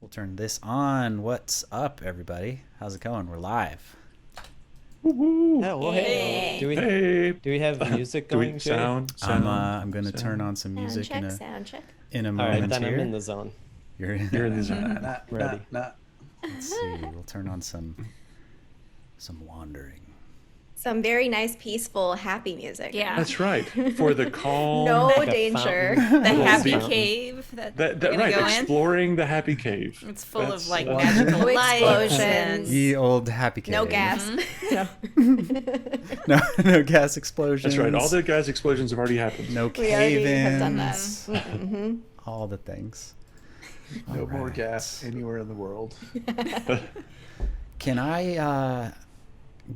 We'll turn this on. What's up, everybody? How's it going? We're live. Woo-hoo. Yeah, well, hey. Do we have music going? Do we sound? I'm going to turn on some music sound check. in a All moment. right, then here. I'm in the zone. You're in the zone. Ready. Let's see. We'll turn on some wandering. Some very nice, peaceful, happy music. Yeah. That's right. For the calm. No Like a danger. fountain. The happy Fountain. cave that That we're gonna right. go in. Exploring the happy cave. It's full That's of like one- magical No lights explosions. Ye old happy cave. No gas. No. No gas explosions. That's right. All the gas explosions have already happened. No We already have done that. cave-ins. Mm-hmm. All the things. No All more right. gas anywhere in the world. Can I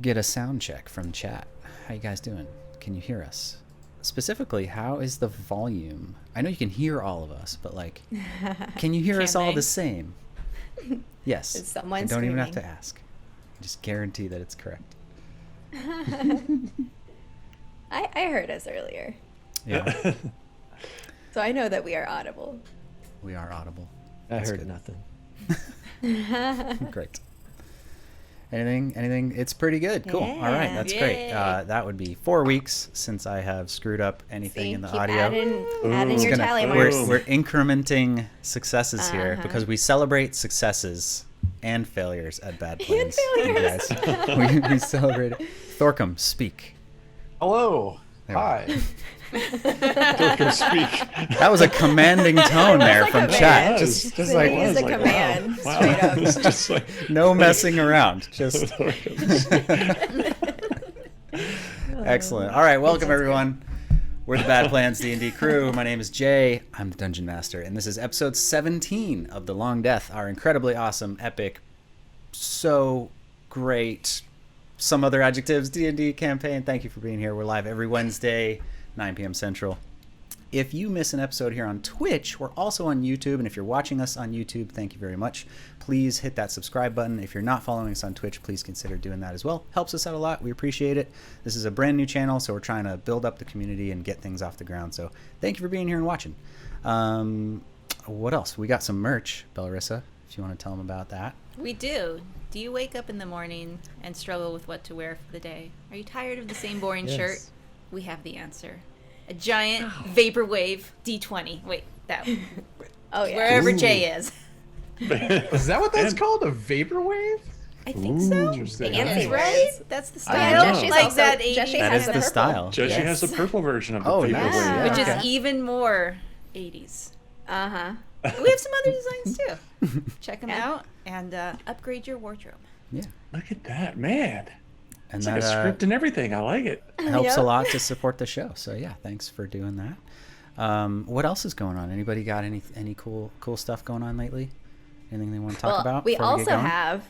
get a sound check from chat? How you guys doing? Can you hear us? Specifically, how is the volume? I know you can hear all of us, but like, can you hear us all they? the same? Yes. Is someone I don't even have to screaming? ask. I just guarantee that it's correct. I heard us earlier, Yeah, so I know that we are audible. we are audible. I That's heard good. nothing. Great. Anything? It's pretty good. Cool. All right, Yeah. that's great. Yay. That would be 4 weeks since I have screwed up anything See, in the keep audio. adding It's your gonna- tally we're- marks. We're incrementing successes here Uh-huh. because we celebrate successes and failures at Bad Plans. failures. You guys. we celebrate it. Thorcum, speak. Hello. There we Hi. Don't speak. That was a commanding tone there like from a chat. man. Just They like used a Wow. command Wow. straight up. It's just like no messing around. Just excellent. All right, welcome everyone. We're the Bad Plans D&D crew. My name is Jay. I'm the Dungeon Master, and this is episode 17 of The Long Death, our incredibly awesome, epic, so great, some other adjectives D&D campaign. Thank you for being here. We're live every Wednesday, 9 p.m. Central. If you miss an episode here on Twitch, we're also on YouTube, and if you're watching us on YouTube, thank you very much. Please hit that subscribe button. If you're not following us on Twitch, please consider doing that as well. Helps us out a lot. We appreciate it. This is a brand new channel, so we're trying to build up the community and get things off the ground. So thank you for being here and watching. What else? We got some merch, Belarissa, if you want to tell them about that. We do. Do you wake up in the morning and struggle with what to wear for the day? Are you tired of the same boring Yes. shirt? We have the answer. A giant vaporwave D20. Wait, that Oh yeah. wherever Ooh. Jay is. Is that what that's And- called? A vaporwave? I think so. Interesting. Fancy Right? words. That's the Oh, yeah, style. Jesse's Like also- that Jesse 80s. That has is the the purple. style. Jesse Yes. has the purple version of the Oh, vaporwave. nice. Yeah. Which Okay. is even more 80s. Uh-huh. We have some other designs too. Check them Yeah. out and upgrade your wardrobe. Yeah. Look at that, man. And It's like a that script and everything. I like it. helps Yep. a lot to support the show. So yeah, thanks for doing that. What else is going on? Anybody got any cool stuff going on lately? Anything they want to talk about? We before get also going? have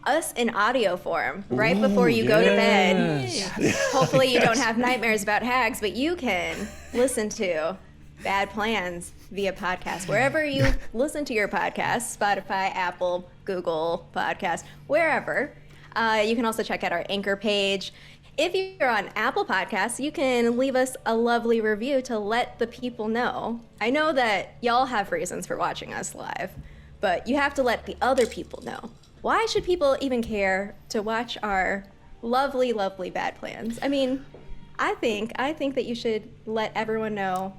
us in audio form right before you go to bed. yes. Hopefully you don't have nightmares about hags, but you can listen to Bad Plans via podcast. Wherever you listen to your podcasts, Spotify, Apple, Google Podcast, wherever. You can also check out our Anchor page. If you're on Apple Podcasts, you can leave us a lovely review to let the people know. I know that y'all have reasons for watching us live, but you have to let the other people know. Why should people even care to watch our lovely, lovely Bad Plans? I mean, I think that you should let everyone know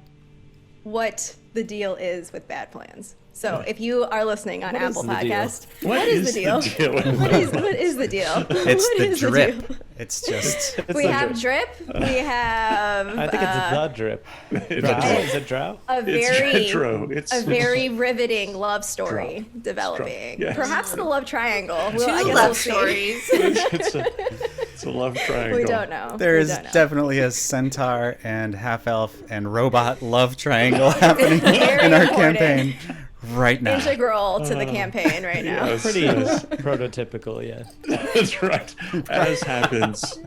what the deal is with Bad Plans. So if you are listening on What is Apple the deal? Podcast, What what is the deal? with What is the deal? It's What the is drip. deal? It's just We have drip. We have I think it's the drip. It's Drow? a- Is it drow? a It's very retro. It's a very riveting love story Drop. developing. Yes. Perhaps the love triangle. Well, I Two guess we'll love see. stories. it's a love triangle. We don't know. there We is don't know. definitely a centaur and half elf and robot love triangle happening Very in our important. campaign right now. Integral to the campaign right now. Yes, Pretty yes. prototypical, yeah. That's right. As happens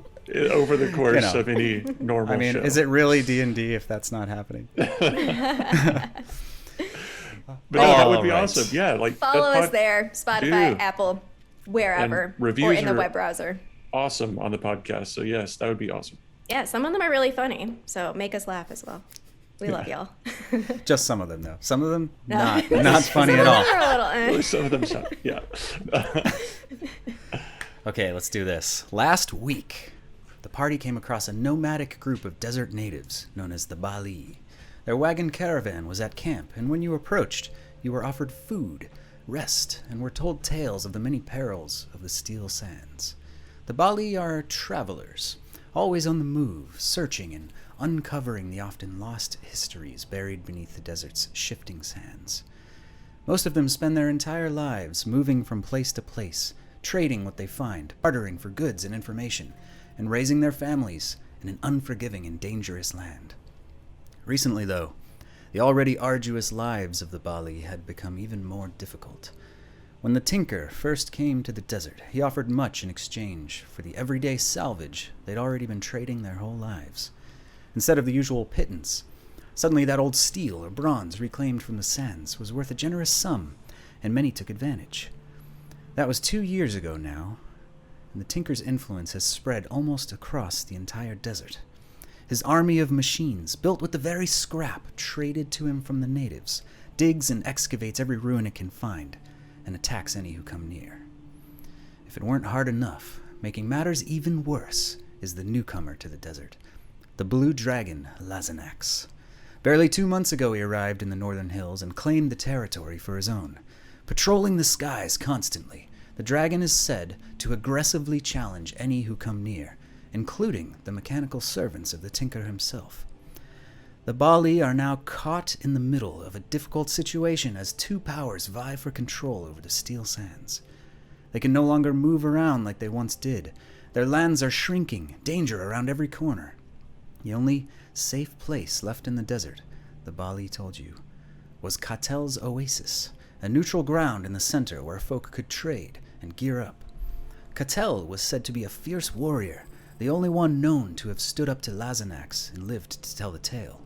over the course know. of any normal I mean, show. is it really D&D if that's not happening? But no, that would All be right. awesome. Yeah, like that Follow us pod- there, Spotify, Do. Apple, wherever, And reviews or in the are- web browser. Awesome on the podcast. So yes, that would be awesome. Yeah, some of them are really funny, so make us laugh as well. We love y'all. Just some of them, though. Some of them, No. not funny at all. We're a little, Really, some of them sound, yeah. Okay, let's do this. Last week, the party came across a nomadic group of desert natives known as the Bali. Their wagon caravan was at camp, and when you approached, you were offered food, rest, and were told tales of the many perils of the steel sands. The Bali are travelers, always on the move, searching and uncovering the often lost histories buried beneath the desert's shifting sands. Most of them spend their entire lives moving from place to place, trading what they find, bartering for goods and information, and raising their families in an unforgiving and dangerous land. Recently, though, the already arduous lives of the Bali had become even more difficult. When the tinker first came to the desert, he offered much in exchange for the everyday salvage they'd already been trading their whole lives. Instead of the usual pittance, suddenly that old steel or bronze reclaimed from the sands was worth a generous sum, and many took advantage. That was 2 years ago now, and the tinker's influence has spread almost across the entire desert. His army of machines, built with the very scrap traded to him from the natives, digs and excavates every ruin it can find, and attacks any who come near. If it weren't hard enough, making matters even worse is the newcomer to the desert, the blue dragon Lazanax. Barely 2 months ago he arrived in the northern hills and claimed the territory for his own. Patrolling the skies constantly, the dragon is said to aggressively challenge any who come near, including the mechanical servants of the tinker himself. The Bali are now caught in the middle of a difficult situation as two powers vie for control over the steel sands. They can no longer move around like they once did. Their lands are shrinking, danger around every corner. The only safe place left in the desert, the Bali told you, was Catel's Oasis, a neutral ground in the center where folk could trade and gear up. Catel was said to be a fierce warrior, the only one known to have stood up to Lazanax and lived to tell the tale.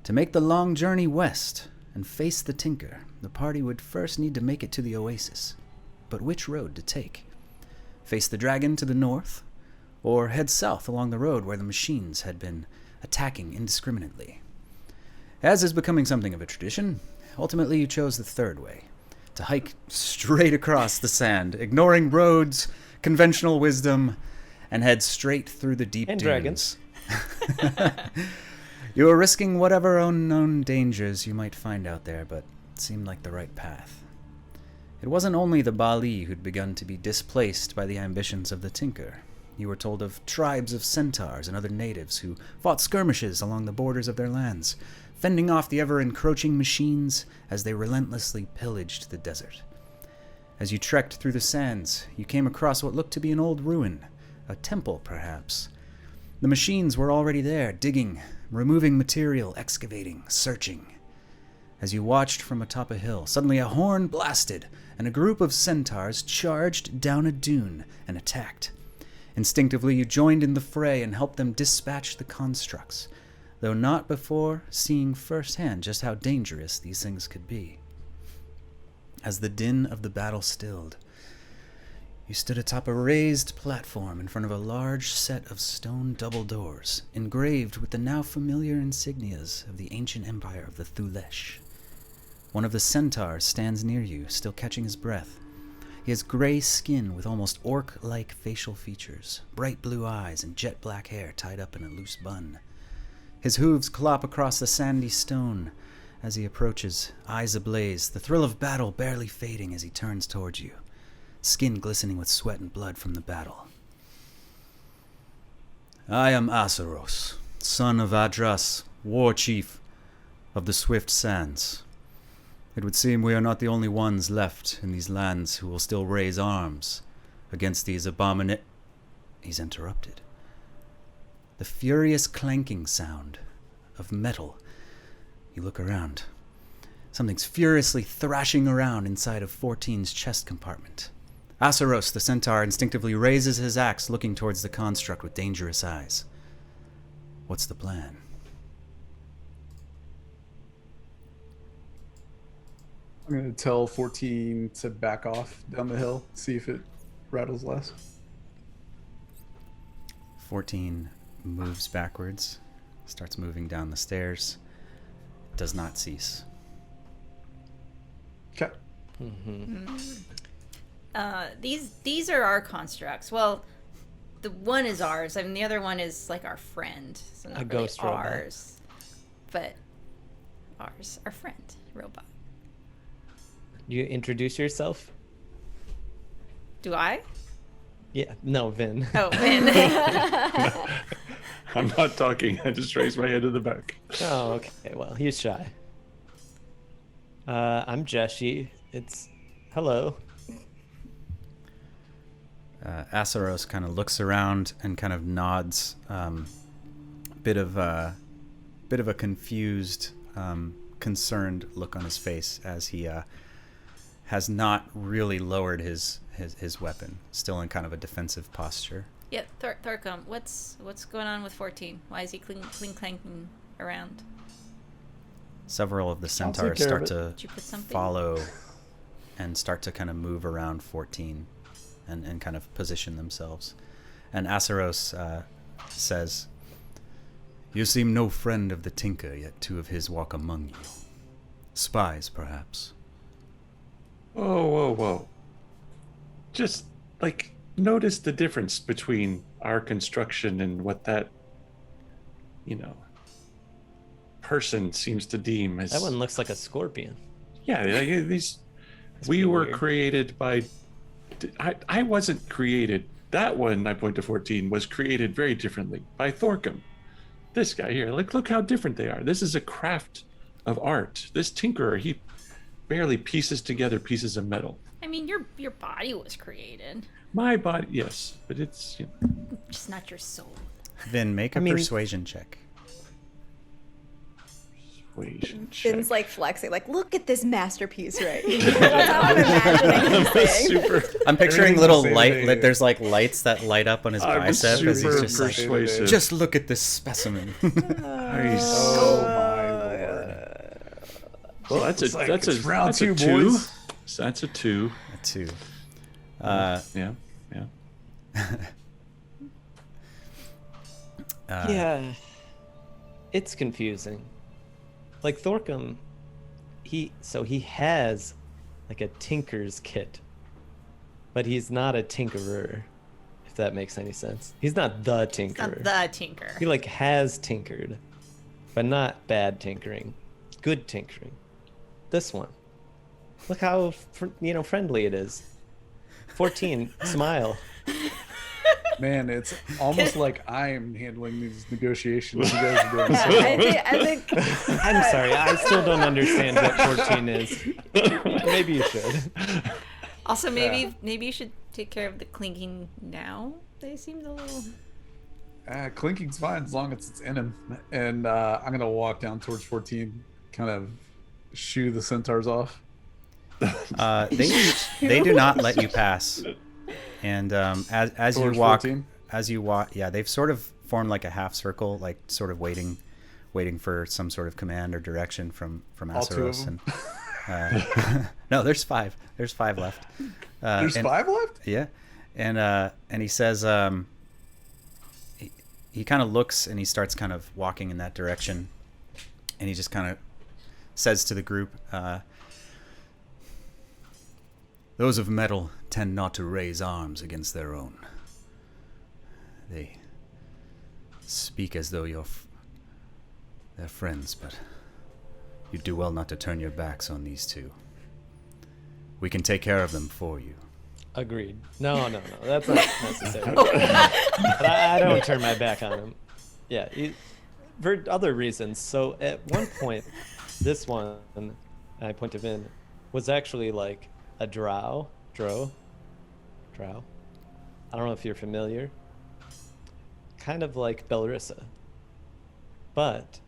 To make the long journey west and face the tinker, the party would first need to make it to the Oasis. But which road to take? Face the dragon to the north, or head south along the road where the machines had been attacking indiscriminately? As is becoming something of a tradition, ultimately you chose the third way, to hike straight across the sand, ignoring roads, conventional wisdom, and head straight through the deep dunes. Dragons. You were risking whatever unknown dangers you might find out there, but it seemed like the right path. It wasn't only the Bali who'd begun to be displaced by the ambitions of the tinker. You were told of tribes of centaurs and other natives who fought skirmishes along the borders of their lands, fending off the ever-encroaching machines as they relentlessly pillaged the desert. As you trekked through the sands, you came across what looked to be an old ruin, a temple perhaps. The machines were already there, digging, removing material, excavating, searching. As you watched from atop a hill, suddenly a horn blasted, and a group of centaurs charged down a dune and attacked. Instinctively, you joined in the fray and helped them dispatch the constructs, though not before seeing firsthand just how dangerous these things could be. As the din of the battle stilled, you stood atop a raised platform in front of a large set of stone double doors, engraved with the now familiar insignias of the ancient empire of the Thulesh. One of the centaurs stands near you, still catching his breath. He has gray skin with almost orc-like facial features, bright blue eyes, and jet-black hair tied up in a loose bun. His hooves clop across the sandy stone as he approaches, eyes ablaze, the thrill of battle barely fading as he turns towards you, skin glistening with sweat and blood from the battle. I am Asaros, son of Adras, war chief of the Swift Sands. It would seem we are not the only ones left in these lands who will still raise arms against these He's interrupted. The furious clanking sound of metal. You look around. Something's furiously thrashing around inside of 14's chest compartment. Asaros, the centaur, instinctively raises his axe, looking towards the construct with dangerous eyes. What's the plan? I'm going to tell 14 to back off down the hill, see if it rattles less. 14 moves backwards, starts moving down the stairs. Does not cease. Okay. These are our constructs. Well, the one is ours. I mean, the other one is like our friend. So not A really ghost robot. ours, but ours, our friend robot. You introduce yourself? Do I? Yeah. No, Vin. Oh, Vin. I'm not talking. I just raised my head to the back. Oh, okay. Well, he's shy. I'm Jeshi. It's hello. Asaros kind of looks around and kind of nods. Bit of a confused, concerned look on his face as he has not really lowered his weapon, still in kind of a defensive posture. Yeah, Thorcom, what's going on with 14? Why is he clanking around? Several of the I'll take centaurs care start of to Did you put something? follow and start to kind of move around 14 and kind of position themselves. And Asaros says, "You seem no friend of the Tinker, yet two of his walk among you. Spies, perhaps." Whoa. Just, like, notice the difference between our construction and what that, person seems to deem as... That one looks like a scorpion. Yeah, these... We pretty were weird. created by... I wasn't created. That one, I point to 14, was created very differently by Thorcom. This guy here, look how different they are. This is a craft of art. This tinkerer, he barely pieces together pieces of metal. I mean, your body was created, My body, yes, but it's... just not your soul. Then make a I mean- persuasion check. Persuasion Finn's check. like flexing, like, look at this masterpiece right here. That's how I'm imagining this thing. Super. I'm picturing Everything's little the same light. thing. Like, there's like lights that light up on his I'm bicep as he's super just like, persuasive. "Just look at this specimen." Nice. Oh my lord. Well, that's It's a like, that's it's a round that's two, a two. boys. So that's a 2. A 2. Yeah. Yeah. It's confusing. Like Thorcom, he has like a tinker's kit, but he's not a tinkerer, if that makes any sense. He's not the It's tinkerer. not the tinker. He like has tinkered, but not bad tinkering, good tinkering. This one, look how friendly it is. 14, smile. Man, it's almost like I'm handling these negotiations. You guys are doing. I think I'm sorry, I still don't understand what 14 is. Maybe you should. Also, maybe you should take care of the clinking now. They seemed a little. Clinking's fine as long as it's in him. And I'm gonna walk down towards 14, kind of shoo the centaurs off. They do not let you pass. And as you Towards walk, 14? yeah, they've sort of formed like a half circle, like sort of waiting for some sort of command or direction from All two of Asaros. them? And no, there's 5. There's 5 left. There's and- 5 left? Yeah, and he says he kind of looks and he starts kind of walking in that direction, and he just kind of says to the group, "Those of metal tend not to raise arms against their own. They speak as though they're friends, but you'd do well not to turn your backs on these two. We can take care of them for you." Agreed. No, that's not necessary. But I don't turn my back on him. Yeah, for other reasons. So at one point, this one, and I point to Vin, was actually like a drow. I don't know if you're familiar. Kind of like Belrissa. But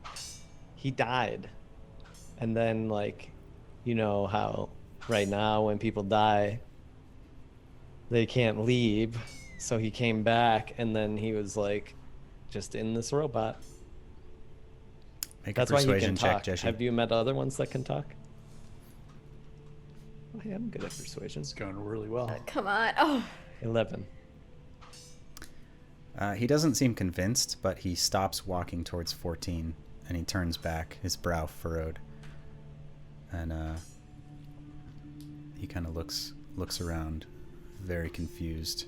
he died. And then, like, you know how right now when people die, they can't leave. So he came back, and then he was like just in this robot. Make That's a why he persuasion can check, talk. Jeshi. Have you met other ones that can talk? Oh, yeah, I'm good at persuasion. It's going really well. come on. Oh, 11. He doesn't seem convinced, but he stops walking towards 14, and he turns back, his brow furrowed. And he kind of looks around, very confused.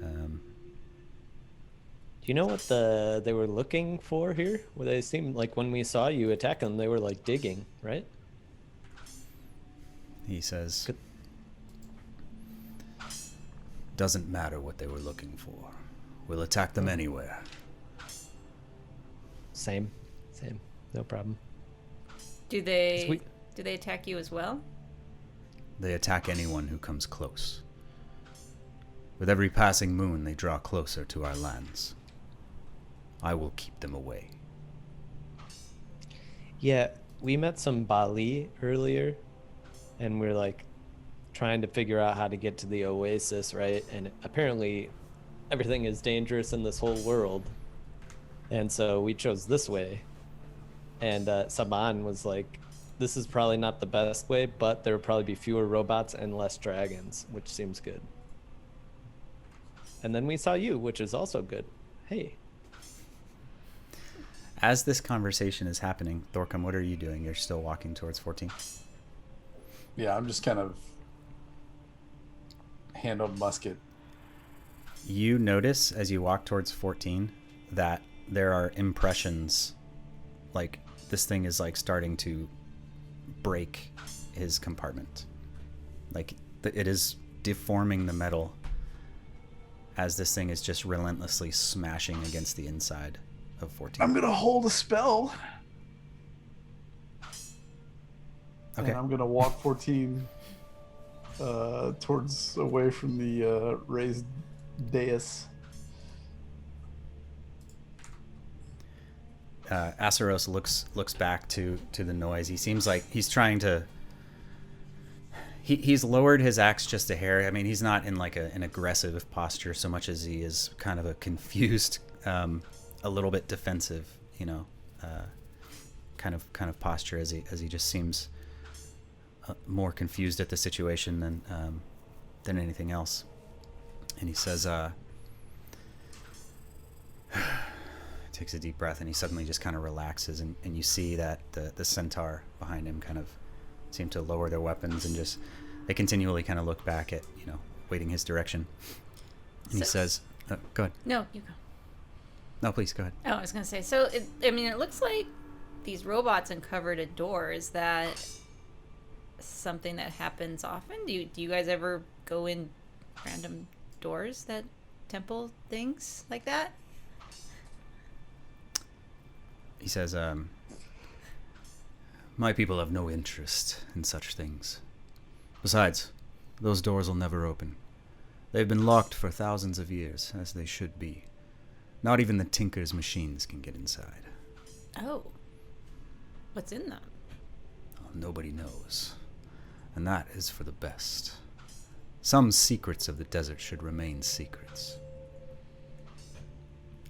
Do you know what they were looking for here? Well, they seemed like when we saw you attack them, they were like digging, right? He says, "Doesn't matter what they were looking for. We'll attack them anywhere." Same, no problem. Do they attack you as well? They attack anyone who comes close. With every passing moon, they draw closer to our lands. I will keep them away. Yeah, we met some Bali earlier, and we're like trying to figure out how to get to the oasis, right? And apparently everything is dangerous in this whole world. And so we chose this way. And Saban was like, this is probably not the best way, but there will probably be fewer robots and less dragons, which seems good. And then we saw you, which is also good. Hey. As this conversation is happening, Thorcom, what are you doing? You're still walking towards 14? Yeah, I'm just kind of hand on musket. You notice as you walk towards 14 that there are impressions, like this thing is like starting to break his compartment. Like it is deforming the metal as this thing is just relentlessly smashing against the inside of 14. I'm gonna hold a spell. Okay. And I'm gonna walk 14 towards away from the raised dais. Asaros looks back to the noise. He seems like he's trying to. He's lowered his axe just a hair. I mean, he's not in like an aggressive posture so much as he is kind of a confused, a little bit defensive, kind of posture as he just seems more confused at the situation than anything else. And he says, takes a deep breath, and he suddenly just kind of relaxes, and you see that the centaur behind him kind of seem to lower their weapons and just they continually kind of look back at waiting his direction. And he says, go ahead. No, you go. No, please go ahead. Oh, I was gonna say. So it looks like these robots uncovered a door. Is that something that happens often? Do you guys ever go in random doors, that temple things like that? He says, my people have no interest in such things. Besides, those doors will never open. They've been locked for thousands of years, as they should be. Not even the Tinker's machines can get inside. Oh. What's in them? Oh, nobody knows. And that is for the best. Some secrets of the desert should remain secrets.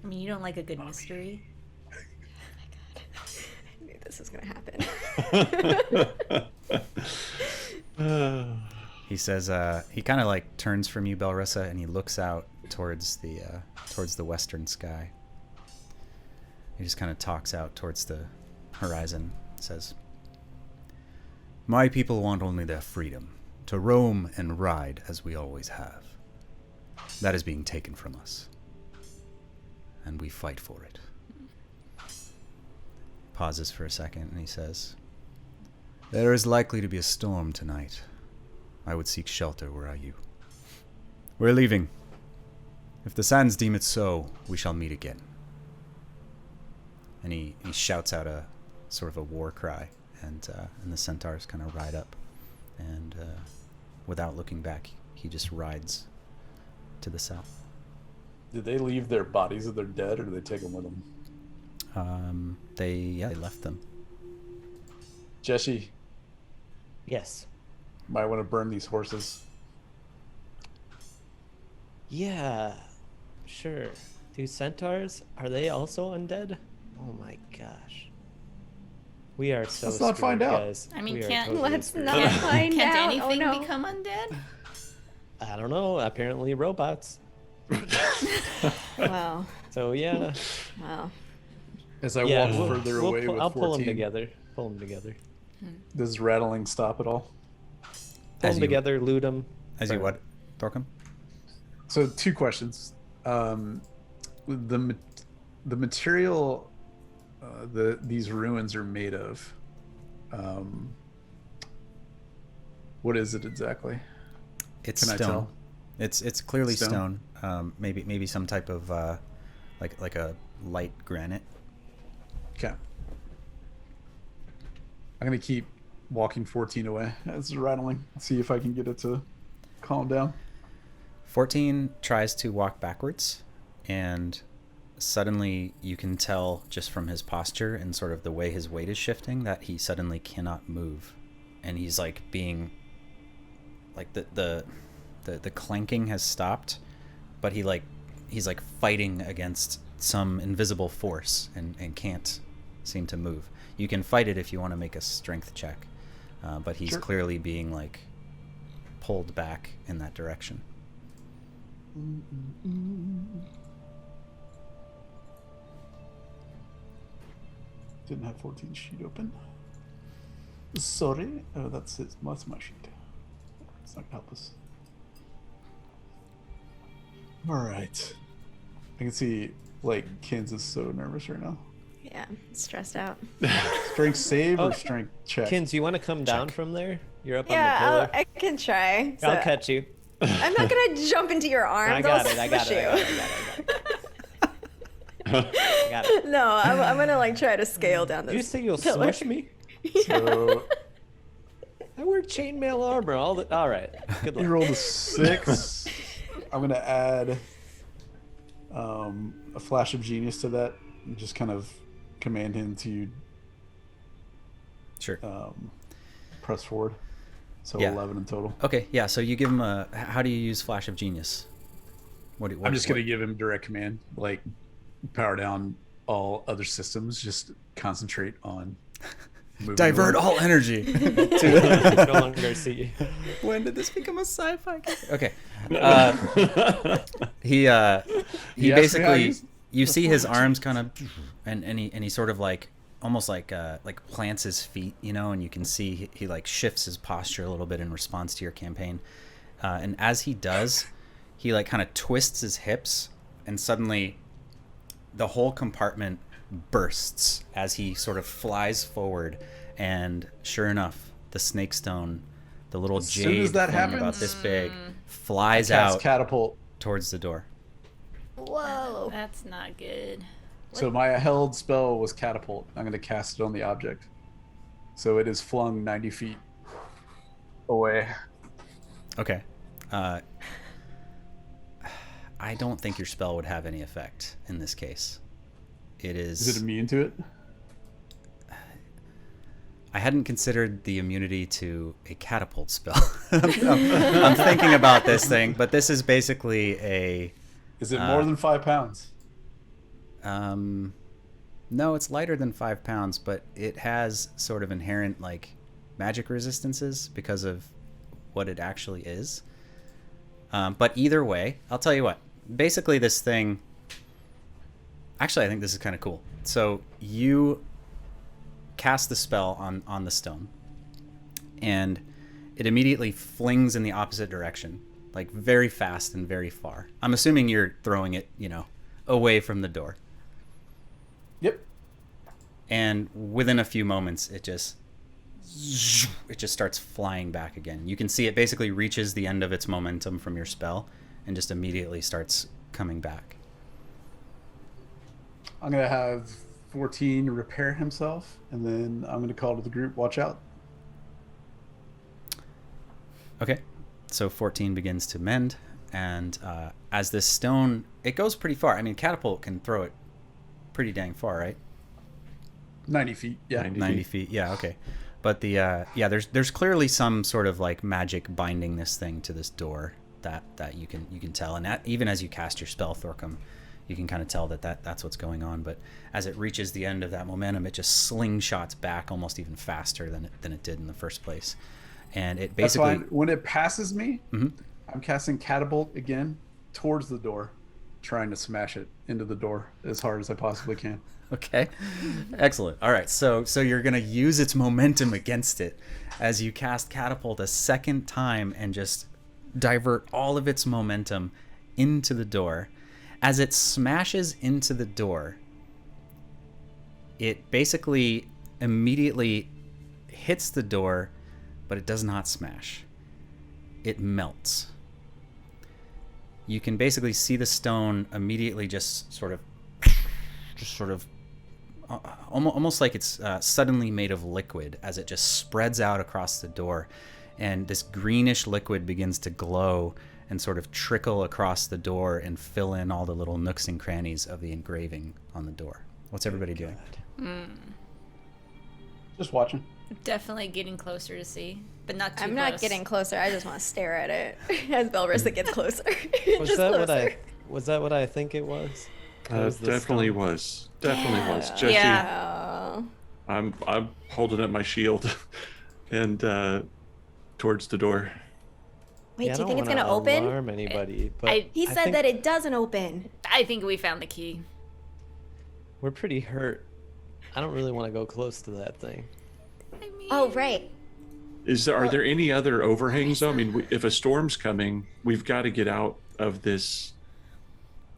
I mean, you don't like a good mystery? I knew this was going to happen. He says, he kind of like turns from you, Belrissa, and he looks out towards the western sky. He just kind of talks out towards the horizon, says, my people want only their freedom, to roam and ride as we always have. That is being taken from us, and we fight for it. Pauses for a second, and he says, there is likely to be a storm tonight. I would seek shelter were I you. We're leaving. If the sands deem it so, we shall meet again. And he shouts out a sort of a war cry, and the centaurs kind of ride up, and without looking back, he just rides to the south. Did they leave their bodies if they're dead, or did they take them with them? They left them. Jesse, Yes. might want to burn these horses. Yeah, sure. Do centaurs, are they also undead? Oh my gosh. We are so Let's not screwed, find out. guys. I mean, We are can't- totally Let's screwed. not find Can't out. anything Oh, no. become undead? I don't know. Apparently robots. Wow. So yeah, Wow. As I yeah. walk further away with I'll 14, pull them together. Pull them together. does rattling stop at all? Pull As them you- together. Loot them. As you what, Thorcum? So 2 questions. The material these ruins are made of. What is it exactly? It's Can I stone. tell? It's clearly Stone? stone. Maybe some type of like a light granite. Okay. I'm gonna keep walking 14 away as it's rattling. See if I can get it to calm down. 14 tries to walk backwards, and suddenly you can tell just from his posture and sort of the way his weight is shifting that he suddenly cannot move, and he's like being like the clanking has stopped, but he's like fighting against some invisible force and can't seem to move. You can fight it if you want to make a strength check, but he's Sure. clearly being like pulled back in that direction. Didn't have 14 sheet open. Sorry. Oh, that's it. That's my sheet. It's not gonna help us. All right. I can see like Ken's is so nervous right now. Yeah. Stressed out. Strength save Oh, or strength check? Kins, you want to come down from there? You're up Yeah, on the pillar. I can try. So I'll catch you. I'm not gonna jump into your arms. I got I'll it. I got squish it. I you. I got it. No, I'm gonna like try to scale down this. You say you'll pillar. smush me? So I wear chainmail armor. All right. Good you luck. rolled a 6. I'm gonna add a flash of genius to that and just kind of command him to Sure. press forward. So Yeah. 11 in total. Okay, yeah. So you give him a. How do you use Flash of Genius? What I'm just gonna give him direct command, like power down all other systems. Just concentrate on moving divert them. all energy. No longer see. When did this become a sci-fi game? Okay. He You asked me how I basically use- you see his arms kind of and he sort of like almost like plants his feet, you know, and you can see he like shifts his posture a little bit in response to your campaign. And as he does, he like kind of twists his hips, and suddenly the whole compartment bursts as he sort of flies forward, and sure enough, the snake stone, the little As soon jade as that thing about happens, this big, flies Cast out catapult. towards the door. Whoa. That's not good. So my held spell was catapult. I'm going to cast it on the object. So it is flung 90 feet away. Okay. I don't think your spell would have any effect in this case. It is. Is it immune to it? I hadn't considered the immunity to a catapult spell. I'm thinking about this thing, but this is basically a. Is it more than 5 pounds? No, it's lighter than 5 pounds, but it has sort of inherent like magic resistances because of what it actually is. But either way, I'll tell you what. Basically, this thing. Actually, I think this is kind of cool. So you cast the spell on the stone, and it immediately flings in the opposite direction, like very fast and very far. I'm assuming you're throwing it, you know, away from the door. Yep. And within a few moments, it just starts flying back again. You can see it basically reaches the end of its momentum from your spell and just immediately starts coming back. I'm going to have 14 repair himself, and then I'm going to call to the group, watch out. Okay, so 14 begins to mend, and as this stone, it goes pretty far. I mean, catapult can throw it pretty dang far, right? 90 feet, yeah. 90 feet, yeah, okay. But the there's clearly some sort of like magic binding this thing to this door that you can tell, and even as you cast your spell, Thorcum, you can kind of tell that's what's going on. But as it reaches the end of that momentum, it just slingshots back almost even faster than it did in the first place. And it That's basically fine. When it passes me, Mhm. I'm casting catapult again towards the door. trying to smash it into the door as hard as I possibly can. Okay, excellent. All right, so you're gonna use its momentum against it as you cast Catapult a second time and just divert all of its momentum into the door. As it smashes into the door, it basically immediately hits the door, but it does not smash. It melts. You can basically see the stone immediately just sort of almost like it's suddenly made of liquid as it just spreads out across the door, and this greenish liquid begins to glow and sort of trickle across the door and fill in all the little nooks and crannies of the engraving on the door. What's everybody doing? Just watching. Definitely getting closer to see, but not too I'm close. not getting closer. I just want to stare at it as Belrissa gets closer. Was Just that closer. was that what I think it was? That was the Definitely stone? was. Definitely was. Jesse, Yeah. Oh. I'm holding up my shield and towards the door. Wait, Yeah, I do you don't think it's wanna gonna open? alarm anybody, but He I said think that it doesn't open. I think we found the key. we're pretty hurt. I don't really want to go close to that thing. I mean, Oh, right. Are there any other overhangs though? I mean, if a storm's coming, we've got to get out of this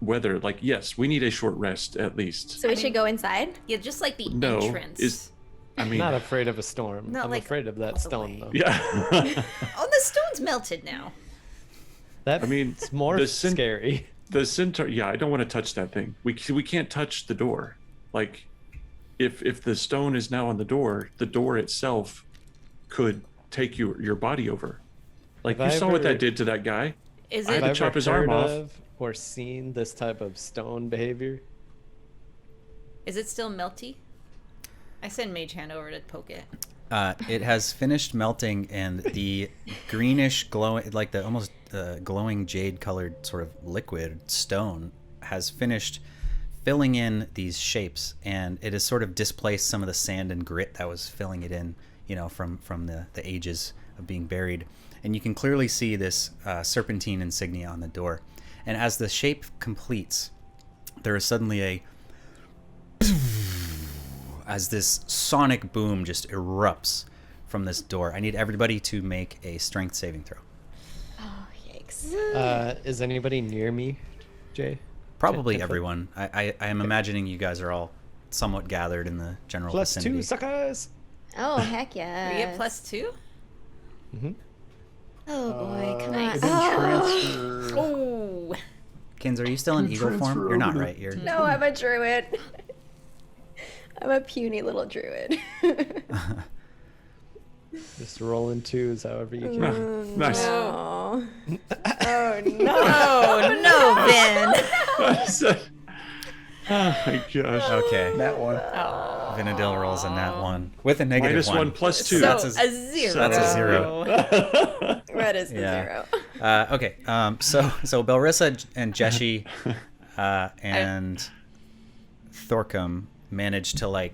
weather. Like, yes, we need a short rest at least. So we should go inside? yeah, just like the No, entrance. I I'm mean, not afraid of a storm. Not I'm like afraid of that all the stone way. though. yeah. Oh, the stone's melted now. That's I mean, more the scary. The centaur. Yeah, I don't want to touch that thing. We can't touch the door. Like, if the stone is now on the door itself could take your body over. Like, Have you I saw what ever- that did to that guy. Is I had it? to Have chop his ever arm heard off. of or seen this type of stone behavior? Is it still melty? I send Mage Hand over to poke it. It has finished melting, and the greenish glowing, like the almost glowing jade-colored sort of liquid stone, has finished filling in these shapes, and it has sort of displaced some of the sand and grit that was filling it in, from the ages of being buried. And you can clearly see this serpentine insignia on the door. And as the shape completes, there is suddenly as this sonic boom just erupts from this door. I need everybody to make a strength saving throw. Oh, yikes. Is anybody near me, Jay? Probably If I- everyone. I am imagining you guys are all somewhat gathered in the general +2 vicinity. suckers. Oh, heck yeah. We get +2? Oh, boy. Come Nice. on. I Oh. can transfer. Oh. Kins, are you still in Can eagle form? transfer You're not, over to- right? You're No, I'm a druid. I'm a puny little druid. Just rolling twos however you can. Nice. Oh. Oh, no. Oh, no, Vin. Oh my gosh. okay. That one. Vinadil rolls a nat 1 with a negative -1 +2. So, That's a 0. that's a 0. That is the Yeah. 0. Okay. So Belrissa and Jeshi and Thorcum managed to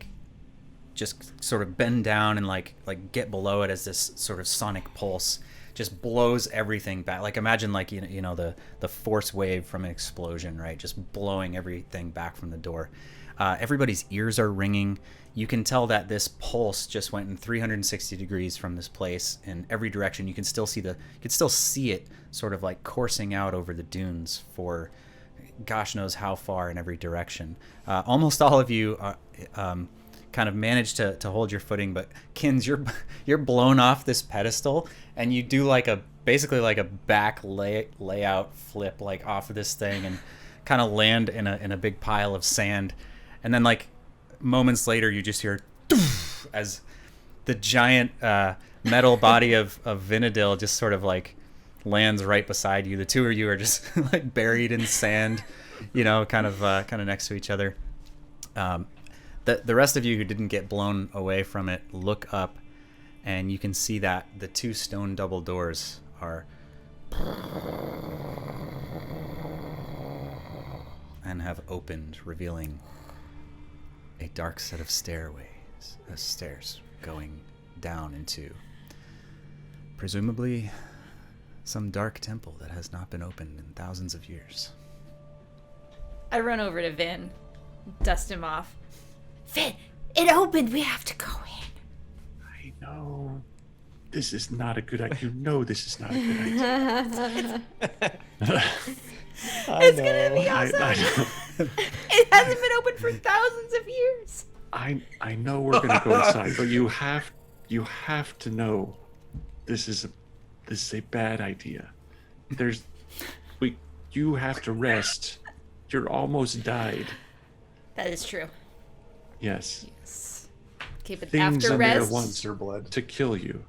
just sort of bend down and like get below it as this sort of sonic pulse just blows everything back. Like, imagine the force wave from an explosion, right? Just blowing everything back from the door. Everybody's ears are ringing. You can tell that this pulse just went in 360 degrees from this place in every direction. You can still see it sort of like coursing out over the dunes for gosh knows how far in every direction. Almost all of you kind of managed to hold your footing, but Kins, you're blown off this pedestal, and you do basically like a back layout flip off of this thing and kind of land in a big pile of sand, and then moments later you just hear as the giant metal body of Vinadil just sort of lands right beside you. The two of you are just buried in sand, kind of next to each other. The rest of you who didn't get blown away from it look up, and you can see that the two stone double doors are and have opened, revealing a dark set of stairs going down into presumably some dark temple that has not been opened in thousands of years. I run over to Vin, dust him off. Vin, it opened. We have to go in. I know. This is not a good idea. You know this is not a good idea. It's gonna be awesome. It hasn't been open for thousands of years. I know we're gonna go inside, but you have to know this is a bad idea. You have to rest. You're almost died. That is true. Yes. Yes. Okay, but Things after in there rest. once Your blood. to kill you.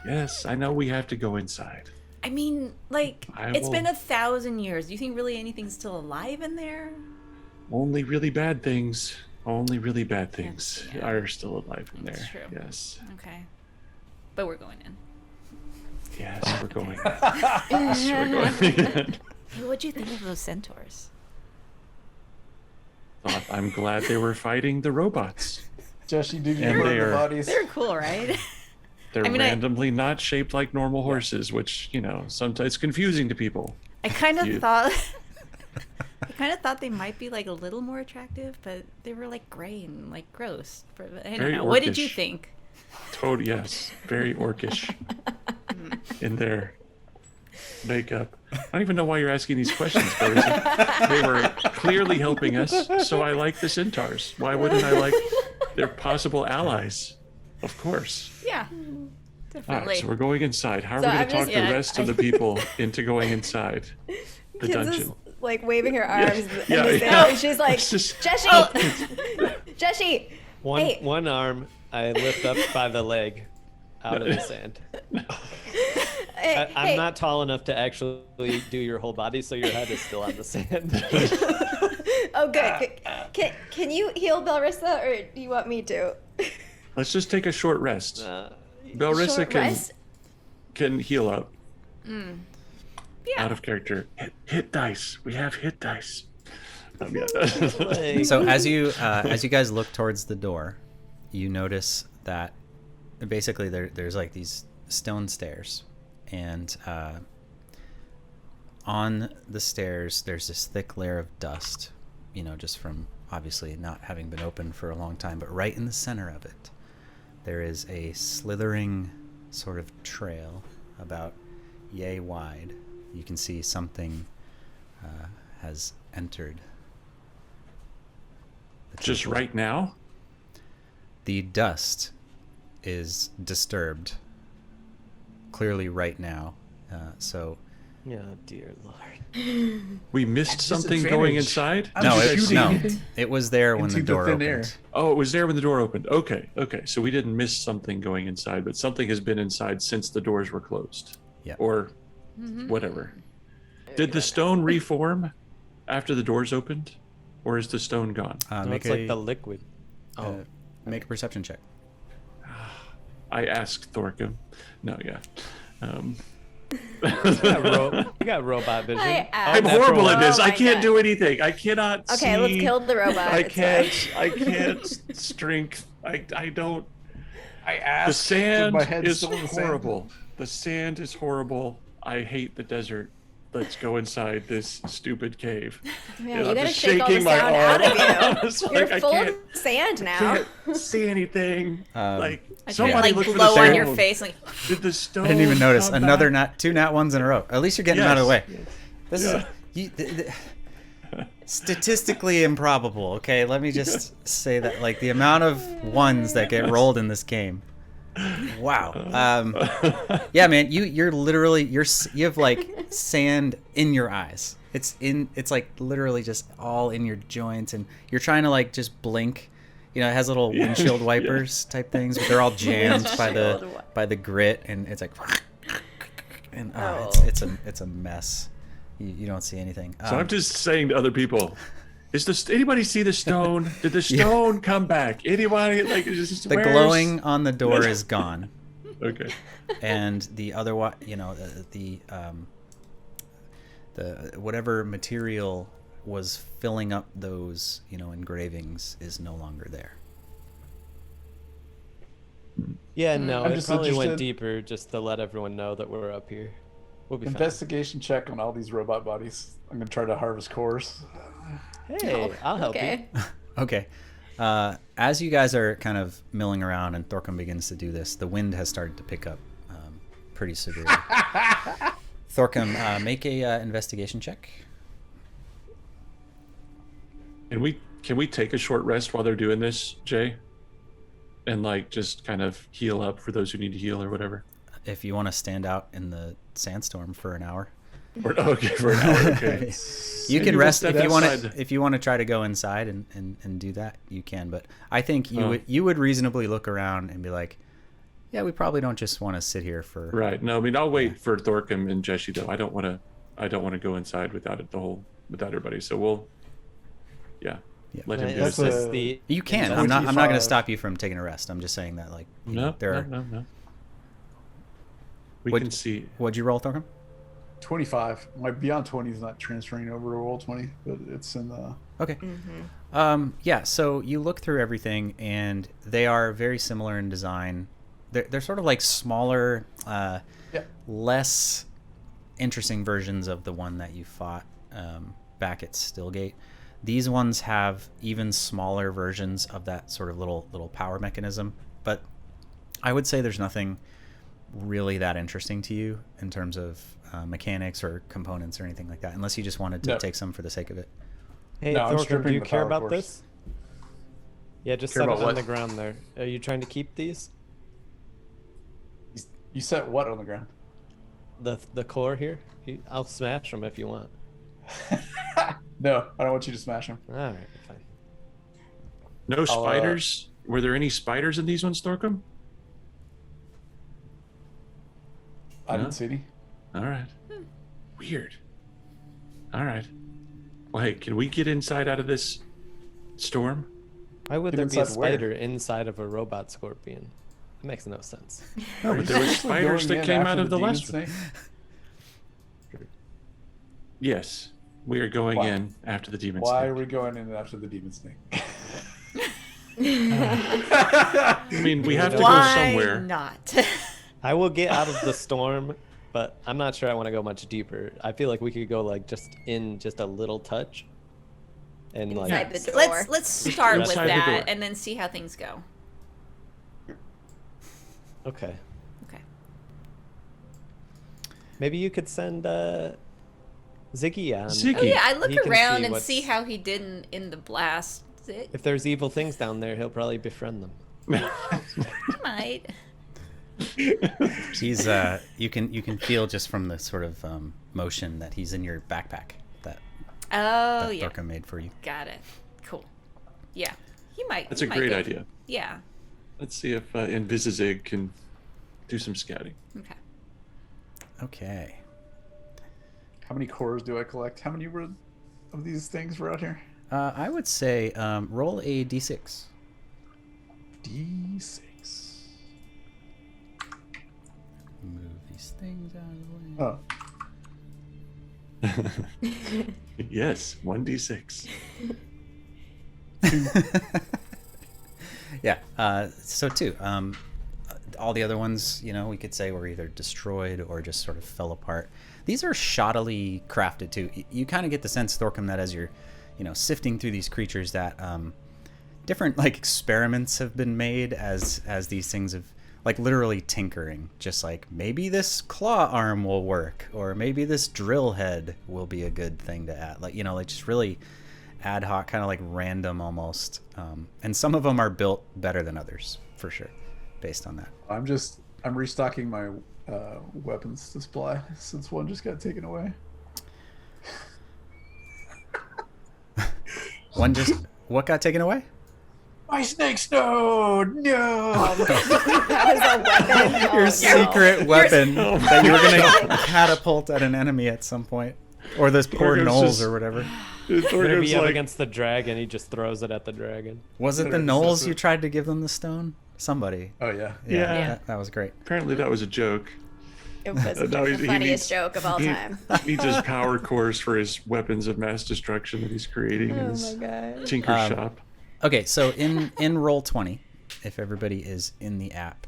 Yes, I know we have to go inside. I mean, like, it's will- been 1,000 years. Do you think really anything's still alive in there? Only really bad things. Only really bad things Yeah. are still alive in there. That's true. Yes. Okay. But we're going in. Yes, we're going. Yes, we're going. Hey, what'd you think of those centaurs? I'm glad they were fighting the robots. Jesse, did you And burn they the are- bodies? They're cool, right? They're I mean, randomly not shaped like normal horses, which, sometimes it's confusing to people. I kind of You- thought... I kind of thought they might be, like, a little more attractive, but they were, like, gray and, like, gross. I don't Very know. What did you orcish. think? Yes. Very orcish in their makeup. I don't even know why you're asking these questions, Clarissa. They were clearly helping us, so I like the centaurs. Why wouldn't I like their possible allies? Of course. Yeah. All Definitely. right, so we're going inside. How are So we going I'm to talk just- the yeah, rest of the people into going inside the Kids dungeon? is like waving her arms Yeah, in the yeah. sand. She's like, It's just- Jessie! Jessie! Hey. One arm I lift up by the leg out of the sand. Hey, I'm hey. not tall enough to actually do your whole body, so your head is still on the sand. Oh, good. Can you heal Belrissa, or do you want me to? Let's just take a short rest. Belrissa Short rest? can heal up. Yeah. Out of character. Hit dice. We have hit dice. Yeah. Like, So as you guys look towards the door, you notice that basically there's like these stone stairs, and on the stairs there's this thick layer of dust, just from obviously not having been open for a long time. But right in the center of it, there is a slithering sort of trail about yay wide. You can see something has entered. the Just temple. right now? The dust is disturbed clearly right now. So oh dear Lord. We missed something going inside? I'm no, just it, shooting no, anything it was there when the into the door thin opened. air. Oh, it was there when the door opened. Okay. So we didn't miss something going inside, but something has been inside since the doors were closed. Yeah. Or whatever. Did the stone reform after the doors opened? Or is the stone gone? No, Make it's a like the liquid. make a perception check. I asked Thorkim. No, yeah. You got robot vision. I'm Natural horrible one. at this. Oh I my can't God. do anything. I cannot Okay, see. let's kill the robot. I It's fine. can't. I can't strength. I don't. I The asked. with sand my head is still in the sand. horrible. The sand is horrible. I hate the desert. Let's go inside this stupid cave. Yeah, And you I'm gotta just shake all the shaking my sound out arm. of you. I'm just You're like, full I of sand now. can't see anything. Like I try to somebody like look for the blow on stone. your face, like Did the stone? I didn't even notice. come Another back? two nat ones in a row. At least you're getting them out of the way. Yes. This Yeah. is statistically improbable. Okay, let me just say that, like, the amount of ones that get rolled in this game. Wow. Yeah, man, you're literally you have like sand in your eyes. It's like literally just all in your joints, and you're trying to like just blink. It has little Yeah. windshield wipers type things, but they're all jammed by the grit, and it's like, and it's a mess. You don't see anything. So I'm just saying to other people, anybody see the stone? Did the stone come back? Anybody like just the glowing on the door is gone, Okay. and the other the whatever material was filling up those engravings is no longer there. Yeah, no, I'm it just probably went interested- deeper just to let everyone know that we're up here. We'll be fine. Investigation check on all these robot bodies. I'm gonna try to harvest cores. Hey, I'll help Okay. you. Okay. As you guys are kind of milling around and Thorcum begins to do this, the wind has started to pick up pretty severely. Thorcum, make a investigation check. Can we take a short rest while they're doing this, Jay? And like just kind of heal up for those who need to heal or whatever. If you want to stand out in the sandstorm for an hour. Okay, for an hour. Okay. You can Maybe we'll rest step if you want outside. to. If you want to try to go inside and do that, you can. But I think you would reasonably look around and be like, yeah, we probably don't just want to sit here for. Right. No, I mean I'll wait for Thorcum and Jessie though. I don't want to go inside without everybody. So we'll let him do Is his this thing. the You can. I'm not going to 25. stop you from taking a rest. I'm just saying that like you know, No. We What- can see. What'd you roll, Thorcum? 25. My beyond 20 is not transferring over to roll 20, but it's in the. Okay. Yeah, so you look through everything, and they are very similar in design. They're sort of like smaller, less interesting versions of the one that you fought back at Stillgate. These ones have even smaller versions of that sort of little power mechanism, but I would say there's nothing really that interesting to you in terms of mechanics or components or anything like that, unless you just wanted to No. take some for the sake of it. Hey, No, I'm Thorcum, stripping do you the care power about cores. this? Yeah, just Care set it about on what? the ground there. Are you trying to keep these? You set what on the ground? The core here? I'll smash them if you want. No, I don't want you to smash them. All right, fine. No spiders? Were there any spiders in these ones, Thorcum? I No? didn't see any. All right. Weird. All right. Well, hey, can we get inside out of this storm? Why would Get there be a inside where? spider inside of a robot scorpion? It makes no sense. No, but there were spiders that came out of the last one. Yes, we are going Why? in after the demon Why snake. are we going in after the demon snake? I mean, we have to go Why somewhere. not? I will get out of the storm, but I'm not sure I want to go much deeper. I feel like we could go like just a little touch, and like Inside the door. Let's start with Inside the door. that and then see how things go. okay, Okay. maybe you could send Ziggy on. Ziggy. Oh yeah, I look He can around see and what's- see how he did in the blast. If there's evil things down there, he'll probably befriend them. He might. He's you can feel just from the sort of motion that he's in your backpack that Oh yeah, Thorcum made for you. got it. Cool. Yeah, he might. That's he a might great go- idea. Yeah. Let's see if Invisizig can do some scouting. Okay. Okay. How many cores do I collect? How many of these things were out here? I would say roll a d6. D6. Move these things out of the way. Oh, Yes, 1d6. Yeah. So two. All the other ones, you know, we could say were either destroyed or just sort of fell apart. These are shoddily crafted too. You kind of get the sense, Thorcum, that as you're, you know, sifting through these creatures, that different like experiments have been made as these things have, like, literally tinkering. Just like, maybe this claw arm will work, or maybe this drill head will be a good thing to add. Like, you know, like just really ad hoc, kind of like random almost. And some of them are built better than others, for sure, based on that. I'm restocking my weapons supply since one just got taken away. What got taken away? My snake stone! No! That was a weapon. Your Oh, no. secret weapon that you were going to catapult at an enemy at some point. Or those poor Thorcum's gnolls just- or whatever. Whenever Thorcum's you up like, against the dragon, he just throws it at the dragon. Was it the gnolls you tried to give them the stone? Somebody. Oh, yeah. Yeah. That was great. apparently that was a joke. It was No, the he funniest needs- joke of all he- time. He needs his power cores for his weapons of mass destruction that he's creating in his god. tinker shop. Okay, so in roll 20, if everybody is in the app,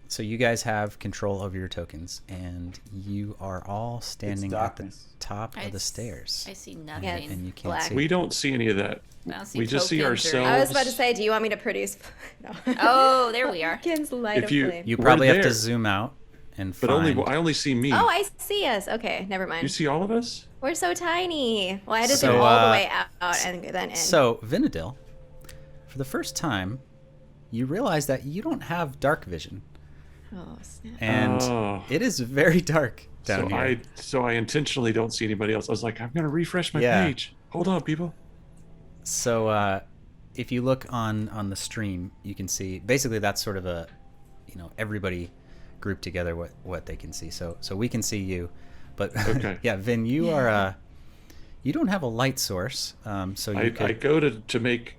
So you guys have control over your tokens, and you are all standing at the darkness. top of the stairs. I see nothing. Yes. And you can't Black. see. We don't see any of that. I don't see We just see tokens or- ourselves. I was about to say, do you want me to produce? No. Oh, there we are. Ken's light If of you- flame. You We're probably have to there. zoom out and But find. I only see me. Oh, I see us. Okay, never mind. You see all of us? We're so tiny. Well, I had to So, zoom all the uh, way out and then in. So, Vinadil, for the first time, you realize that you don't have dark vision, Oh, snap. and Oh. it is very dark down here. So I intentionally don't see anybody else. I was like, I'm gonna refresh my Yeah. page. Hold on, people. So, if you look on the stream, you can see basically that's sort of a, everybody grouped together what they can see. So we can see you, but Okay. yeah, Vin, you are you don't have a light source, so you I could go to make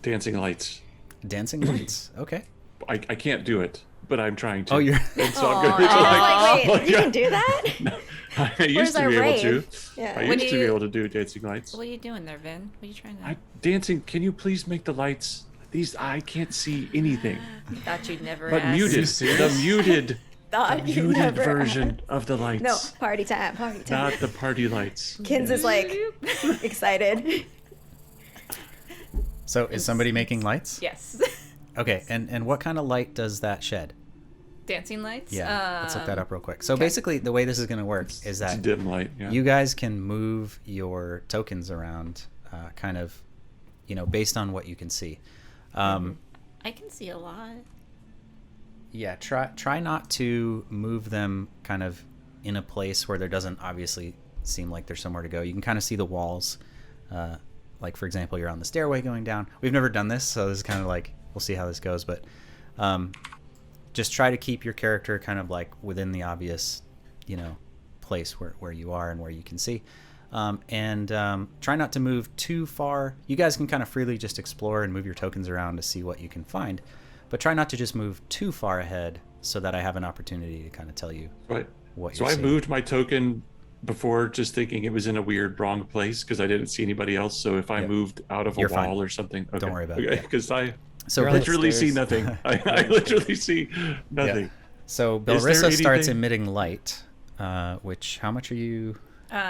dancing lights. dancing lights. Okay. I can't do it, but I'm trying to. Oh, you're. And so Aw, I'm I going to was like, wait, you yeah. can do that? I Where's used to our be able to. rave? Yeah. I What used do to be you- able to do dancing lights. What are you doing there, Vin? What are you trying to? Dancing. Can you please make the lights? These I can't see anything. Thought you'd never But ask. muted. The muted. Thought you Muted never version of the lights. No, party time, party time. Not the party lights. Kins is like excited. So is somebody making lights? Yes. Okay, and what kind of light does that shed? Dancing lights. Yeah, let's look that up real quick. So basically, the way this is going to work is It's that dim light. Yeah. you guys can move your tokens around, kind of, based on what you can see. I can see a lot. Yeah, try not to move them kind of in a place where there doesn't obviously seem like there's somewhere to go. You can kind of see the walls. Like, for example, you're on the stairway going down. We've never done this, so this is kind of like, we'll see how this goes. But just try to keep your character kind of like within the obvious, place where you are and where you can see. And try not to move too far. You guys can kind of freely just explore and move your tokens around to see what you can find. But try not to just move too far ahead so that I have an opportunity to kind of tell you Right. what So you're I seeing. moved my token before, just thinking it was in a weird wrong place because I didn't see anybody else. So if I Yep. moved out of a You're wall fine. or something, okay. worry about it. Okay, because I So You're on the literally see stairs. nothing. I literally see nothing. Yeah. So Is there Belrissa starts anything- emitting light, which, how much are you?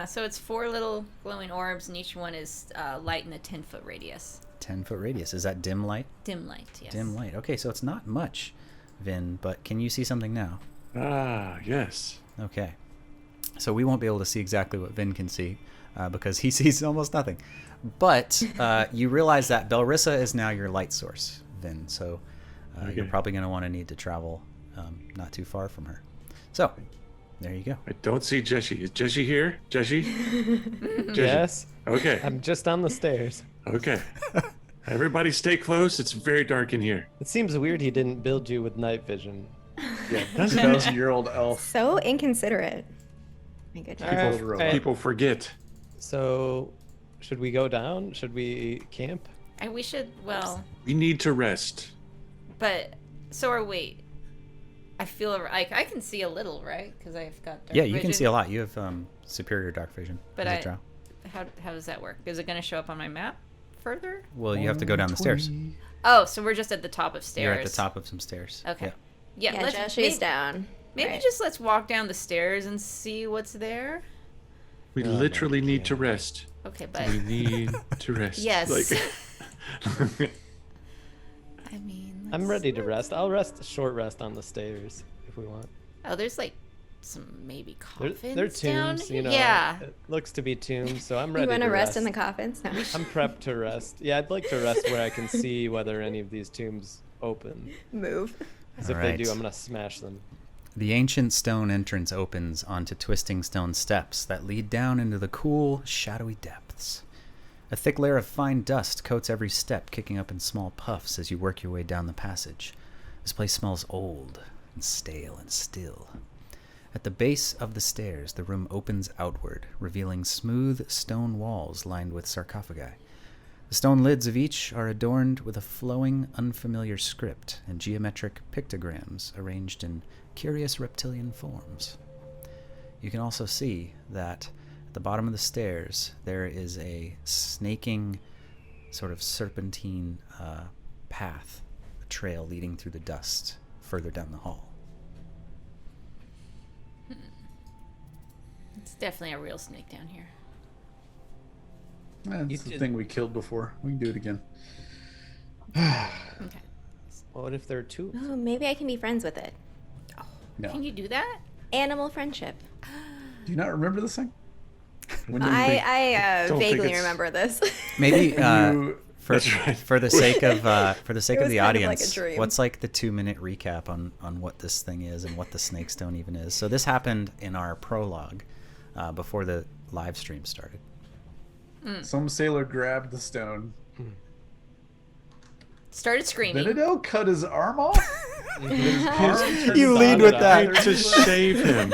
So it's 4 little glowing orbs, and each one is light in a 10-foot radius. 10-foot radius. Is that dim light? Dim light, yes. Dim light. Okay, so it's not much, Vin, but can you see something now? Ah, yes. Okay. So we won't be able to see exactly what Vin can see because he sees almost nothing. But you realize that Belrissa is now your light source, Vin. So you're Okay. probably going to want to need to travel not too far from her. So there you go. I don't see Jessie. Is Jessie here? Jessie? Jessie? Yes, Okay. I'm just on the stairs. Okay. Everybody stay close. It's very dark in here. It seems weird he didn't build you with night vision. Yeah, 2,000-year-old elf. So inconsiderate. My goodness. All right, People- all right. People forget. So, should we go down? Should we camp? We should, well, We need to rest. but, wait. I feel like I can see a little, right? Because I've got dark Yeah, you can vision. see a lot. You have superior dark vision. But as a drow. how does that work? Is it going to show up on my map further? Well, you have to go down the stairs. Oh, so we're just at the top of stairs. You're at the top of some stairs. Okay. Yeah. Yeah, Yeah, let's Joshy's maybe, down. maybe Right. just let's walk down the stairs and see what's there. We Oh, literally my need to God. rest. Okay, but We need to rest. Yes. Like, I mean, I'm let's- ready to rest. I'll rest a short rest on the stairs if we want. Oh, there's like some maybe They're, coffins they're down tombs, here. you know. Yeah. It looks to be tombs, so I'm You ready want to to rest in the coffins? No. I'm prepped to rest. Yeah, I'd like to rest where I can see whether any of these tombs open. Move. Because if Alright. they do, I'm gonna smash them. The ancient stone entrance opens onto twisting stone steps that lead down into the cool, shadowy depths. A thick layer of fine dust coats every step, kicking up in small puffs as you work your way down the passage. This place smells old and stale and still. At the base of the stairs, the room opens outward, revealing smooth stone walls lined with sarcophagi. The stone lids of each are adorned with a flowing, unfamiliar script and geometric pictograms arranged in curious reptilian forms. You can also see that at the bottom of the stairs there is a snaking, sort of serpentine path, a trail leading through the dust, further down the hall. It's definitely a real snake down here. It's the thing we killed before. We can do it again. Okay. What if there are two? Oh, maybe I can be friends with it. No. Can you do that? Animal friendship. Do you not remember this thing? When you I don't think vaguely it's- remember this. Maybe you- That's right. for the sake of It was the kind of like a audience, dream. what's like the 2-minute recap on what this thing is and what the snake stone even is? So this happened in our prologue before the live stream started. Some sailor grabbed the stone. Started screaming. Benedel cut his arm off. His arm turned You lead dotted with eye. that. I tried to save him.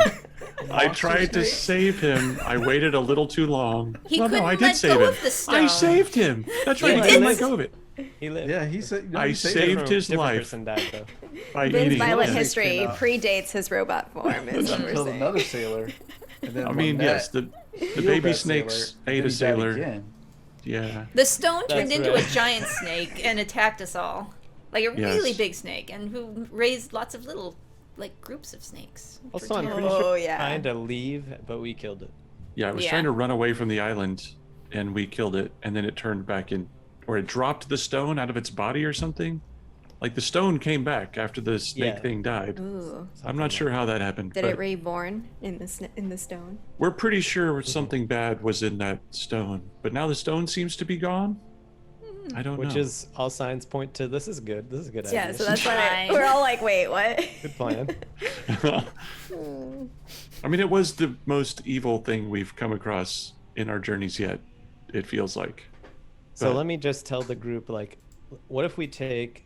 I Monster tried to snake. save him. I waited a little too long. He well, no, couldn't I did let save go him. of the stone. I saved him. That's right. Yeah, He he didn't let lived. go of it. He lived. Yeah, he said. No, I he saved his Different life person died though. by Vin's eating violent it. Snake history came out. predates his robot form. Is what we're Killed saying. another sailor. And then I mean, when yes, that the killed baby that snakes sailor, ate then a he died sailor. again. Yeah. The stone turned That's into right. a giant snake and attacked us all. Like a Yes. really big snake, and who raised lots of little, like, groups of snakes. Also, I'm pretty Oh, sure yeah. trying to leave, but we killed it. Yeah, I was Yeah. trying to run away from the island, and we killed it, and then it turned back in, or it dropped the stone out of its body or something. Like the stone came back after the snake Yeah. thing died. Ooh. I'm not sure how that happened. Did but it reborn in the stone? we're pretty sure something bad was in that stone, but now the stone seems to be gone. I don't Which know. is all signs point to this is good. This is a good idea. Yeah, so that's why Fine. we're all like, wait, what? good plan. I mean, it was the most evil thing we've come across in our journeys yet. It feels like. So But- let me just tell the group, like, what if we take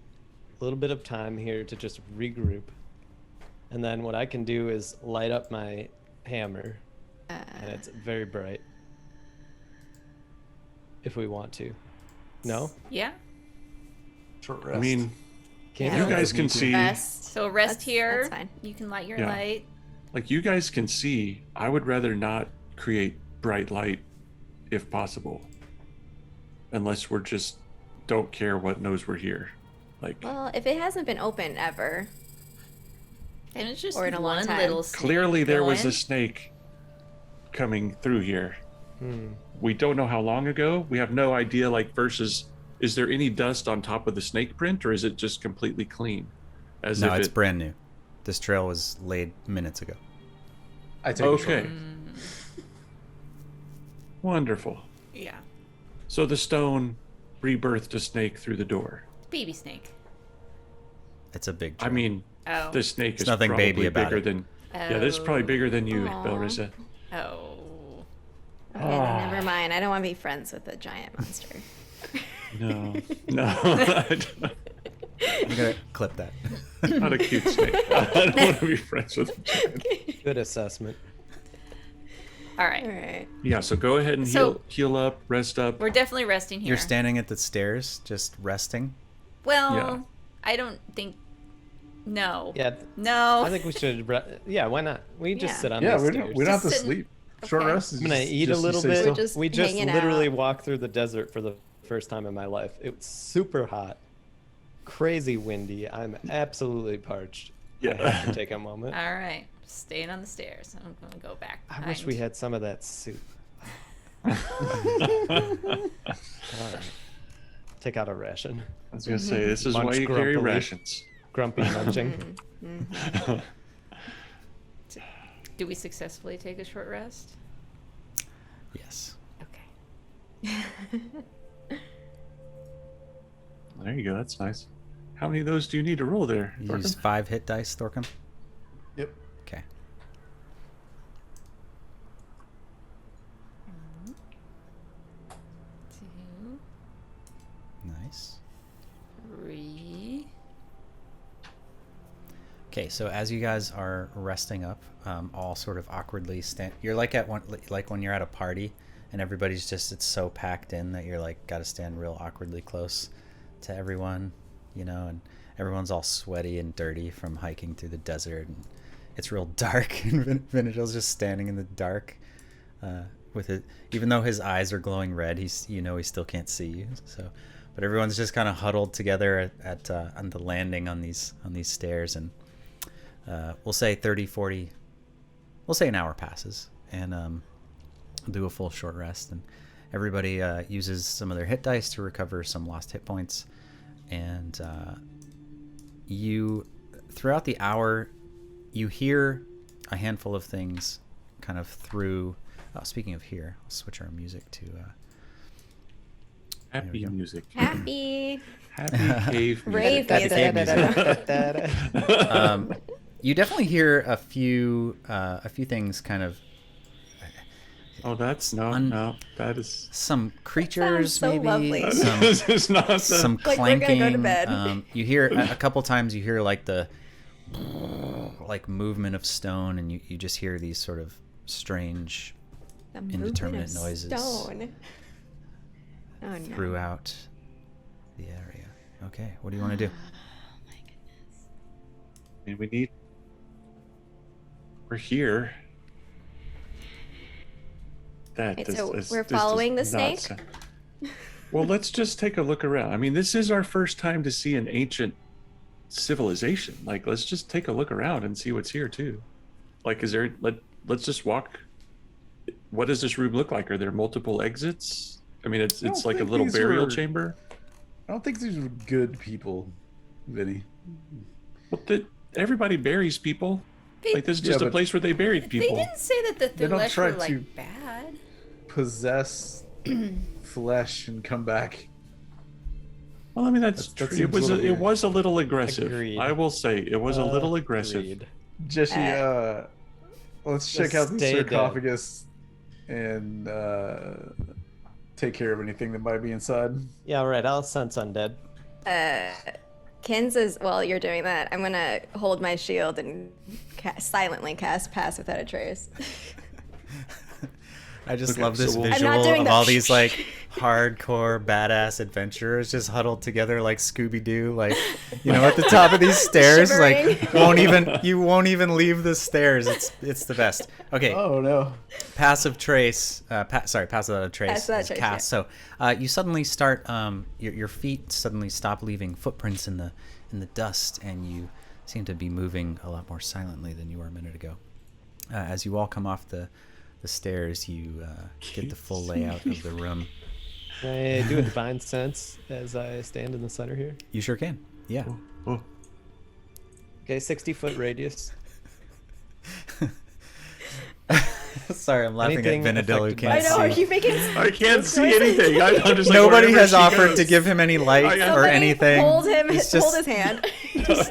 a little bit of time here to just regroup, and then what I can do is light up my hammer, and it's very bright. If we want to. No? Yeah. Short I rest. mean, Can't Yeah. you guys can see, Rest. So rest That's- here. that's fine. You can light your Yeah. light. like you guys can see, I would rather not create bright light if possible. Unless we're just don't care what knows we're here. Like Well, if it hasn't been open ever, And it's just Or in a long one time. little snake clearly there was going. a snake coming through here. Hmm. We don't know how long ago. We have no idea like versus is there any dust on top of the snake print or is it just completely clean? As No, if it's it, brand new. This trail was laid minutes ago. I take a short okay. rest. Wonderful. Yeah. So the stone rebirthed a snake through the door. Baby snake. It's a big I trail. mean, Oh. the snake is nothing probably baby about bigger it. than. Yeah, this is probably bigger than you, Aw. Belrissa. Oh. okay, then never mind. I don't want to be friends with a giant monster. No, no, I don't- I'm gonna clip that. not a cute snake. I don't want to be friends with. Good assessment. All right. All right. Yeah, so go ahead and So- heal up, rest up. We're definitely resting here. You're standing at the stairs, just resting. Well, Yeah. I don't think. No. Yeah, No. I think we should. Yeah, why not? We just Yeah. sit on Yeah, the we stairs. don't have to Just sitting- sleep. Short Okay. rest is I'm gonna just- eat a just little stay bit. still. Just We just hanging literally out. walked through the desert for the first time in my life. It was super hot, crazy windy. I'm absolutely parched. I Yeah. have to take a moment. All right. Staying on the stairs. I'm going to go back. I wish we behind. had some of that soup. All right. Take out a ration. I was gonna say this is why Munch you carry grumpily. rations. Grumpy munching. Do we successfully take a short rest? Yes. Okay. There you go. That's nice. How many of those do you need to roll there? You Thorkin? use 5 hit dice, Thorkum. Yep. Okay. Two, Nice. 3. Okay, so as you guys are resting up, all sort of awkwardly stand. You're like at one, like when you're at a party, and everybody's just it's so packed in that you're like got to stand real awkwardly close to everyone, you know, and everyone's all sweaty and dirty from hiking through the desert, and it's real dark. And Vinigel's just standing in the dark, with it, even though his eyes are glowing red, he still can't see you. So, but everyone's just kind of huddled together at on the landing on these stairs, and we'll say 30, 40, we'll say an hour passes, and we'll do a full short rest, and everybody uses some of their hit dice to recover some lost hit points, and you throughout the hour you hear a handful of things kind of through. Speaking of here, I'll switch our music to Happy music. Happy Cave rave music. music. You definitely hear a few things kind of. Oh, that's no. That is Some creatures, so maybe. lovely. this is not the, Some Like, we're gonna clanking. go to bed. You hear a couple times. You hear like the movement of stone, and you just hear these sort of strange The movement indeterminate of noises Stone. Oh no. throughout the area. Okay, what do you want to do? and we're here. Wait, so we're following the snake? Well, let's just take a look around. I mean, this is our first time to see an ancient civilization. Like, let's just take a look around and see what's here too. Like, let's just walk. What does this room look like? Are there multiple exits? I mean, it's don't like a think little these burial were- chamber. I don't think these are good people, Vinny. Well, everybody buries people. Like, this is Yeah, just a but- place where they buried They people. didn't say that the They don't Thulesh try were like to- bad. Possess flesh and come back. Well, I mean, that's That true. seems a little It weird. was a little aggressive. Agreed. I will say it was a little aggressive. Agreed. Jesse, let's check Just out the stay dead. sarcophagus and take care of anything that might be inside. Yeah, all right. I'll sense undead. Ken says, while you're doing that, I'm gonna hold my shield and silently cast Pass Without a Trace. I just Okay, love this so we'll- I'm not visual doing of the all these like hardcore badass adventurers just huddled together like Scooby Doo, like at the top of these stairs, Shivering. like you won't even leave the stairs. It's the best. Okay, Oh no! passive trace. Pass without a trace Pass without is trace, cast. So you suddenly start. Your feet suddenly stop leaving footprints in the dust, and you seem to be moving a lot more silently than you were a minute ago. As you all come off the stairs, you get the full layout of the room. Can I do a divine sense as I stand in the center here? You sure can. Yeah. Oh, Okay, 60-foot radius. Sorry, I'm laughing Anything at Benadil who affected can't I know. Are see. you making? I can't see anything. I'm just like, Nobody wherever has she offered goes. to give him any light I- or Somebody anything. Hold him. It's Hold just his hand.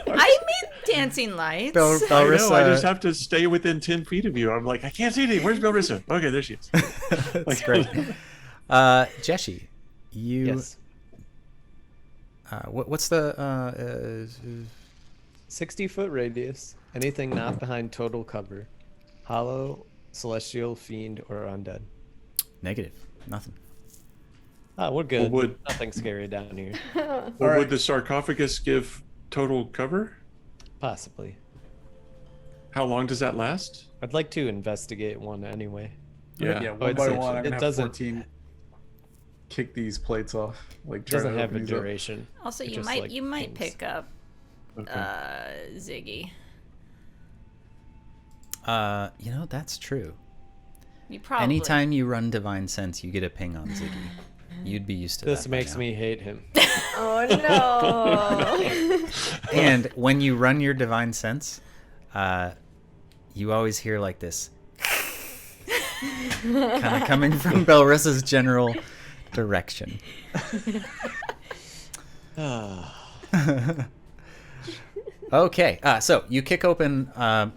I made dancing lights. Bel- I know. Belrissa. I just have to stay within 10 feet of you. I'm like, I can't see anything. Where's Belrissa? Okay, there she is. That's great. Jeshi, you. Yes. What's the 60-foot radius. Anything not behind total cover. Hollow, celestial, fiend, or undead. negative? Nothing. Ah, we're good. would- Nothing scary down here. Or Alright. would the sarcophagus give total cover? Possibly. How long does that last? I'd like to investigate one anyway. Yeah, Yeah. one it's- by it- one. I'm it gonna have doesn't- 14 kick these plates off. Like It try to doesn't have open a these up. duration. Also, It you just, might like, you might pings. pick up Okay. Ziggy. That's true. You probably. Anytime you run Divine Sense, you get a ping on Ziggy. You'd be used to This that by makes now. me hate him. Oh no. And when you run your Divine Sense, you always hear like this, kind of coming from Belrissa's general direction. Okay, so you kick open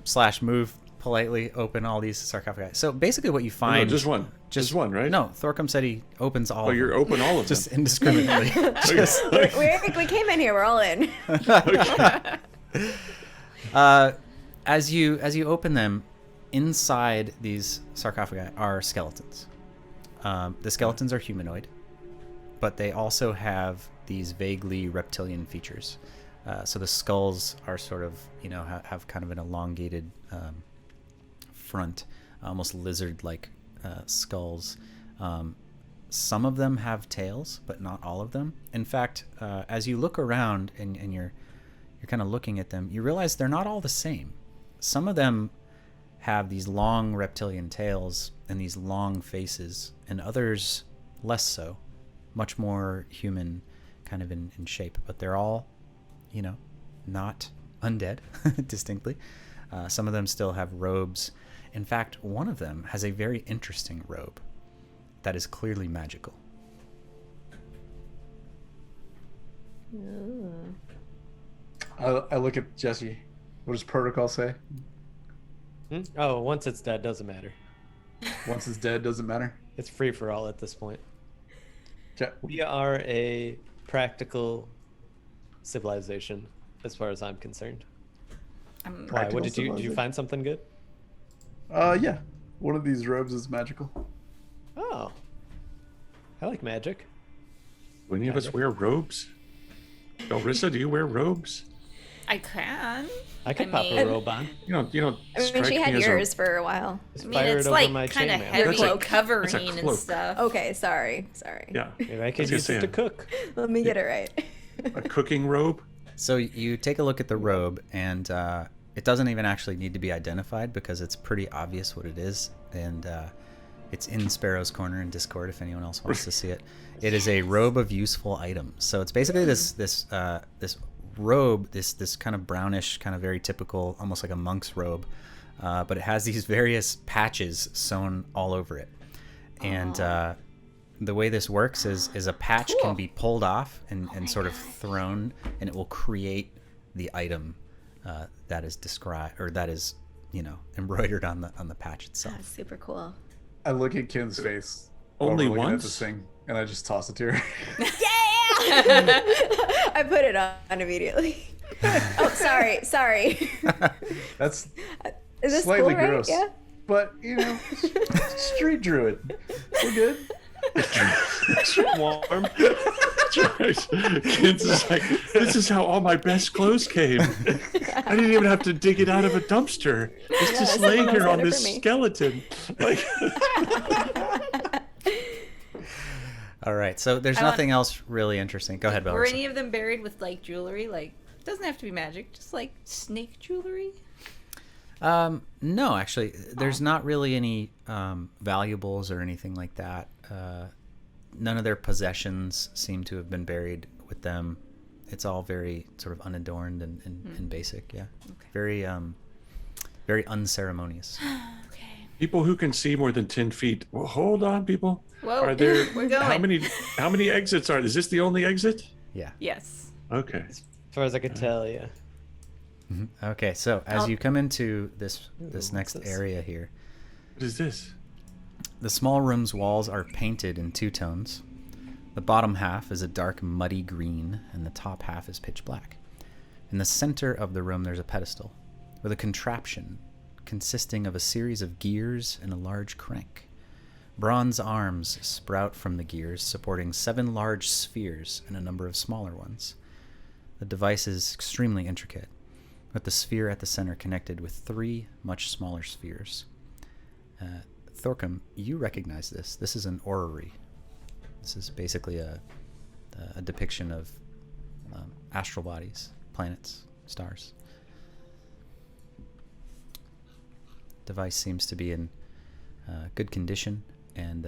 / move politely open all these sarcophagi. So basically, what you No, find just one. Just one, right? No, Thorcom said he opens all. Oh, of you're them, open all of just them. indiscriminately. Just- we came in here. We're all in. as you open them, inside these sarcophagi are skeletons. The skeletons are humanoid, but they also have these vaguely reptilian features. So the skulls are sort of, have kind of an elongated front, almost lizard-like skulls. some of them have tails, but not all of them. In fact, as you look around and you're kind of looking at them, you realize they're not all the same. Some of them have these long reptilian tails and these long faces, and others less so, much more human kind of in shape. But they're all, not undead, distinctly. Some of them still have robes. In fact, one of them has a very interesting robe that is clearly magical. I look at Jesse. What does protocol say? Oh, once it's dead, doesn't matter. Once it's dead, doesn't matter. It's free for all at this point. Okay. We are a practical civilization, as far as I'm concerned. Why? What did you find something good? Yeah. One of these robes is magical. Oh, I like magic. Do any of us wear robes? Belrissa, do you wear robes? I can. I could pop a robe on. You know. I mean, strike she me had as yours for a while. Just I mean, fire it's it like over my kind of chainmail. heavy That's a covering and cloak. stuff. Okay, sorry. Yeah. Maybe I I could was use gonna it to say, cook. Let me get it right. a cooking robe. So you take a look at the robe, and it doesn't even actually need to be identified because it's pretty obvious what it is. And it's in Sparrow's Corner in Discord if anyone else wants to see it. It is a robe of useful items. So it's basically this robe, this kind of brownish, kind of very typical, almost like a monk's robe, but it has these various patches sewn all over it. And the way this works is a patch can be pulled off and sort of thrown, and it will create the item that is described, or that is embroidered on the patch itself. That's super cool. I look at Ken's face. Only while we're looking at once? this thing, and I just toss it to her. I put it on immediately. Oh, sorry. That's Is this slightly cool, right? gross. Yeah. But, street druid. We're good. Warm. Kids is like, this is how all my best clothes came. I didn't even have to dig it out of a dumpster. It's just laying someone here else on had it this for me. skeleton. Like, All right, so there's nothing else really interesting. Go ahead, Bella. Were any of them buried with like jewelry? Like, it doesn't have to be magic, just like snake jewelry. No, actually, there's not really any valuables or anything like that. None of their possessions seem to have been buried with them. It's all very sort of unadorned and basic. Yeah, very unceremonious. Okay. people who can see more than 10 feet. Well, hold on, people. Whoa, Are there we're going. how many exits are? Is this the only exit? Yeah. Yes. Okay. As far as I could tell, yeah. Okay, so as you come into this what's next this? area here, What is this? the small room's walls are painted in two tones. The bottom half is a dark muddy green, and the top half is pitch black. In the center of the room there's a pedestal with a contraption consisting of a series of gears and a large crank. Bronze arms sprout from the gears, supporting 7 large spheres and a number of smaller ones. The device is extremely intricate, with the sphere at the center connected with 3 much smaller spheres. Thorcum, you recognize this. This is an orrery. This is basically a depiction of astral bodies, planets, stars. Device seems to be in good condition, and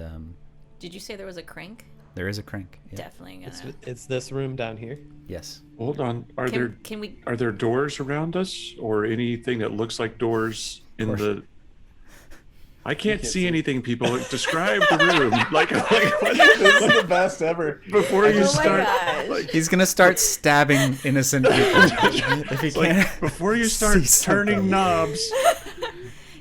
Did you say there was a crank? there is a crank. Yeah. Definitely gonna. It's this room down here. Yes. Hold on. Can we? Are there doors around us or anything that looks like doors in the? I can't see anything. People describe the room like what? This is the best ever. Before you Oh my start. gosh. Like, He's gonna start stabbing innocent people if he like, can't. before you start see turning something. knobs,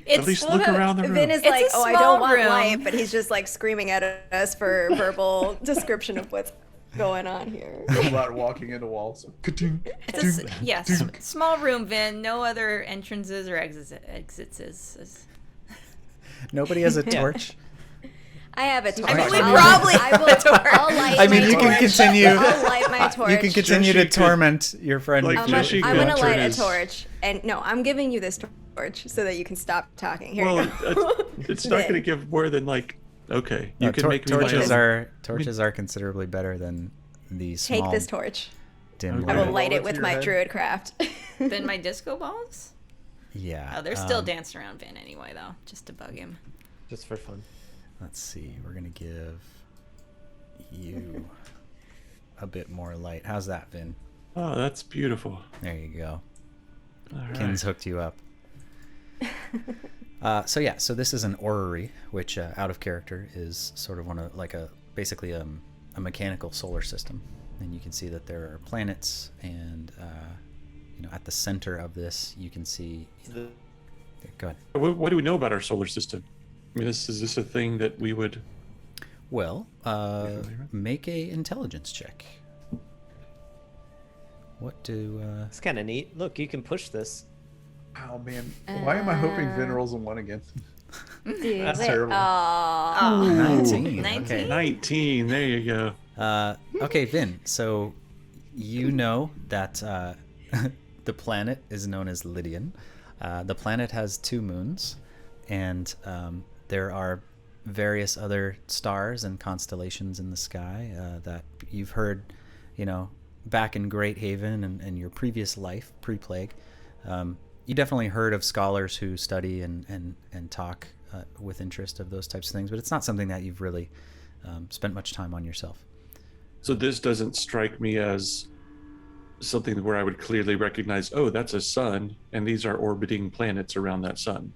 It's at least look around the room. Vin is It's like, a oh, I small don't want room." light, but he's just like screaming at us for verbal description of what's going on here. Robot walking into walls. Ka-ting, It's a s- ka-ting, yes, ka-ting. small room, Vin. No other entrances or exits. Nobody has a torch. I have a torch. I mean, we I'll- probably I will. have a torch. I'll light I mean, my you can torch. continue. I'll light my torch. You can continue to Jesse could- torment your friend. like, I'm, Jesse I'm could gonna turn light a his- torch, and no, I'm giving you this torch so that you can stop talking. Here well, you go. it's not going to give more than like Okay, you can make me torches my own. are considerably better than the small Take this torch. dim Okay. I will light. light Roll it it with to my your head. druid craft. Then my disco balls? Yeah. Oh, they're still dancing around Vin anyway, though, just to bug him. Just for fun. Let's see. We're gonna give you a bit more light. How's that, Vin? Oh, that's beautiful. There you go. All right. Kin's hooked you up. So this is an orrery, which out of character is sort of basically a mechanical solar system, and you can see that there are planets, and at the center of this you can see. Go ahead. What do we know about our solar system? I mean, is this a thing that we would? Well, make a intelligence check. What do? It's kind of neat. Look, you can push this. Oh man, why am I hoping Vin rolls a 1 again? Do That's it. terrible. Aw. 19. 19. Okay. 19. There you go. Okay, Vin. So you know that the planet is known as Lydian. The planet has 2 moons, and there are various other stars and constellations in the sky that you've heard, back in Great Haven and your previous life, pre-plague. You definitely heard of scholars who study and talk with interest of those types of things, but it's not something that you've really spent much time on yourself. So this doesn't strike me as something where I would clearly recognize, oh, that's a sun, and these are orbiting planets around that sun.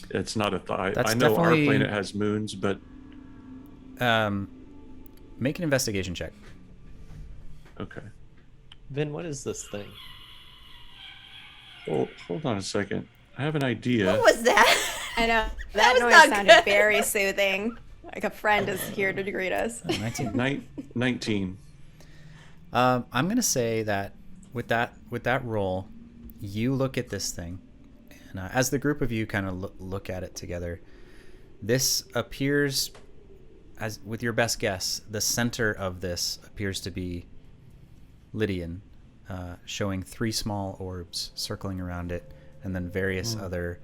It's not a thought. That's I know our definitely- planet has moons, but Make an investigation check. okay. Vin, what is this thing? Well, hold on a second. I have an idea. What was that? I know. That That was noise not sounded good. very soothing. Like a friend is here to greet us. 19. 19. I'm gonna say that with that roll, you look at this thing, and as the group of you kind of look at it together, this appears, as with your best guess, the center of this appears to be Lydian, showing 3 small orbs circling around it, and then various other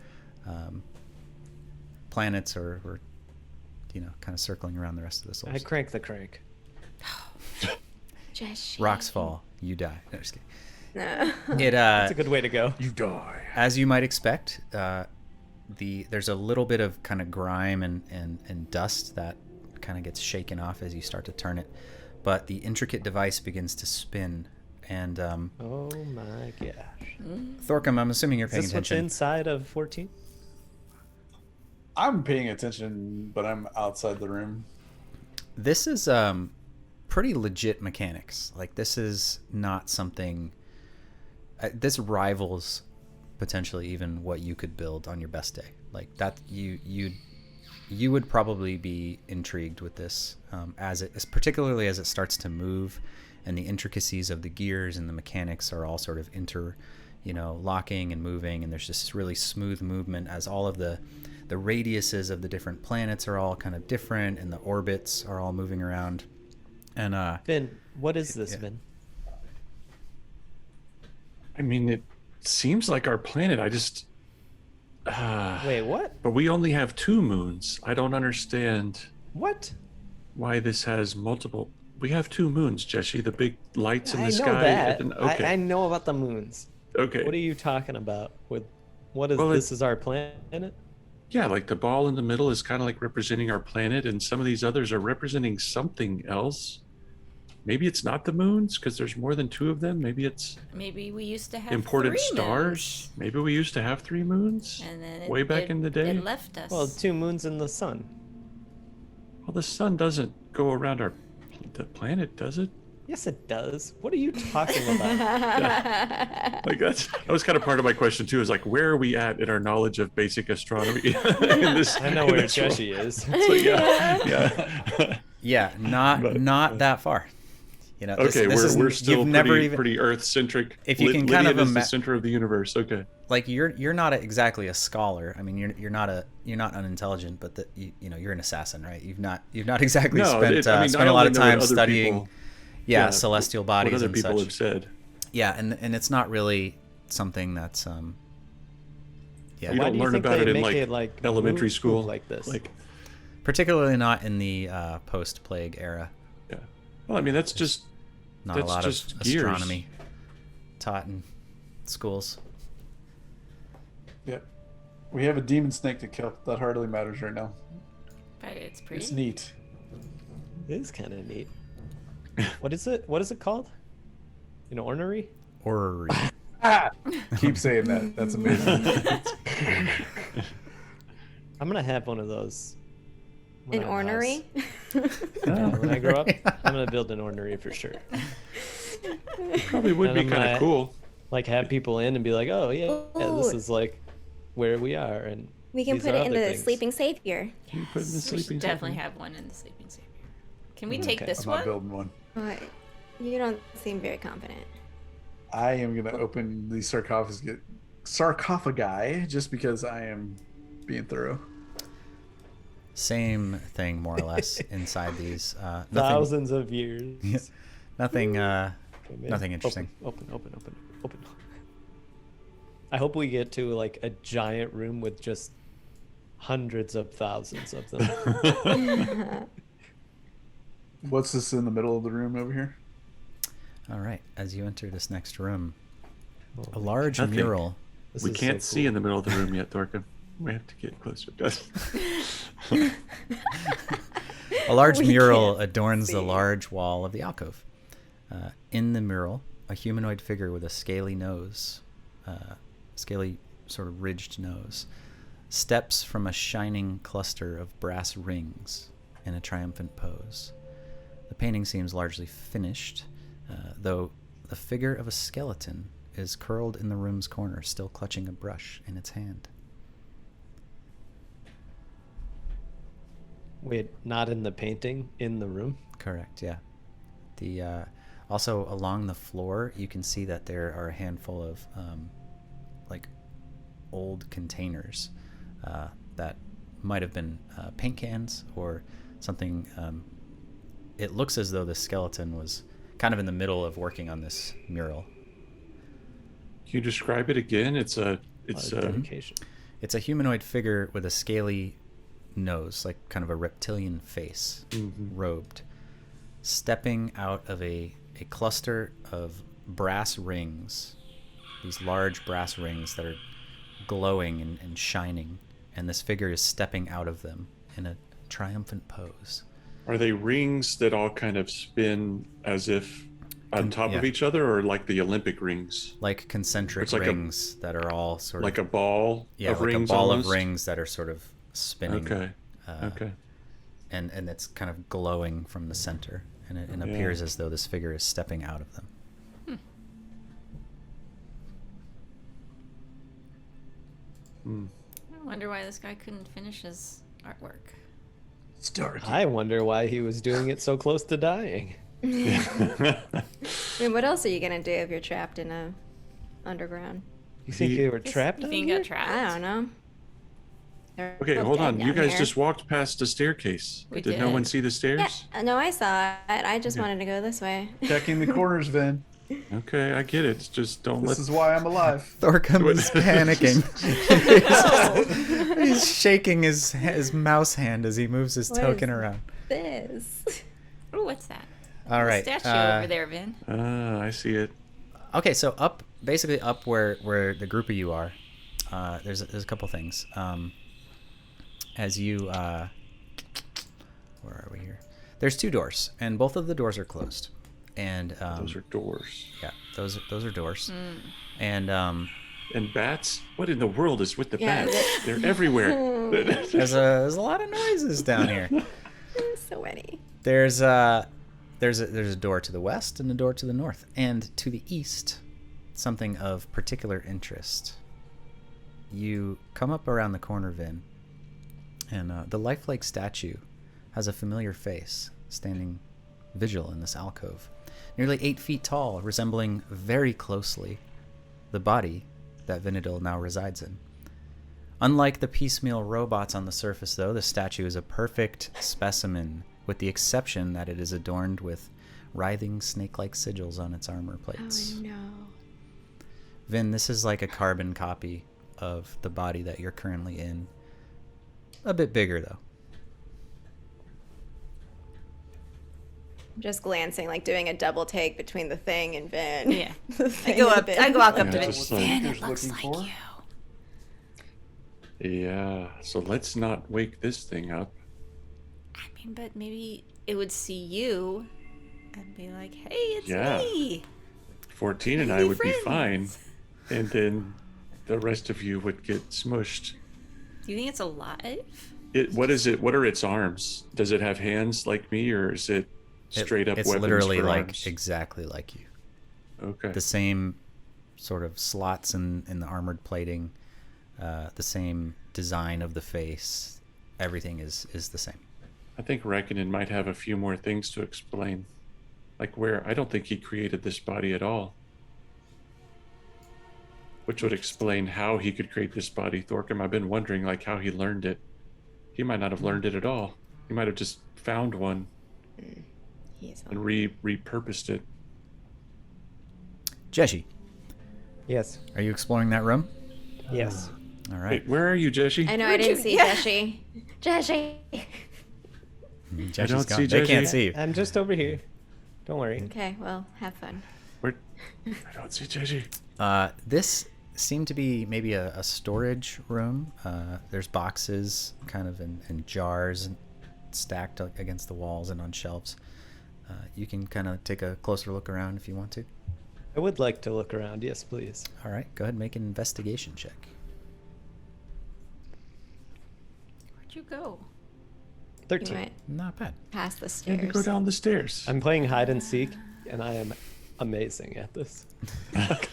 planets or kind of circling around the rest of the solar I system. crank the crank. Rocks fall, you die. No, just kidding. No. That's a good way to go. You die. As you might expect, there's a little bit of kind of grime and dust that kind of gets shaken off as you start to turn it, but the intricate device begins to spin. And Oh my gosh. Thorcum, I'm assuming you're Is paying this what's attention. inside of 14? I'm paying attention, but I'm outside the room. This is pretty legit mechanics. Like, this is not something. This rivals potentially even what you could build on your best day. Like that, you would probably be intrigued with this, particularly as it starts to move, and the intricacies of the gears and the mechanics are all sort of locking and moving, and there's just really smooth movement as all of the radiuses of the different planets are all kind of different, and the orbits are all moving around. And Vin, what is this, Yeah. Vin? I mean, it seems like our planet. I just. Wait, what? But we only have 2 moons. I don't understand What? why this has multiple. We have 2 moons, Jesse. The big lights in the I know sky. that. Okay. I know about the moons. Okay. What are you talking about? What is Well, this? Is our planet? Yeah, like the ball in the middle is kind of like representing our planet, and some of these others are representing something else. Maybe it's not the moons because there's more than 2 of them. Maybe it's Maybe we used to have imported 3 stars. Maybe we used to have 3 moons. moons, and then way back in the day. it left us. Well, 2 moons in the sun. Well, the sun doesn't go around the planet, does it? Yes, it does. What are you talking about? Like that was kind of part of my question too. Is like, where are we at in our knowledge of basic astronomy? I know where Jesse is. So yeah. yeah, not that far. Okay, this we're is- still you've never even, pretty Earth centric. If you can kind of is the ima- center of the universe. Okay. like you're not exactly a scholar. I mean, you're not unintelligent, but you're an assassin, right? You've not exactly spent I spent a lot of only know what time other studying people- celestial bodies what other and people such. have said. Yeah, and it's not really something that's You Why don't do you learn think about they it in make it, elementary move school like this? Like particularly not in the post-plague era. Yeah. Well, I mean, that's just Not a That's lot just of gears. astronomy taught in schools. Yeah. We have a demon snake to kill. That hardly matters right now. But it's pretty. It's neat. It is kind of neat. What is it? What is it called? An ornery? Ornery. Ah! Keep saying that. That's amazing. I'm gonna have one of those. when An I have a ornery? house. Yeah, when I grow up, I'm gonna build an ornery for sure. probably would And be I'm kind of gonna, cool. Like have people in and be like, oh yeah, this Ooh. is like where we are, and We can these put are it in other the things. sleeping savior. Can you put in the We sleeping should definitely section? have one in the sleeping savior. Can we take Okay. this I'm not one? building one. But you don't seem very confident. I am going to open the sarcophagi just because I am being thorough. Same thing, more or less, inside these. Nothing, Thousands of years. Yeah. nothing, Okay, man. nothing interesting. Open. I hope we get to like a giant room with just hundreds of thousands of them. What's this in the middle of the room over here? All right. As you enter this next room, Oh a my large Nothing. mural. This We is can't so see cool. in the middle of the room yet, Thorkin. We have to get closer. A large We mural can't adorns the see. large wall of the alcove. In the mural, a humanoid figure with a scaly nose, scaly sort of ridged nose, steps from a shining cluster of brass rings in a triumphant pose. The painting seems largely finished, though the figure of a skeleton is curled in the room's corner, still clutching a brush in its hand. Wait, not in the painting, in the room? Correct, yeah. The also along the floor, you can see that there are a handful of like old containers that might have been paint cans or something. It looks as though the skeleton was kind of in the middle of working on this mural. Can you describe it again? It's a dedication. It's a humanoid figure with a scaly nose, like kind of a reptilian face, robed, stepping out of a cluster of brass rings, these large brass rings that are glowing and shining, and this figure is stepping out of them in a triumphant pose. Are they rings that all kind of spin as if on top of yeah. each other, or like the Olympic rings? Like concentric It's like rings that are all sort Like of... a ball yeah, of like rings a ball almost? of rings that are sort of spinning. Okay. uh, Okay. And it's kind of glowing from the center, and it Yeah. appears as though this figure is stepping out of them. I wonder why this guy couldn't finish his artwork. Stark. I wonder why he was doing it so close to dying. I mean, what else are you gonna do if you're trapped in a underground? You think He- they were trapped You out think he here? got trapped? I don't know. They're Okay, both hold dead on. You down guys here. just walked past a staircase. We Did no one did. see the Yeah, stairs? no, I saw it. I just Okay. wanted to go this way. Checking the corners, Vin. Okay, I get it. Just don't This let. is why I'm alive. Thorcum is panicking. He's shaking his mouse hand as he moves his What token is- around. This. Oh, what's that? All right. Statue over there, Vin. Ah, I see it. Okay, so basically up where the group of you are, there's a couple things. As you, where are we here? There's two doors, and both of the doors are closed. And Those are doors. yeah, those are doors. Mm. And And bats? What in the world is with the Yeah, bats? They're everywhere. there's a lot of noises down here. So many. There's a door to the west and a door to the north, and to the east, something of particular interest. You come up around the corner, Vin, and the lifelike statue has a familiar face, standing vigil in this alcove, nearly 8 feet tall, resembling very closely the body that Vinidil now resides in. Unlike the piecemeal robots on the surface, though, the statue is a perfect specimen, with the exception that it is adorned with writhing snake-like sigils on its armor plates. Oh no. Vin, this is like a carbon copy of the body that you're currently in. A bit bigger, though. Just glancing, like doing a double take between the thing and Vin. Yeah. The I thing go and up. Vin. I walk up Yeah, to it. just like- Vin, it Who's looks looking like for? you. Yeah, so let's not wake this thing up. I mean, but maybe it would see you and be like, "Hey, it's Yeah. me." 14 and Be I would be fine, friends. and then the rest of you would get smushed. Do you think it's alive? What is it? What are its arms? Does it have hands like me, or is it straight up It's weapons literally for like arms? exactly like you. Okay. The same sort of slots in the armored plating, the same design of the face. Everything is the same. I think Reckoning might have a few more things to explain. Like where I don't think he created this body at all. Which would explain how he could create this body. Thorkim, I've been wondering like how he learned it. He might not have learned it at all. He might have just found one He's and repurposed it. Jeshi, Yes. are you exploring that room? Yes. All right. Wait, where are you, Jeshi? I know I Where'd didn't you- see yeah. Jeshy. Jeshy. Jeshi's don't gone. see They can't Jeshi. see you. I'm just over here. Don't worry. Okay, well, have fun. Where? I don't see Jeshi. This seemed to be maybe a storage room. There's boxes kind of in jars stacked against the walls and on shelves. You can kind of take a closer look around if you want to. I would like to look around. Yes, please. All right, go ahead and make an investigation check. Where'd you go? You 13. went Not bad. past the And you go stairs. down the stairs. I'm playing hide and seek, and I am amazing at this.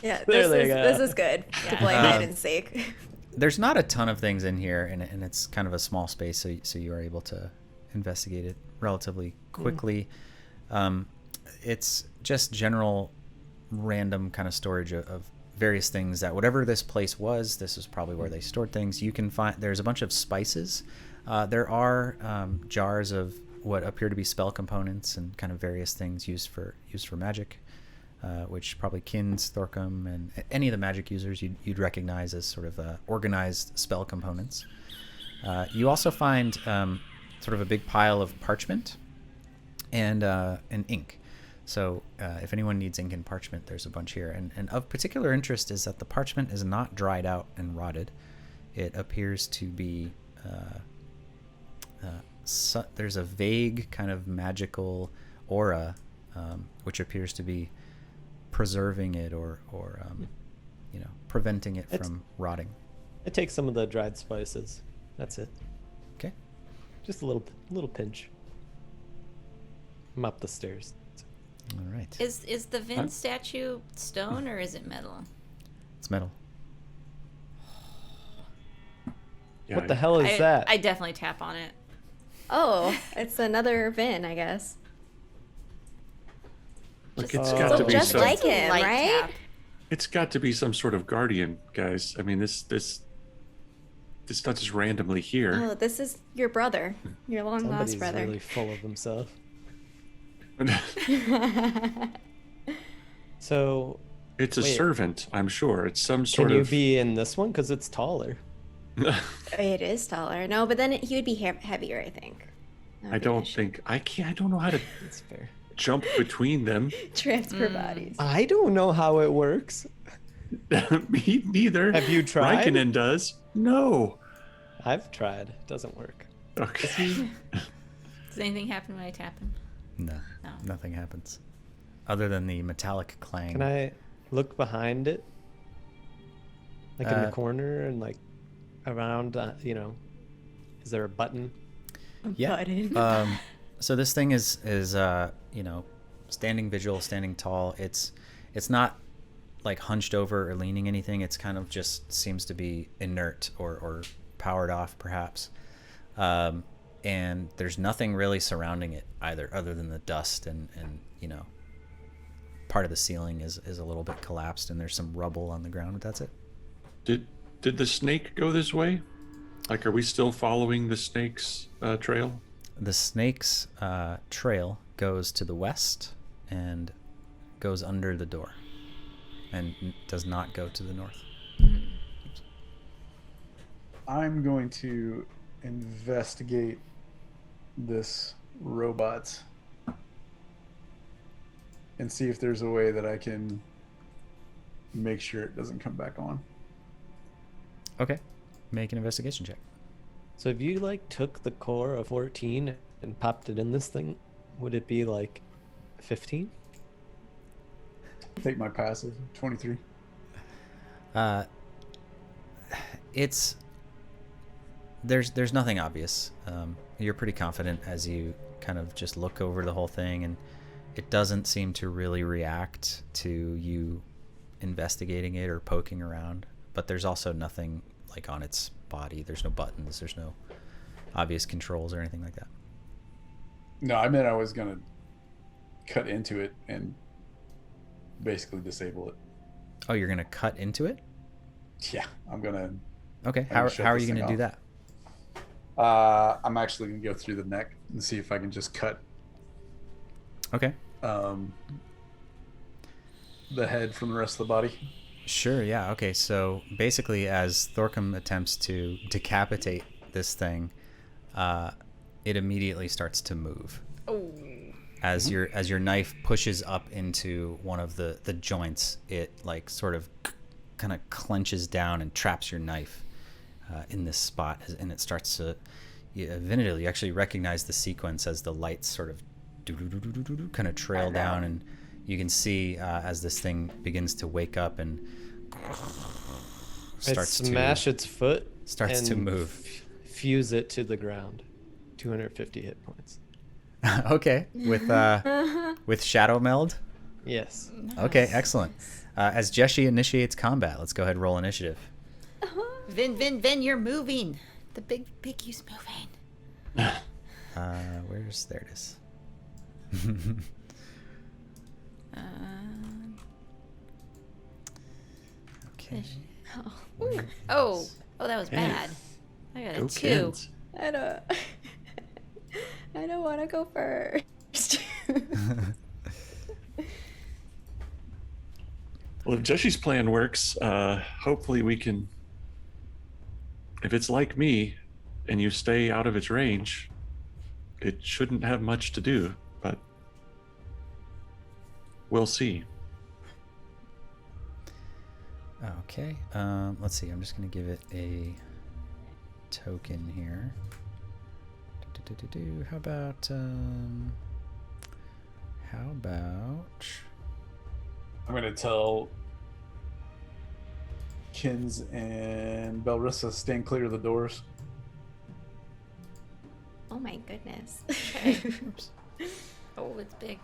Yeah, Clearly, this is good to play hide and seek. There's not a ton of things in here, and it's kind of a small space, so you are able to investigate it relatively quickly. It's just general random kind of storage of various things that whatever this place was, this is probably where they stored things. You can find there's a bunch of spices. There are jars of what appear to be spell components and kind of various things used for magic, which probably Kins, Thorkim, and any of the magic users you'd recognize as sort of organized spell components. You also find sort of a big pile of parchment and ink. So if anyone needs ink and parchment, there's a bunch here. And of particular interest is that the parchment is not dried out and rotted. It appears to be there's a vague kind of magical aura, which appears to be preserving it or preventing it from rotting. I take some of the dried spices. That's it. Okay. Just a little pinch. I'm up the stairs. All right. Is the Vin statue stone or is it metal? It's metal. Yeah, What the hell is that? I definitely tap on it. Oh, it's another Vin, I guess. Look, Just- it's got to Look be just some. like him, Light right? tap. It's got to be some sort of guardian, guys. I mean, this not just randomly here. Oh, this is your brother, your long lost Somebody's brother. really full of himself. So, It's a Wait. servant, I'm sure. It's some can sort you of. be in this one? Because it's taller. It is taller. No, but then he would be heavier, I think. That would I be don't an issue. think I can't. I don't know how to That's fair. jump between them. Transfer bodies. I don't know how it works. Me neither. Have you tried? Raikkonen does. No. I've tried. It doesn't work. Okay. Does anything happen when I tap him? No, No. nothing happens other than the metallic clang. Can I look behind it? Like in the Uh, corner and like around, is there a button? Yeah. Button. So this thing is standing vigil, standing tall. It's not like hunched over or leaning anything. It's kind of just seems to be inert or powered off perhaps. And there's nothing really surrounding it either other than the dust and part of the ceiling is a little bit collapsed and there's some rubble on the ground, but that's it. Did the snake go this way? Like, are we still following the snake's trail? The snake's trail goes to the west and goes under the door and does not go to the north. I'm going to investigate this robot and see if there's a way that I can make sure it doesn't come back on. Okay. Make an investigation check. So if you like took the core of 14 and popped it in this thing, would it be like 15? Take my passive, 23. It's there's nothing obvious. You're pretty confident as you kind of just look over the whole thing, and it doesn't seem to really react to you investigating it or poking around. But there's also nothing like on its body. There's no buttons. There's no obvious controls or anything like that. No, I meant I was gonna cut into it and basically disable it. Oh, you're gonna cut into it? Yeah, I'm gonna. Okay. I'm How shut are this you thing gonna do off. that? I'm actually gonna go through the neck and see if I can just cut Okay. the head from the rest of the body. Sure, yeah. Okay, so basically as Thorcum attempts to decapitate this thing, it immediately starts to move. Oh. As your knife pushes up into one of the joints, it like sort of kind of clenches down and traps your knife in this spot, and it starts to Vinidil, you actually recognize the sequence as the lights sort of kind of trail down, and you can see as this thing begins to wake up and starts its foot starts to and move. Fuse it to the ground. 250 hit points. Okay, with shadow meld. Yes. Okay, excellent. As Jeshi initiates combat, let's go ahead and roll initiative. Vin, you're moving. The big piggy's moving. There it is. Okay. Oh, that was bad. I got a Go 2. kids. I don't want to go first. Well, if Joshi's plan works, hopefully we can. If it's like me, and you stay out of its range, it shouldn't have much to do. But we'll see. Okay. Let's see. I'm just gonna give it a token here. How about I'm gonna tell Kins and Belrissa stand clear of the doors. Oh my goodness. Oops. Oh, it's big.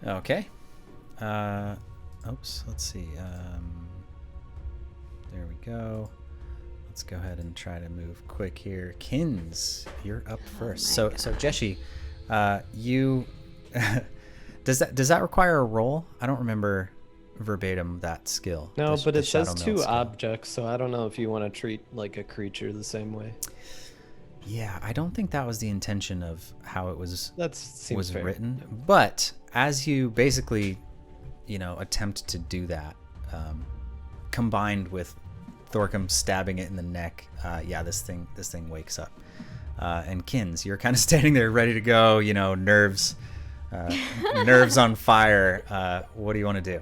Okay. Oops. Let's see. There we go. Let's go ahead and try to move quick here. Kins, you're up first. So Jeshi, you does that require a roll? I don't remember verbatim that skill. No, the- but the it says Shadow 2 Meld skill. objects, so I don't know if you want to treat like a creature the same way. Yeah, I don't think that was the intention of how it was Seems fair. written. But as you basically, attempt to do that, combined with Thorcum stabbing it in the neck, this thing wakes up. And Kins, you're kind of standing there ready to go, nerves on fire. What do you want to do?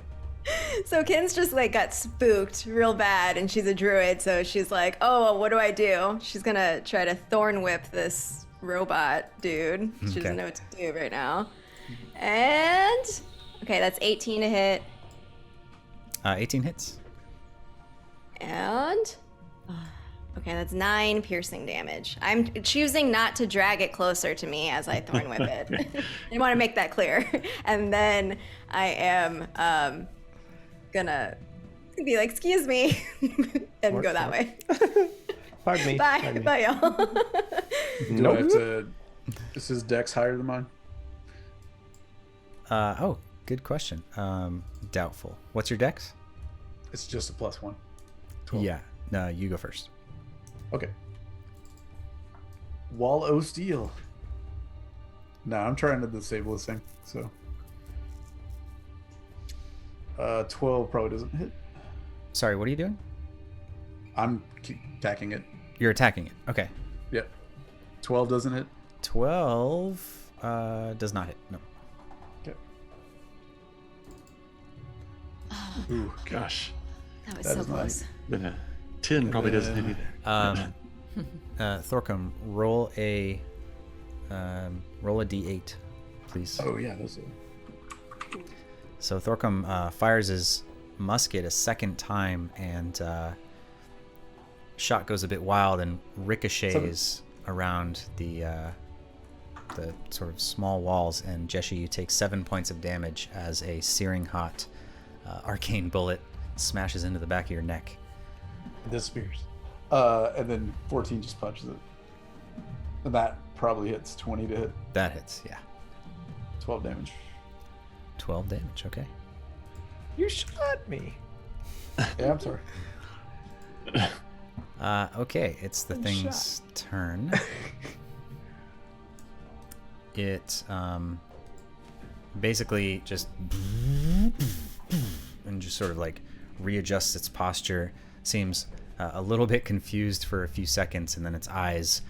So Kin's just like got spooked real bad, and she's a druid, so she's like, oh, well, what do I do? She's gonna try to thorn whip this robot dude. She doesn't know what to do right now. And okay, that's 18 to hit. 18 hits. And okay, that's 9 piercing damage. I'm choosing not to drag it closer to me as I thorn whip it. I want to make that clear. And then I am gonna be like, excuse me, and go that way. Pardon me. Bye, pardon me. bye, y'all. Do I have to? Is his dex higher than mine? Good question. Doubtful. What's your dex? It's just a +1. 12. Yeah. No, you go first. Okay. Wall o steel. No, I'm trying to disable this thing. So 12 probably doesn't hit. Sorry, what are you doing? I'm attacking it. You're attacking it. Okay. Yep. 12 doesn't hit. 12 does not hit. No. Ooh, gosh. That was That so is nice. close. But a 10 probably doesn't hit either. Thorcom, roll a d8, please. Oh yeah, those are. So Thorcom fires his musket a second time, and shot goes a bit wild and ricochets around the sort of small walls. And Jeshi, you take 7 points of damage as a searing hot arcane bullet smashes into the back of your neck. It disappears. And then 14 just punches it. And that probably hits 20 to hit. That hits, yeah. 12 damage. 12 damage, okay. You shot me. Yeah, I'm sorry. Okay, it's the thing's turn. It basically just and just sort of like readjusts its posture. Seems a little bit confused for a few seconds, and then its eyes,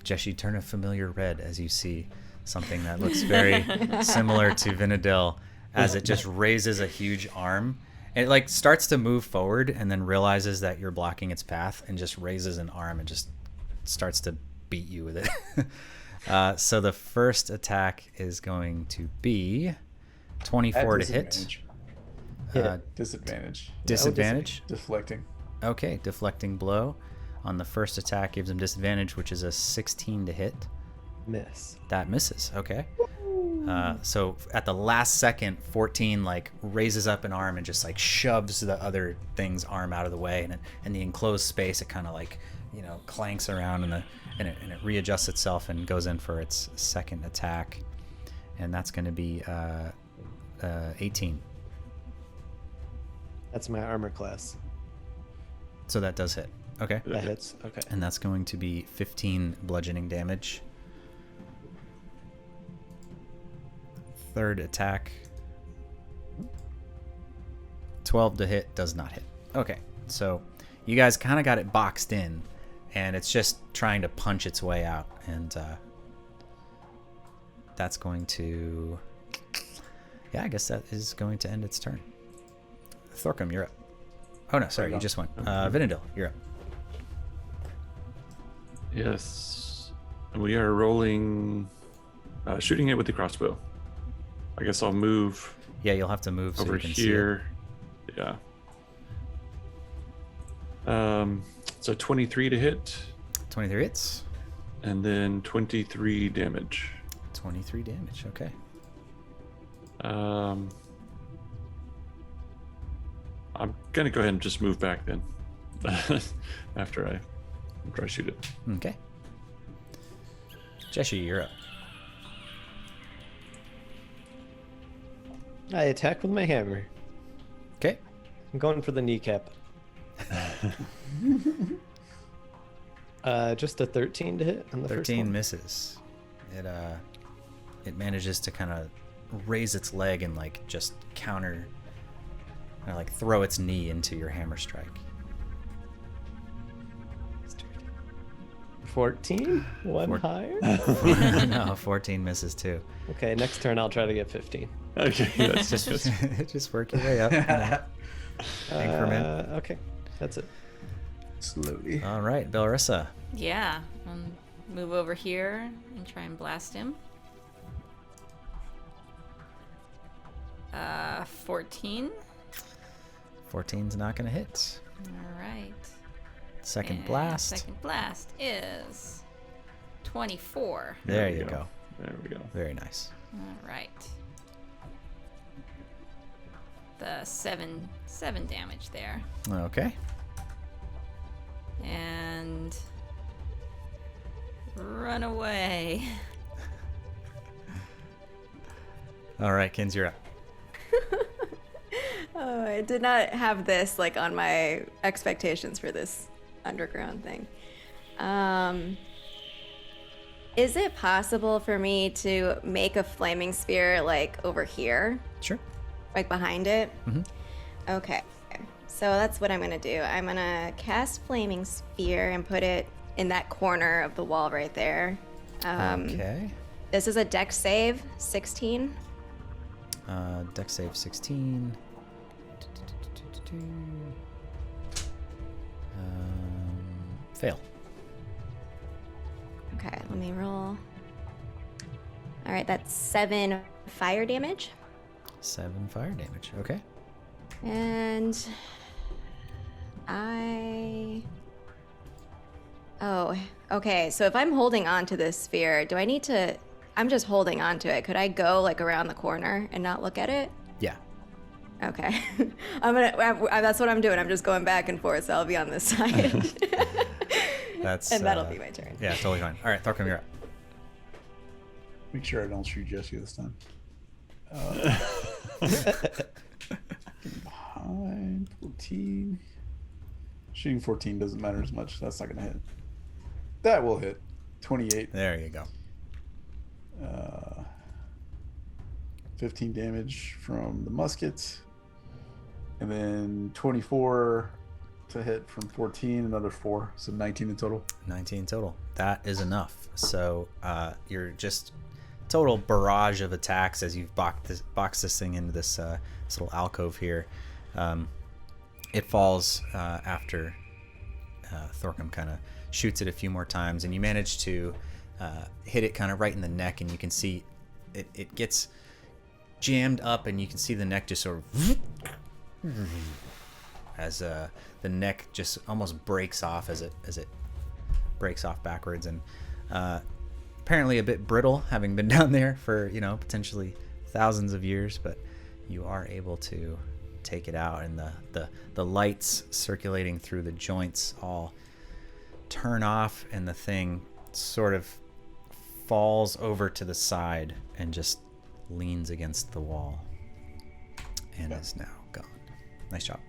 Jeshi, turn a familiar red as you see something that looks very similar to Vinadil, as it just raises a huge arm. And it like starts to move forward and then realizes that you're blocking its path and just raises an arm and just starts to beat you with it. So the first attack is going to be 24 to hit. Disadvantage. Disadvantage? Deflecting. Okay, deflecting blow. On the first attack gives him disadvantage, which is a 16 to hit. Miss. That misses. Okay. So at the last second, 14 like raises up an arm and just like shoves the other thing's arm out of the way, and in the enclosed space, it kind of like, you know, clanks around and it readjusts itself and goes in for its second attack, and that's going to be 18. That's my armor class. So that does hit. Okay. That hits. Okay. And that's going to be 15 bludgeoning damage. Third attack. 12 to hit, does not hit. Okay, so you guys kind of got it boxed in, and it's just trying to punch its way out, and that's going to... Yeah, I guess that is going to end its turn. Thorcom, you're up. Oh no, sorry, you just went. Vinadil, you're up. Yes. And we are rolling, shooting it with the crossbow. I guess I'll move Yeah, you'll have to move so over you can here. Yeah. So 23 to hit, see it. 23 hits. and then 23 damage. 23 damage, okay. I'm gonna go ahead and just move back then. after I shoot it. Okay. Jeshi, you're up. I attack with my hammer. Okay. I'm going for the kneecap. Just a 13 to hit on the first 13 one. misses. It manages to kind of raise its leg and like just counter, kind of like throw its knee into your hammer strike. 14? One higher? No, 14 misses too. Okay, next turn I'll try to get 15. Okay, that's Just work your way up. Increment. Okay, that's it. Slowly. All right, Belrissa. Yeah. Move over here and try and blast him. 14. 14's not going to hit. All right. Second And blast. Second blast is 24. There you go. There we go. Very nice. All right. The seven damage there. Okay. And run away. All right, Kins, you're up. Oh, I did not have this like on my expectations for this underground thing. Is it possible for me to make a flaming spear like over here, Sure. like behind it? Mm-hmm. Okay. So that's what I'm gonna do. I'm gonna cast flaming spear and put it in that corner of the wall right there. Okay. This is a dex save, 16. Dex save 16. Fail. Okay, let me roll. All right, that's 7 fire damage. 7 fire damage. Okay. And Oh, okay. So if I'm holding on to this sphere, do I need to... I'm just holding on to it. Could I go like around the corner and not look at it? Yeah. Okay. That's what I'm doing. I'm just going back and forth, so I'll be on this side. That's and that'll be my turn. Yeah, totally fine. All right, Thorcom, you're up. Make sure I don't shoot Jesse this time. Behind 14. Shooting 14 doesn't matter as much. That's not going to hit. That will hit. 28. There you go. 15 damage from the musket. And then 24 to hit from 14, another 4. So 19 in total. 19 total. That is enough. So you're just total barrage of attacks as you've boxed this thing into this little alcove here. It falls after Thorcom kind of shoots it a few more times, and you manage to hit it kind of right in the neck, and you can see it gets jammed up, and you can see the neck just sort of as the neck just almost breaks off as it breaks off backwards, and apparently a bit brittle, having been down there for potentially thousands of years, but you are able to take it out, and the lights circulating through the joints all turn off, and the thing sort of falls over to the side and just leans against the wall and is now gone. Nice job.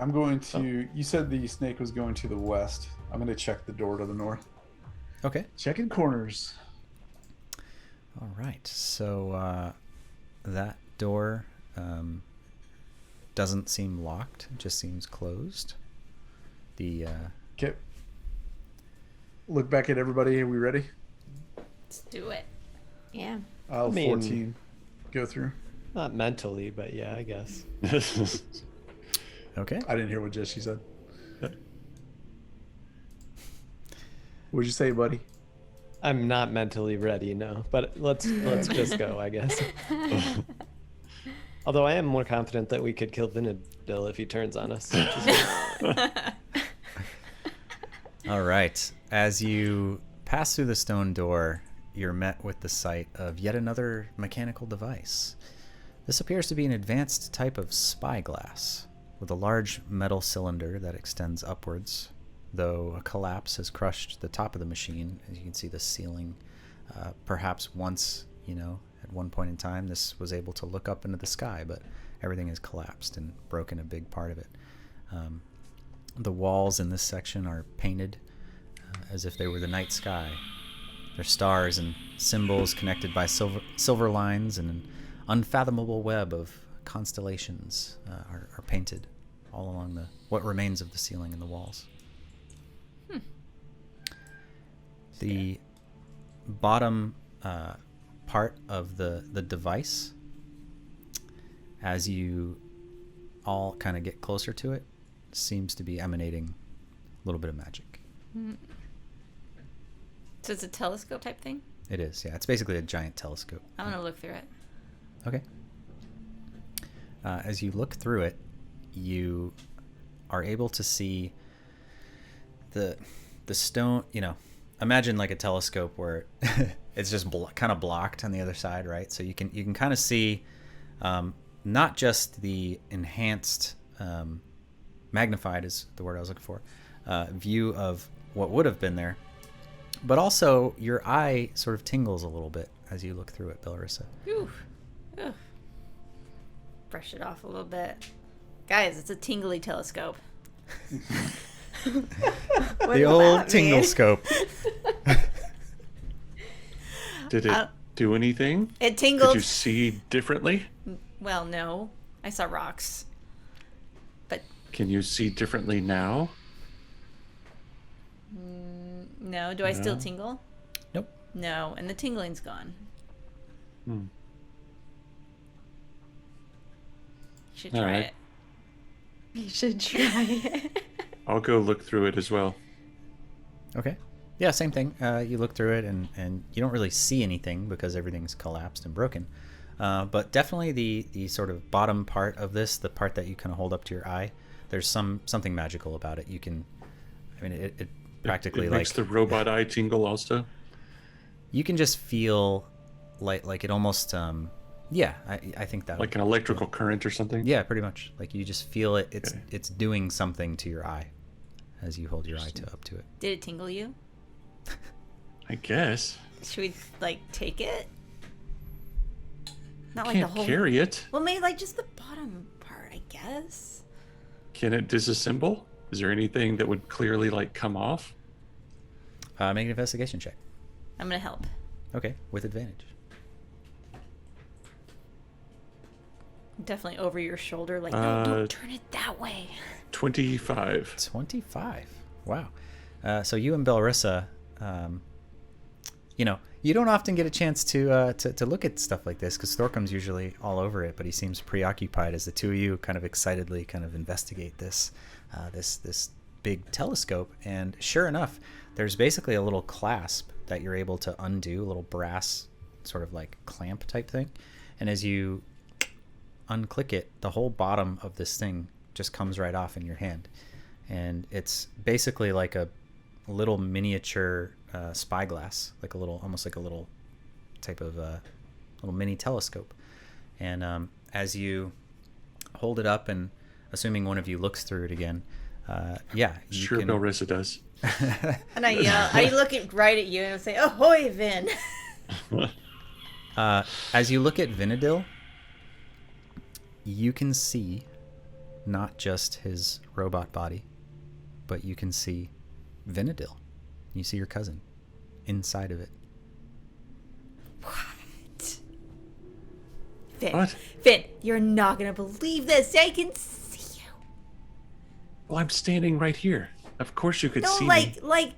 I'm going to... You said the snake was going to the west. I'm going to check the door to the north. Okay. Checking corners. All right. So that door doesn't seem locked. It just seems closed. Okay. Look back at everybody. Are we ready? Let's do it. Yeah. I'll 14 go through. Not mentally, but yeah, I guess. Okay. I didn't hear what Jesse said. What'd you say, buddy? I'm not mentally ready, no. But let's just go, I guess. Although I am more confident that we could kill Vinadil if he turns on us. All right. As you pass through the stone door, you're met with the sight of yet another mechanical device. This appears to be an advanced type of spyglass with a large metal cylinder that extends upwards, though a collapse has crushed the top of the machine. As you can see, the ceiling, perhaps once, at one point in time, this was able to look up into the sky, but everything has collapsed and broken a big part of it. The walls in this section are painted as if they were the night sky. They're stars and symbols connected by silver lines, and an unfathomable web of constellations are painted all along what remains of the ceiling and the walls. The bottom part of the device, as you all kind of get closer to it, seems to be emanating a little bit of magic. So it's a telescope type thing? It is, yeah. It's basically a giant telescope. I'm going to look through it. Okay. As you look through it, you are able to see the stone, imagine like a telescope where it's just kind of blocked on the other side, right? So you can kind of see not just the enhanced, magnified is the word I was looking for, view of what would have been there, but also your eye sort of tingles a little bit as you look through it, Bellarissa. Whew. Ugh. Brush it off a little bit. Guys, it's a tingly telescope. The old tingle scope. Did it do anything? It tingled. Did you see differently? Well, no. I saw rocks. But Can you see differently now? no. Do I still No. tingle? Nope. No. And the tingling's gone. should All try right. it. You should try it. I'll go look through it as well. Okay. Yeah, same thing. You look through it and you don't really see anything because everything's collapsed and broken. But definitely the sort of bottom part of this, the part that you kind of hold up to your eye, there's something magical about it. You can, I mean, it practically It makes the robot eye tingle also. you can just feel like it almost, yeah, I think that Like an electrical current or something. yeah, pretty much. Like you just feel it. Okay. It's doing something to your eye as you hold your eye up to it. Did it tingle you? I guess. Should we like take it? Not like Can't the whole. carry it. Well, maybe like just the bottom part, I guess. Can it disassemble? Is there anything that would clearly like come off? Make an investigation check. I'm gonna help. Okay, with advantage. Definitely over your shoulder, like no, don't turn it that way. 25. 25. Wow. So you and Belrissa, you know, you don't often get a chance to look at stuff like this because Thorkum's usually all over it, but he seems preoccupied as the two of you kind of excitedly kind of investigate this this big telescope. And sure enough, there's basically a little clasp that you're able to undo, a little brass sort of like clamp type thing. And as you unclick it, the whole bottom of this thing just comes right off in your hand. And it's basically like a little miniature spyglass, like a little, almost like a little type of little mini telescope. And as you hold it up, and assuming one of you looks through it again, yeah, you Sure, can. Belrissa does. And I yell, I look right at you and I say, "Ahoy, Vin!" As you look at Vinadil, you can see not just his robot body, but you can see Vinadil. You see your cousin inside of it. What? Vin, What? Vin, you're not gonna believe this. I can see you. Well, I'm standing right here. Of course you could No, see like me. like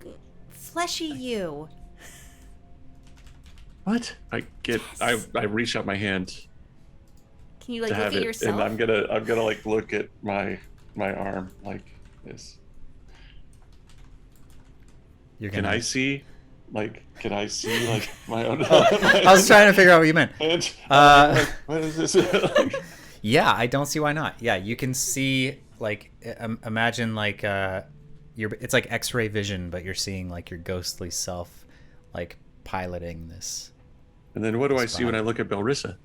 fleshy you. What? I reach out my hand Can you like to look have at it, yourself? and I'm gonna like look at my arm like this. You're Can gonna... I see? Like, can I see like my own? I was trying to figure out what you meant. hand? Uh, What is this? Like, Yeah, I don't see why not. Yeah, you can see, like, imagine like it's like X-ray vision, but you're seeing like your ghostly self, like piloting this. and then what do I see when I look at Belrissa?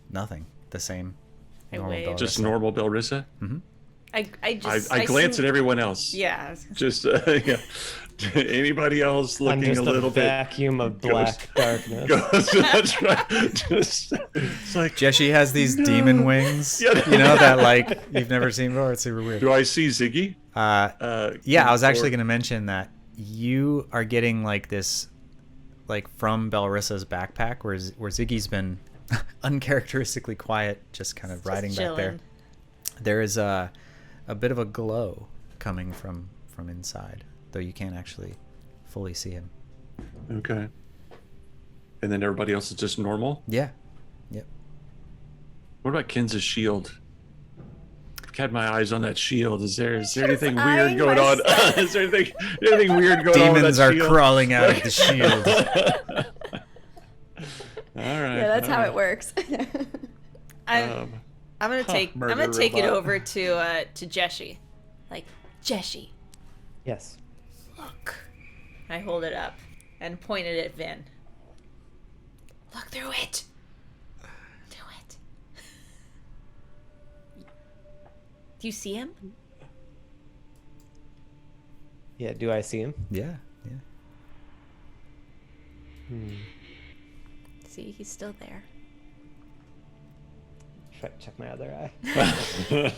Nothing. The same. I normal wave. Belrissa. Just normal Belrissa? I just I glance at everyone else. Yeah. Just yeah. Anybody else I'm looking just a little bit? vacuum of black darkness. That's right. Just it's like, Jessie has these demon wings, Yeah. you know, that like you've never seen before. It's super weird. do I see Ziggy? Yeah, I was actually or- going to mention that you are getting like this, like from Belrissa's backpack, where Ziggy's been uncharacteristically quiet, just kind of riding back there. chilling. There is a bit of a glow coming from inside, though you can't actually fully see him. Okay. And then everybody else is just normal. Yeah. Yep. What about Ken's shield? I've had my eyes on that shield. Is there anything eyeing weird going on? myself. Is there anything weird going on with Demons that are shield? crawling out of the shield. All right. Yeah, that's all how right. it works. Um, I'm gonna take murder it robot. over to Jessie. Like, Jessie, Yes. look. I hold it up and point it at Vin. Look through it. Do it. Do you see him? Yeah, do I see him? Yeah. Yeah. See, he's still there. Should I check my other eye?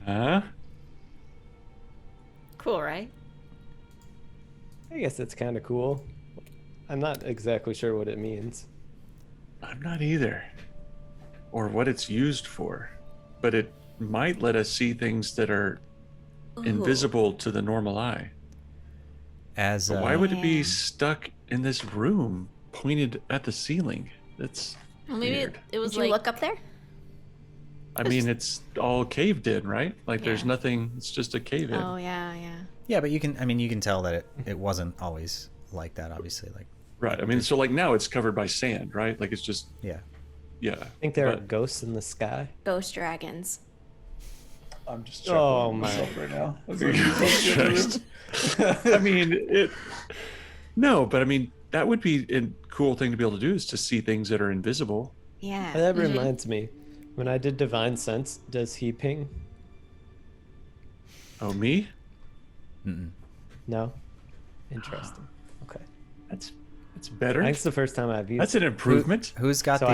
huh? Cool, right? I guess it's kind of cool. I'm not exactly sure what it means. I'm not either. Or what it's used for. But it might let us see things that are invisible to the normal eye. As But why would it be Yeah. stuck in this room? pointed at the ceiling. That's Well, maybe weird. it was Did you like look up there? I mean, it's all caved in, right? Like there's Yeah. nothing. It's just a cave in. Oh yeah, yeah. Yeah, but you can tell that it wasn't always like that, obviously. Like, Right. I mean, so like now it's covered by sand, right? Like it's just yeah. yeah. I think there are but- ghosts in the sky. Ghost dragons. I'm just Oh, chuckling my. myself right now. I mean, it. No, but I mean that would be a cool thing to be able to do is to see things that are invisible. Yeah. That reminds me, when I did Divine Sense, does he ping? Oh, me? Mm-mm. No? Interesting. Okay. That's better. I think it's the first time I've used That's an improvement. Who's got So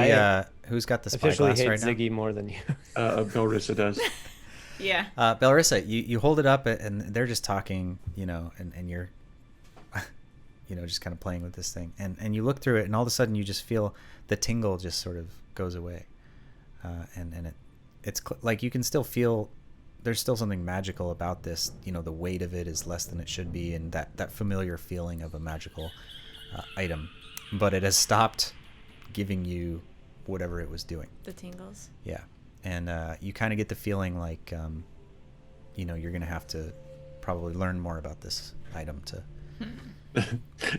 who's got the officially spyglass hate right now? Ziggy more than you. Belrissa does. yeah. Belrissa, you hold it up and they're just talking, and you're, just kind of playing with this thing, and you look through it, and all of a sudden you just feel the tingle just sort of goes away, and it's like you can still feel there's still something magical about this. The weight of it is less than it should be, and that familiar feeling of a magical item, but it has stopped giving you whatever it was doing. The tingles. Yeah, and you kind of get the feeling like, you're gonna have to probably learn more about this item to.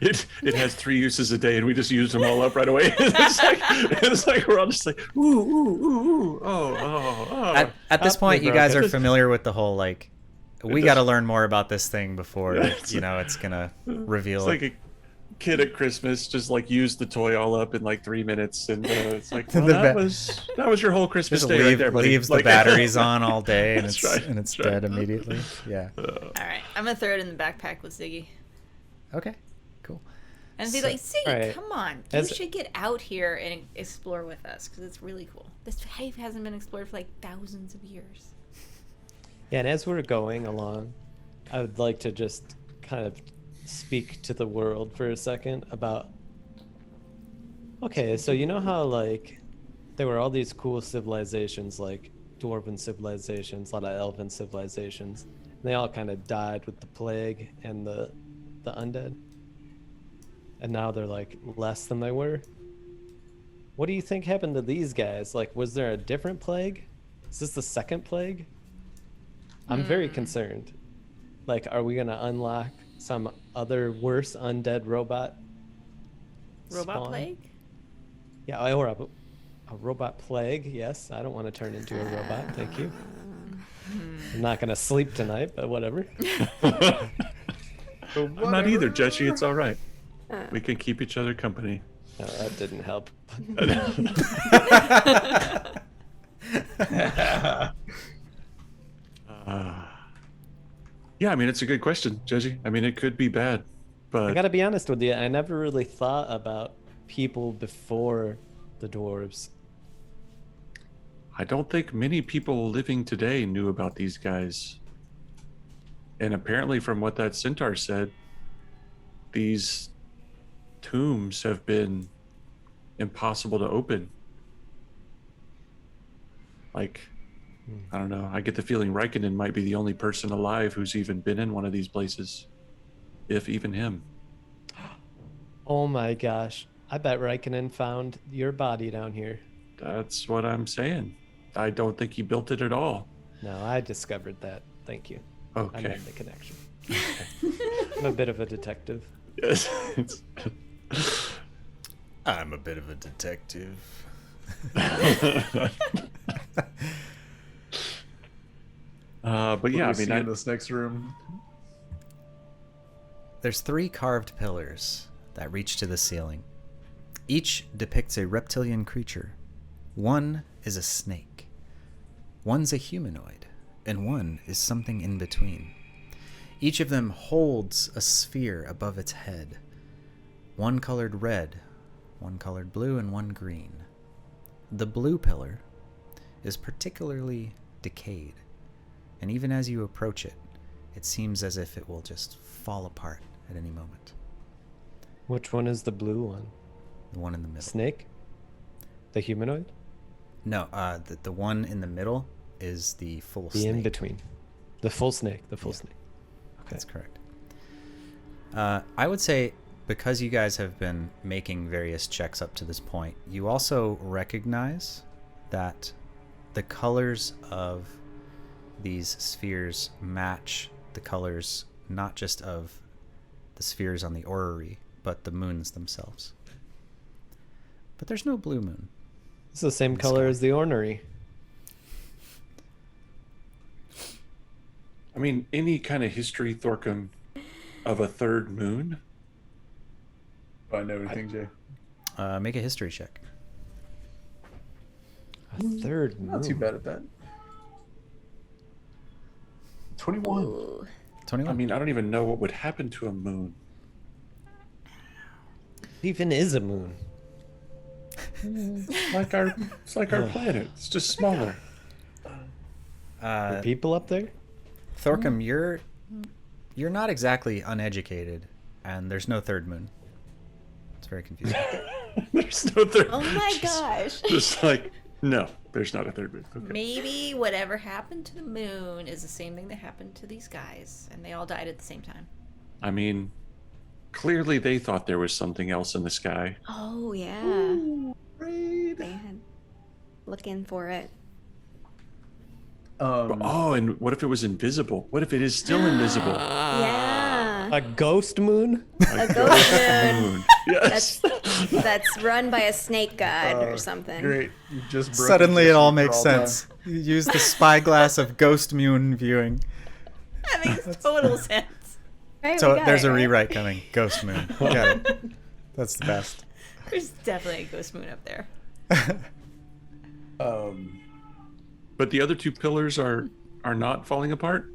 It has 3 uses a day, and we just used them all up right away. it's like we're all just like ooh ooh ooh ooh oh. At this point, you broke guys it. are familiar with the whole like, we got to learn more about this thing before it's gonna reveal. It's like a kid at Christmas just like used the toy all up in like 3 minutes, and it's like, well, that was your whole Christmas just day right there, buddy. leaves the Like, batteries on all day, and That's it's right, and it's that's right. dead immediately. Yeah. All right, I'm gonna throw it in the backpack with Ziggy. Okay. Cool. And be So- like, Ziggy, Alright. come on. As- You should get out here and explore with us because it's really cool. This cave hasn't been explored for like thousands of years. Yeah, and as we're going along, I would like to just kind of speak to the world for a second about. Okay, so you know how like there were all these cool civilizations, like dwarven civilizations, a lot of elven civilizations. And they all kind of died with the plague and the undead. And now they're like less than they were. What do you think happened to these guys? Like, was there a different plague? Is this the second plague? I'm very concerned. Like, are we gonna unlock some other worse undead robot? Robot spawn? plague? Yeah, or a robot plague. Yes, I don't want to turn into a robot. Thank you. I'm not gonna sleep tonight, but whatever. I'm not either, Jesse. It's all right. We can keep each other company. No, that didn't help. Yeah, I mean, it's a good question, Jesse. I mean, it could be bad, I but gotta be honest with you. I never really thought about people before the dwarves. I don't think many people living today knew about these guys. And apparently, from what that centaur said, these tombs have been impossible to open. Like, I don't know. I get the feeling Raikkonen might be the only person alive who's even been in one of these places, if even him. Oh my gosh! I bet Raikkonen found your body down here. That's what I'm saying. I don't think he built it at all. No, I discovered that. Thank you. I Okay. made the connection. I'm a bit of a detective. Yes. I'm a bit of a detective. But yeah, I mean, in this next room. There's 3 carved pillars that reach to the ceiling. Each depicts a reptilian creature. One is a snake. One's a humanoid. And one is something in between. Each of them holds a sphere above its head. One colored red, one colored blue, and one green. The blue pillar is particularly decayed. And even as you approach it, it seems as if it will just fall apart at any moment. Which one is the blue one? The one in the middle. Snake? The humanoid? No, the one in the middle is the full The snake. in between. The full snake. The full Yeah. snake. Okay. That's correct. I would say because you guys have been making various checks up to this point, you also recognize that the colors of these spheres match the colors not just of the spheres on the orrery, but the moons themselves. But there's no blue moon. It's the same the color sky. as the ornery. I mean, any kind of history, Thorcom, of a third moon? Do I know anything, Jay? Make a history check. A third moon. Not too bad at that. 21. Ooh. 21. I mean, I don't even know what would happen to a moon. It even is a moon. It's like our planet. It's just smaller. Are people up there? Thorcom, you're not exactly uneducated, and there's no third moon. It's very confusing. There's no third. Oh my gosh. Just like, no, there's not a third moon. Okay. Maybe whatever happened to the moon is the same thing that happened to these guys, and they all died at the same time. I mean, clearly they thought there was something else in the sky. Oh yeah. They had looking for it. Oh, and what if it was invisible? What if it is still invisible? Yeah. A ghost moon? A ghost moon. Yes. That's run by a snake god or something. Great. You just broke Suddenly it all for makes time. sense. You use the spyglass of ghost moon viewing. That makes total sense. Right, we So got there's it, a right? rewrite coming. Ghost moon. Got it. That's the best. There's definitely a ghost moon up there. But the other two pillars are not falling apart.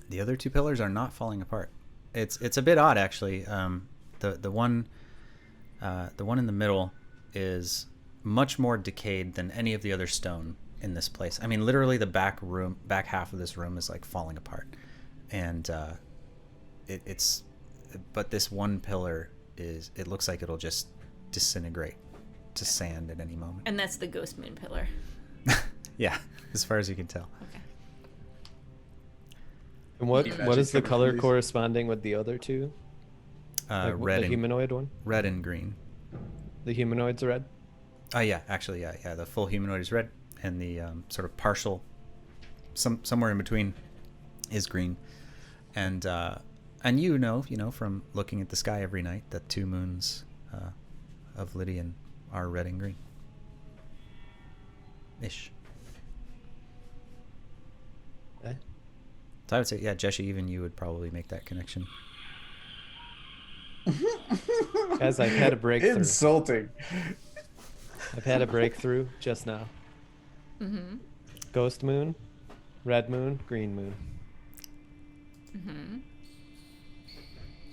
The other two pillars are not falling apart. It's a bit odd actually. The one in the middle is much more decayed than any of the other stone in this place. I mean, literally the back half of this room is like falling apart, and but this one pillar it looks like it'll just disintegrate to sand at any moment. And that's the ghost moon pillar. Yeah, as far as you can tell. Okay. And what Magic is the covered color these. corresponding with the other two? Like, Red the and humanoid one? red and green. The humanoid's red? Oh yeah, actually, yeah. The full humanoid is red, and the sort of partial, somewhere in between, is green. And you know from looking at the sky every night that two moons of Lydian are red and green. Ish. Eh? So I would say, yeah, Jesse, even you would probably make that connection. Guys, I've had a breakthrough. Insulting. I've had a breakthrough just now. Mm-hmm. Ghost moon, red moon, green moon. Mm-hmm.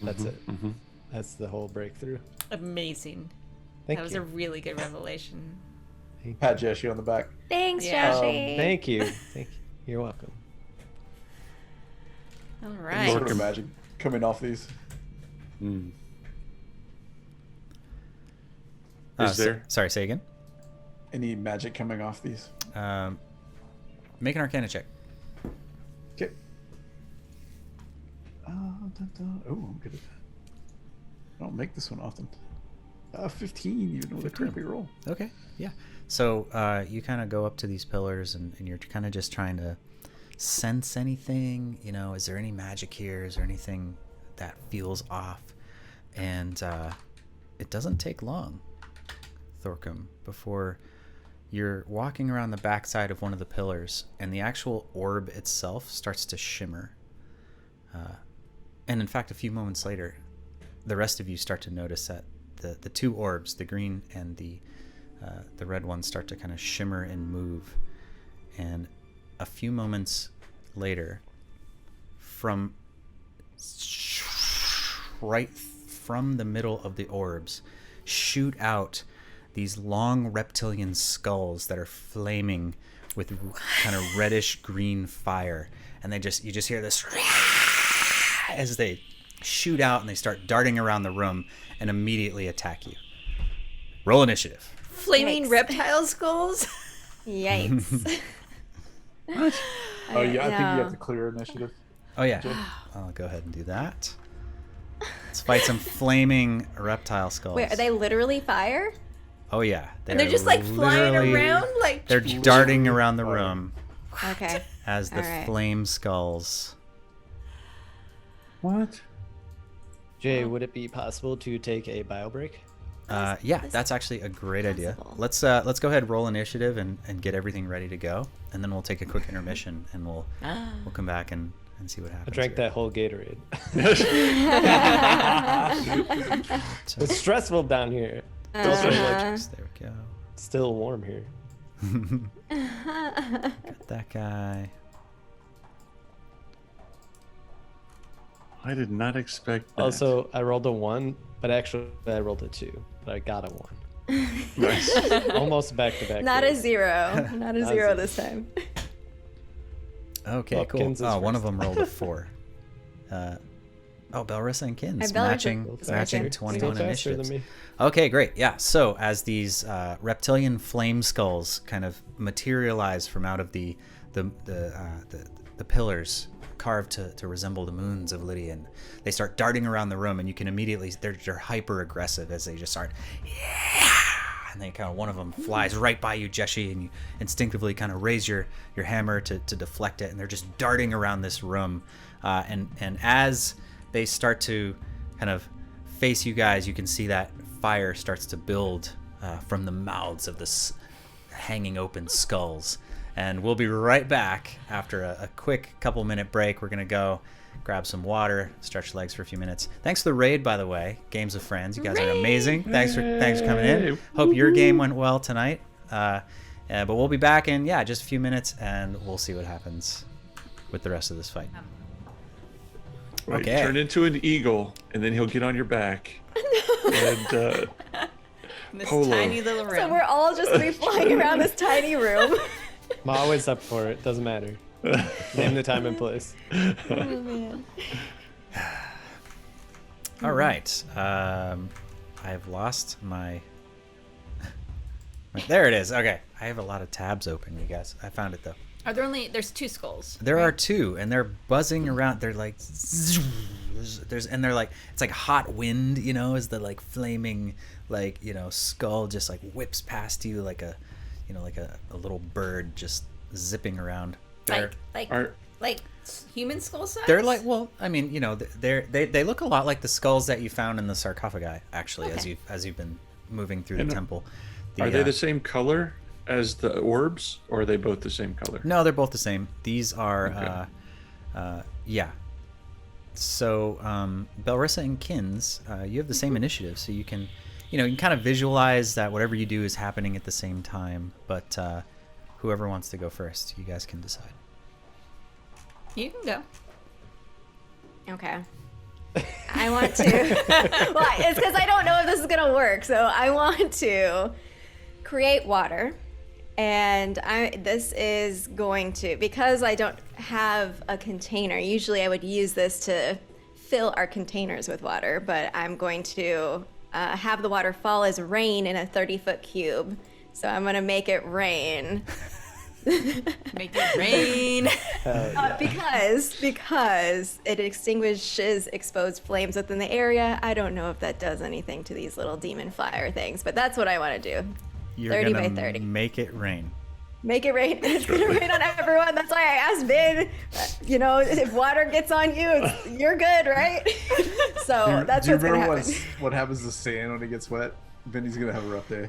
That's it. Mm-hmm. That's the whole breakthrough. Amazing. Thank that was you. a really good revelation. Pat Jesse on the back. Thanks, Yeah. Joshy. Thank you. Thank you. You're welcome. All Any right. sort of magic coming off these. Mm. Uh, Is there? Sorry, say again. Any magic coming off these? Make an Arcana check. Okay. Oh, I'm good at that. I don't make this one often. 15, even with a 15. crappy roll. Okay, yeah. So you kind of go up to these pillars and you're kind of just trying to sense anything. You know, is there any magic here? Is there anything that feels off? And it doesn't take long, Thorcom, before you're walking around the backside of one of the pillars and the actual orb itself starts to shimmer. And in fact, a few moments later, the rest of you start to notice that the two orbs, the green and the red one, start to kind of shimmer and move. And a few moments later, right from the middle of the orbs, shoot out these long reptilian skulls that are flaming with kind of reddish green fire. And you just hear this as they shoot out and they start darting around the room and immediately attack you. Roll initiative. Flaming Yikes. reptile skulls? Yikes. Oh, yeah, I think you know. have to clear initiative. Oh yeah, I'll go ahead and do that. Let's fight some flaming reptile skulls. Wait, are they literally fire? Oh yeah, And they're just like flying literally- around like. They're darting around the room Okay. as the All right. flame skulls. What? Jay, would it be possible to take a bio break? Yeah, that's actually a great idea. possible. Let's go ahead and roll initiative and get everything ready to go, and then we'll take a quick intermission and we'll come back and see what happens. I drank here. that whole Gatorade. It's stressful down here. It's also like There we go. still warm here. Got that guy. I did not expect that. Also, I rolled a 1, but actually I rolled a 2, but I got a 1. Nice. Almost back to back. Not a days. 0. Not a Not 0 zero. this time. Okay, Well, cool. Kins is Oh, one of first. them rolled a 4. Belrissa and Kins Belrissa- matching Still matching faster. 21 Still faster initiatives. than me. Okay, great. Yeah. So as these reptilian flame skulls kind of materialize from out of the pillars carved to resemble the moons of Lydian, they start darting around the room, and you can immediately they're hyper aggressive as they just start. Yeah! And they kind of one of them flies right by you, Jeshi, and you instinctively kind of raise your hammer to deflect it, and they're just darting around this room, and as they start to kind of face you guys, you can see that fire starts to build from the mouths of the hanging open skulls. And we'll be right back after a quick couple-minute break. We're going to go grab some water, stretch legs for a few minutes. Thanks for the raid, by the way. Games of Friends. You guys are amazing. Thanks for coming in. Hope your game went well tonight. But we'll be back in, just a few minutes, and we'll see what happens with the rest of this fight. Right, Okay. turn into an eagle, and then he'll get on your back. And In this Polo. tiny little room. So we're all just gonna be flying around this tiny room. I'm always up for it. Doesn't matter. Name the time and place. All right. I've lost my... There it is. Okay. I have a lot of tabs open, you guys. I found it, though. Are there only? There's 2 skulls. There are 2, and they're buzzing around. They're like... And they're like... It's like hot wind, as the, like, flaming, like, skull just, like, whips past you like a... like a little bird just zipping around. Like human skull size. They're like, well, I mean, they look a lot like the skulls that you found in the sarcophagi, actually, Okay. as you've been moving through And the temple. are they the same color as the orbs, or are they both the same color? No, they're both the same. These are, yeah. So, Belrissa and Kins, you have the same initiative, so you can, you can kind of visualize that whatever you do is happening at the same time. But whoever wants to go first, you guys can decide. You can go. Okay. I want to. Well, it's because I don't know if this is gonna work. So I want to create water, and this is going to, because I don't have a container. Usually, I would use this to fill our containers with water, but I'm going to have the water fall as rain in a 30-foot cube. So I'm gonna make it rain. Make it rain. Because it extinguishes exposed flames within the area. I don't know if that does anything to these little demon fire things, but that's what I want to do. You're 30 gonna by 30. make it rain. Make it rain. It's gonna rain on everyone. That's why I asked Vin. If water gets on you, you're good, right? So that's Do you what's gonna remember happen. what happens to sand when it gets wet? Vinny's gonna have a rough day.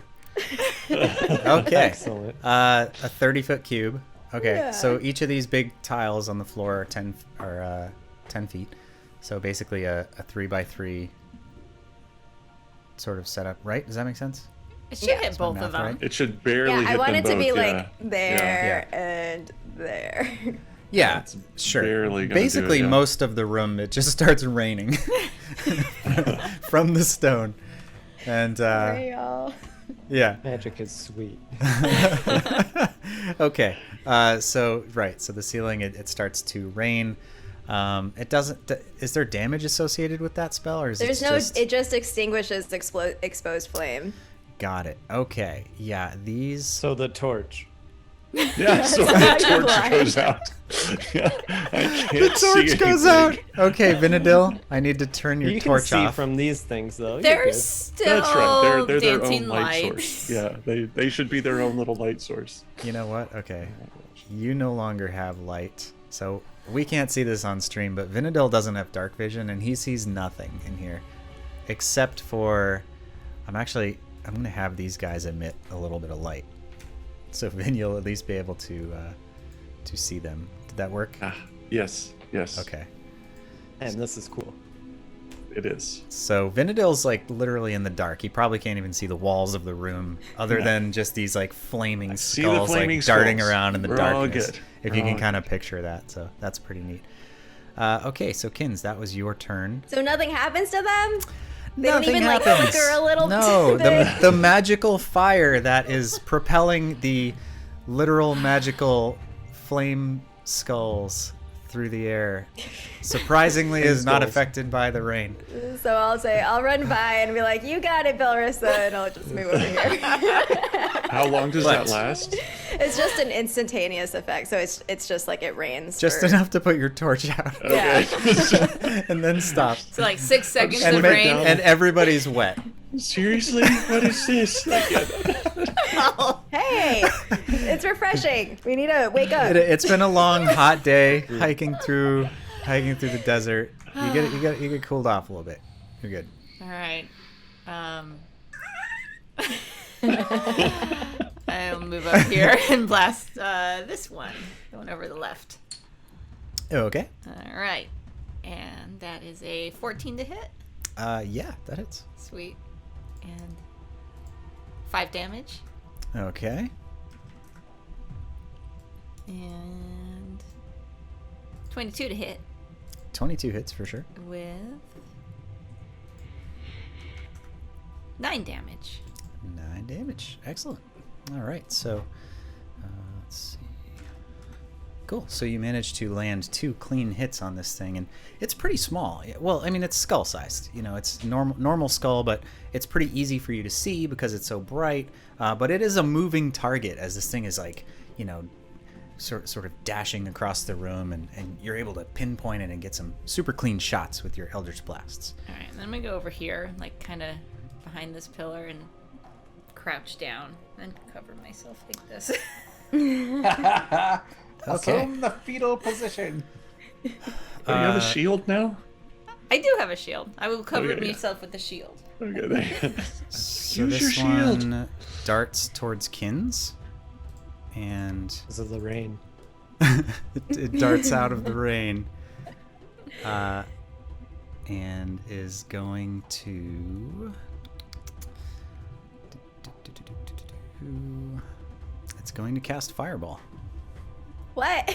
Okay. Excellent. A 30-foot cube. Okay, Yeah. so each of these big tiles on the floor are 10 feet. So basically a 3x3 sort of setup, right? Does that make sense? It should Yeah. hit Is my both math of them. right? It should barely Yeah, hit I want them it to be both, like yeah. there Yeah. and there. Yeah, It's sure. barely gonna do Basically, it, yeah. most of the room, it just starts raining from the stone. And, Sorry, y'all. yeah. Magic is sweet. Okay. So the ceiling, it starts to rain. It doesn't. Is there damage associated with that spell, or is There's it no. just? It just extinguishes exposed flame. Got it. Okay. Yeah. These. So the torch. Yeah, so That's the how you torch fly. goes out. Yeah, I can't The see torch goes anything. out. Okay, Vinadil, I need to turn your You can torch see off. from these things though. You're They're good. still That's right. They're their dancing own light lights. source. Yeah, they should be their own little light source. You know what? Okay. You no longer have light. So we can't see this on stream, but Vinadil doesn't have dark vision and he sees nothing in here. Except for I'm going to have these guys emit a little bit of light. So Vin, you'll at least be able to see them. Did that work? Ah, yes. Okay. And this is cool. It is. So Vinadil's like literally in the dark. He probably can't even see the walls of the room other than just these like flaming see the skulls flaming like darting skulls. around in the We're all darkness. good. If We're you can all kind of picture that. So that's pretty neat. Okay, so Kins, that was your turn. So nothing happens to them? They Nothing don't even like happens. flicker a little No, bit? the magical fire that is propelling the literal magical flame skulls through the air surprisingly is not skulls. affected by the rain. So I'll run by and be like, you got it, Belrissa, and I'll just move over here. How long does But- that last? It's just an instantaneous effect, so it's just like it rains. Just for- enough to put your torch out Yeah. and then stop. So like 6 seconds And, of ma- rain. and everybody's wet. Seriously? What is this? Hey, it's refreshing. We need to wake up. It's been a long, hot day hiking through the desert. You get cooled off a little bit. You're good. All right. I'll move up here and blast this one. The one over the left. Okay. All right. And that is a 14 to hit. Yeah, that hits. Sweet. And 5 damage. Okay. And 22 to hit 22 hits for sure. with 9 damage. 9 damage. Excellent. All right, so let's see. Cool. So you managed to land 2 clean hits on this thing, and it's pretty small. Well, I mean, it's skull-sized. You know, it's normal skull, but it's pretty easy for you to see because it's so bright. But it is a moving target as this thing is like, you know, sort of dashing across the room, and you're able to pinpoint it and get some super clean shots with your Eldritch Blasts. All right. And then I'm going to go over here, like kind of behind this pillar and crouch down and cover myself like this. Okay. Assume the fetal position. Do you have a shield now? I do have a shield. I will cover Okay, yeah. myself with the shield. Okay, there. So Use your this shield. one darts towards Kins, and Because of the rain. it darts out of the rain, and is going to. It's going to cast Fireball What?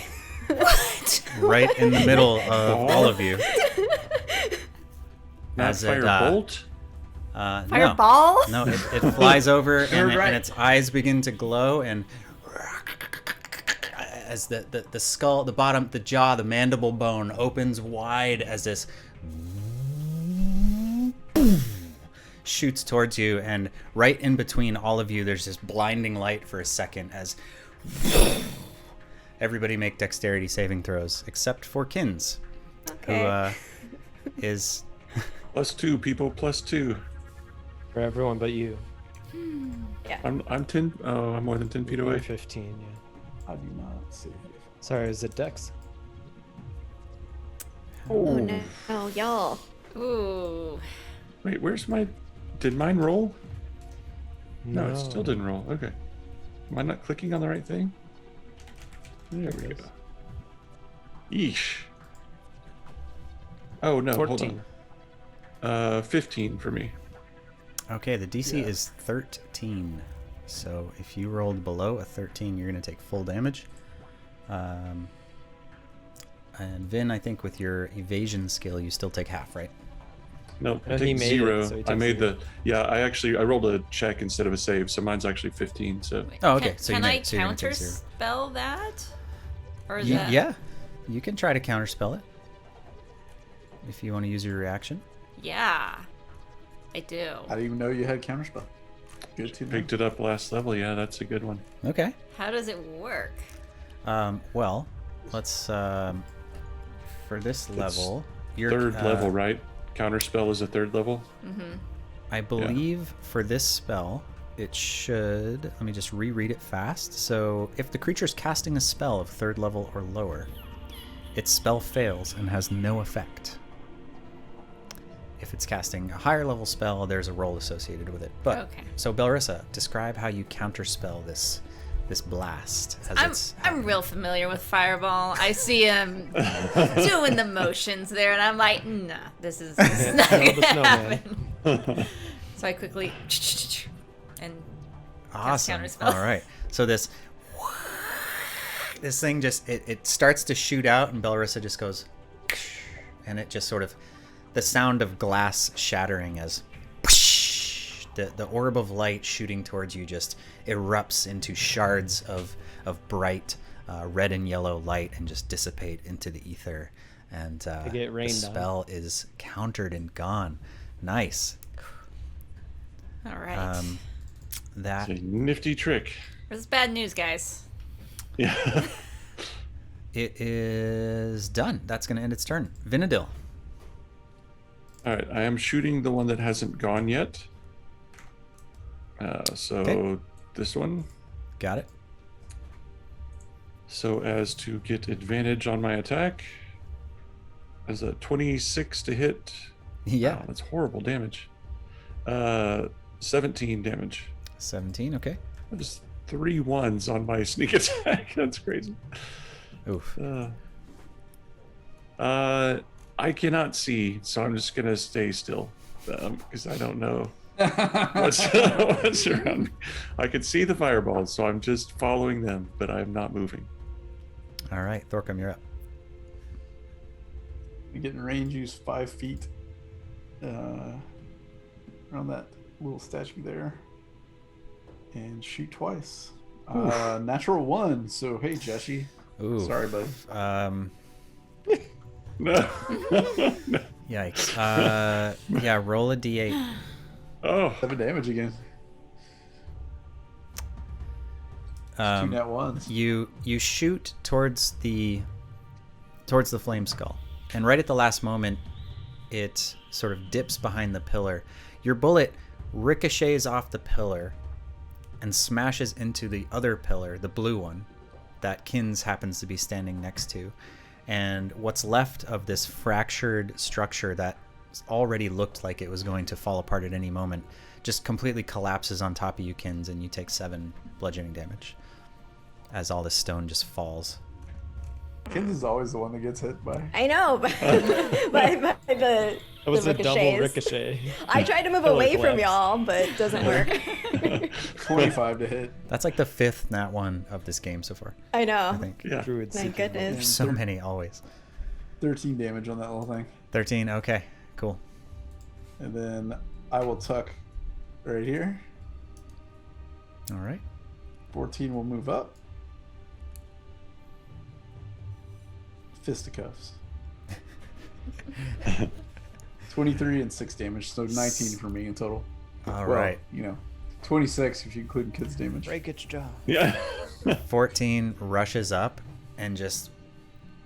What? right in the middle of all of you. Not As it, firebolt? No. Fireball? No, it flies over and, right. and its eyes begin to glow, and as the skull, the bottom, the jaw, the mandible bone opens wide as this shoots towards you, and right in between all of you, there's this blinding light for a second as everybody make dexterity saving throws except for Kins, Okay. who is +2, people, +2. For everyone but you. I'm 10. Oh, I'm more than 10 feet You're away. 15, yeah. I do not see. Sorry, is it Dex? Oh no, y'all. Ooh. Wait, where's my? Did mine roll? No, it still didn't roll. Okay. Am I not clicking on the right thing? There we go. Yeesh. Oh no, 14. hold on. 15 for me. okay. The DC Yeah. is 13, so if you rolled below a 13, you're gonna take full damage. And Vin, I think with your evasion skill, you still take half, right? No, I No, he take made it, 0. so he I takes made 0. I rolled a check instead of a save, so mine's actually 15. So Wait, Oh, okay, Can, so you can made I it, so you're gonna counter take 0. spell that? Or is You, that... yeah, you can try to counterspell it if you want to use your reaction. Yeah. I do. I didn't even know you had counterspell. Good to know. Picked it up last level. Yeah, that's a good one. Okay. How does it work? Well, let's for this level, your Third level, right? Counterspell is a third level. I believe for this spell, it should. Let me just reread it fast. So, if the creature's casting a spell of third level or lower, its spell fails and has no effect. If it's casting a higher level spell, there's a roll associated with it. But Okay. so Belrissa, describe how you counterspell this blast. I'm real familiar with Fireball. I see him doing the motions there, and I'm like, nah, this is not Kill the gonna snowman. happen. So I quickly and Awesome. counterspell. All right. So this thing just it starts to shoot out, and Belrissa just goes, and it just sort of the sound of glass shattering as the orb of light shooting towards you just erupts into shards of bright red and yellow light and just dissipate into the ether, and get the rained on. spell is countered and gone. Nice. All right. That It's a nifty trick. This is bad news, guys. Yeah. it is done. That's going to end its turn. Vinadil. All right, I am shooting the one that hasn't gone yet. So Okay. this one, Got it. so as to get advantage on my attack, as a 26 to hit. Yeah. Wow, that's horrible damage. 17 damage. 17. Okay. Just 3 ones on my sneak attack. That's crazy. Oof. I cannot see, so I'm just gonna stay still because I don't know what's around me. I can see the fireballs, so I'm just following them, but I'm not moving. All right, Thorcum, you're up. You get in range, use 5 feet around that little statue there, and shoot twice. Natural 1. So hey, Jesse. Ooh. Sorry, buddy. No. Yikes. Yeah, roll a d8. Oh, 7 damage again. 2 nat ones. You shoot towards the flame skull, and right at the last moment, it sort of dips behind the pillar. Your bullet ricochets off the pillar and smashes into the other pillar, the blue one, that Kins happens to be standing next to. And what's left of this fractured structure that already looked like it was going to fall apart at any moment just completely collapses on top of you, Kins, and you take 7 bludgeoning damage as all this stone just falls. Kins is always the one that gets hit by. I know, but by the It was the a double ricochets. ricochet. I tried to move Pillar away from collapse. y'all, but it doesn't work. 25 to hit. That's like the 5th nat 1 of this game so far, I know. I think. yeah. Druid Thank seeking goodness. There's so many always. 13 damage on that little thing. 13, okay, cool. And then I will tuck right here. All right. 14 will move up. Fisticuffs. 23 and 6 damage, so 19 for me in total. All Well, right. 26 if you include kids damage. Break its jaw. Yeah. 14 rushes up and just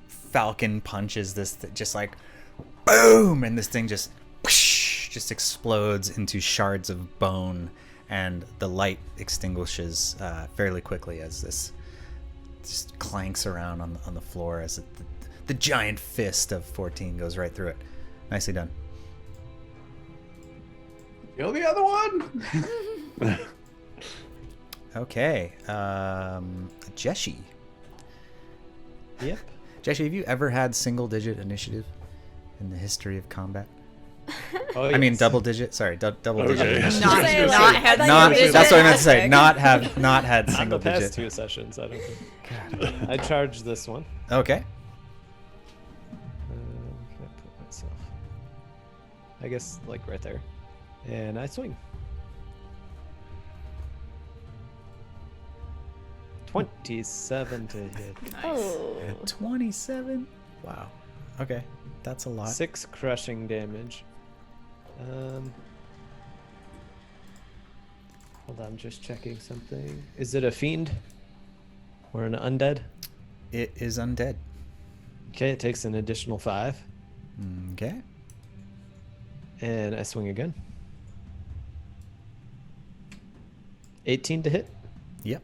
falcon punches this just like boom, and this thing just whoosh, just explodes into shards of bone, and the light extinguishes fairly quickly as this just clanks around on the floor as the giant fist of 14 goes right through it. Nicely done. Kill the other one! Okay, Jeshi. Yep. Jeshi, have you ever had single-digit initiative in the history of combat? Oh, I mean, yes. double-digit. Sorry, double-digit. Okay. initiative. Not, Say, not like, had I thought Not. you were That's what I meant to say. epic. Not had On the single-digit. past 2 sessions, I don't think. I charged this one. Okay. Can I put myself? I guess like right there, and I swing. 27 to hit. Oh. 27. Wow. Okay, that's a lot. 6 crushing damage. Hold on, I'm just checking something. Is it a fiend or an undead? It is undead. Okay, it takes an additional 5. Okay. And I swing again. 18 to hit. Yep.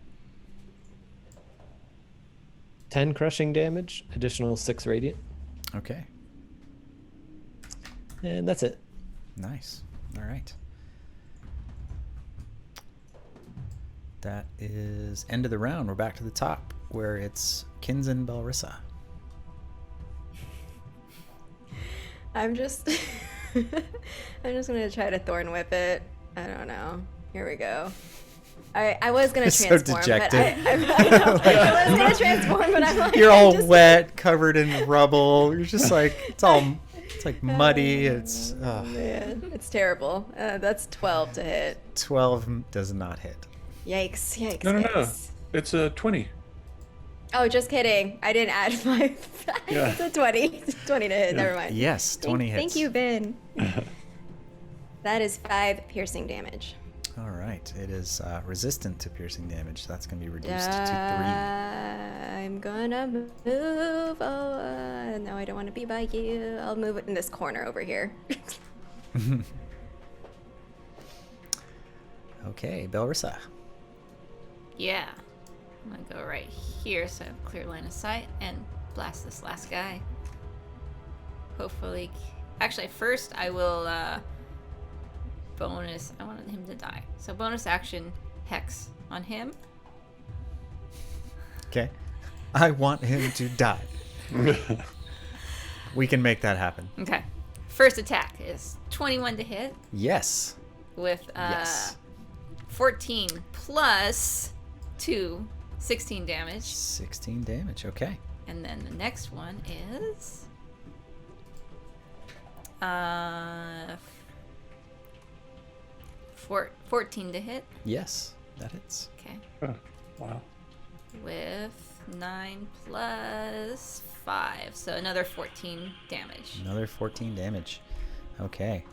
10 crushing damage, additional 6 radiant. Okay. And that's it. Nice. All right. That is end of the round. We're back to the top where it's Kinzen Belrissa. I'm just gonna try to thorn whip it. I don't know. Here we go. I was gonna So transform, dejected. but I know. I was gonna transform, but I'm like, You're all just, wet, covered in rubble. You're just like it's like muddy. It's Man, it's terrible. That's 12 to hit. 12 does not hit. Yikes! Yikes! No. yikes. It's a 20. Oh, just kidding. I didn't add 5. Yeah. It's a 20. 20 to hit. Never mind. Yes, 20 hits. Thank you, Ben. That is 5 piercing damage. All right. It is resistant to piercing damage. So that's going to be reduced to I'm gonna move. Oh, no, I don't want to be by you. I'll move it in this corner over here. 3. Okay, Belrissa. Yeah. I'm gonna go right here so I have clear line of sight and blast this last guy. Hopefully. Actually, first I will bonus. I wanted him to die. So bonus action hex on him. Okay. I want him to die. We can make that happen. Okay. First attack is 21 to hit Yes. with Yes. 14 plus 2, 16 damage. 16 damage. Okay. And then the next one is 14 to hit. Yes, that hits. Okay. Oh, wow. With 9 plus 5. So another 14 damage. Another 14 damage. Okay.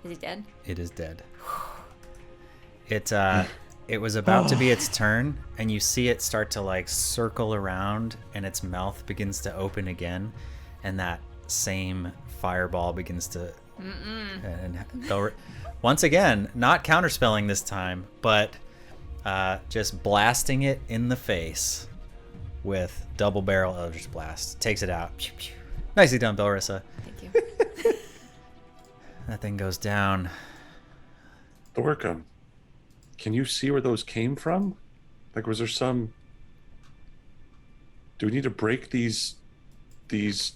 Is he dead? It is dead. It was about to be its turn, and you see it start to like circle around, and its mouth begins to open again, and that same fireball begins to. And once again, not counterspelling this time, but just blasting it in the face with double barrel Eldritch Blast. Takes it out. Pew, pew. Nicely done, Belrissa. Thank you. That thing goes down. Thorcum, can you see where those came from? Like, was there some... Do we need to break these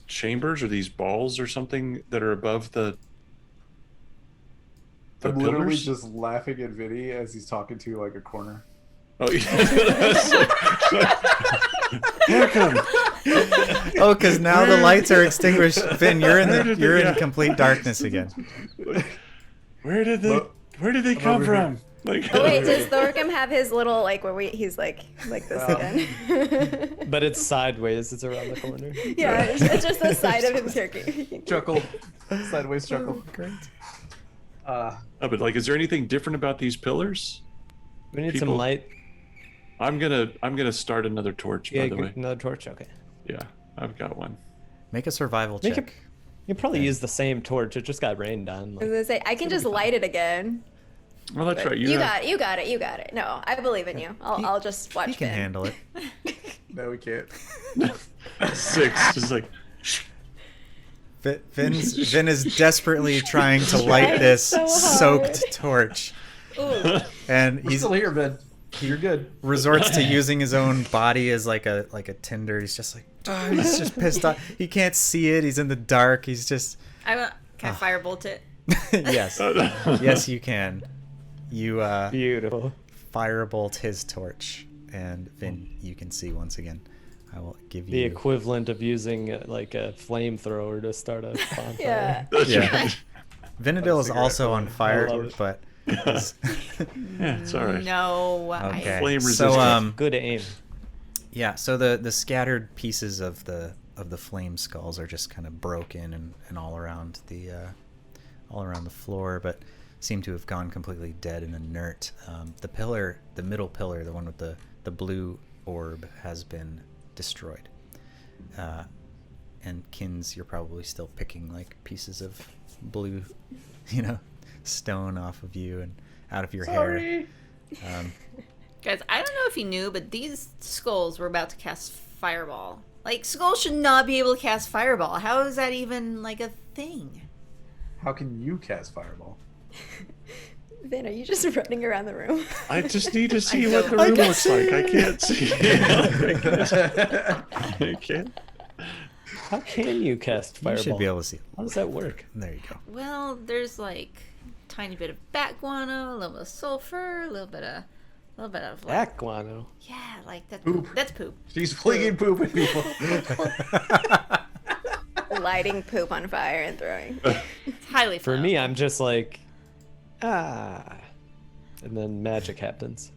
chambers or these balls or something that are above the I'm literally pillars? just laughing at Vinny as he's talking to like a corner. Oh, yeah. Thorcum! Oh, because now the lights are extinguished. Finn, you're in complete darkness again. Where did they I'm come over from? Like, Oh wait, does Thorcum have his little like where he's like this again? But it's sideways. It's around the corner. Yeah, it's just the side of his turkey. Chuckle, sideways chuckle. Great. but like, is there anything different about these pillars? We need People- some light. I'm gonna start another torch, Yeah, by the way. another torch. Okay. Yeah, I've got one. Make a survival Make check. You probably use the same torch. It just got rained on. I was Like, gonna say I can just light it again. Well, that's But right. You got it. You got it. No, I believe in you. I'll just watch. He can Finn. handle it. No, we can't. 6. Just like, Finn is desperately trying to light this so hard. soaked torch, Ooh. and We're he's still here, Ben. You're good. resorts to using his own body as like a tinder. He's just like, oh, he's just pissed off. He can't see it. He's in the dark. He's just Can I firebolt it? yes, yes, you can. You beautiful. firebolt his torch, and Finn, you can see once again. I will give The you equivalent of using like a flamethrower to start a bonfire. Yeah. Yeah. Vinadil is cigarette also on flame. fire, I love it. but yeah, it's all right. No. okay. Flame So resistant. Good aim. yeah, so the scattered pieces of the flame skulls are just kind of broken and all around the floor, but seem to have gone completely dead and inert. The middle pillar, the one with the blue orb, has been destroyed. And Kins, you're probably still picking like pieces of blue, stone off of you and out of your hair. Guys, I don't know if you knew, but these skulls were about to cast Fireball. Like, skulls should not be able to cast Fireball. How is that even, like, a thing? How can you cast Fireball? Vin, are you just running around the room? I just need to see what the room looks like. I can't see. I can't. How can you cast Fireball? You should be able to see. How does that work? There you go. Well, there's, like, tiny bit of bat guano, a little bit of sulfur, a little bit of like, Bat guano. yeah, like that's Poop. poop. That's poop. She's flinging poop at people. Lighting poop on fire and throwing. It's highly For me, flammable. I'm just like, and then magic happens.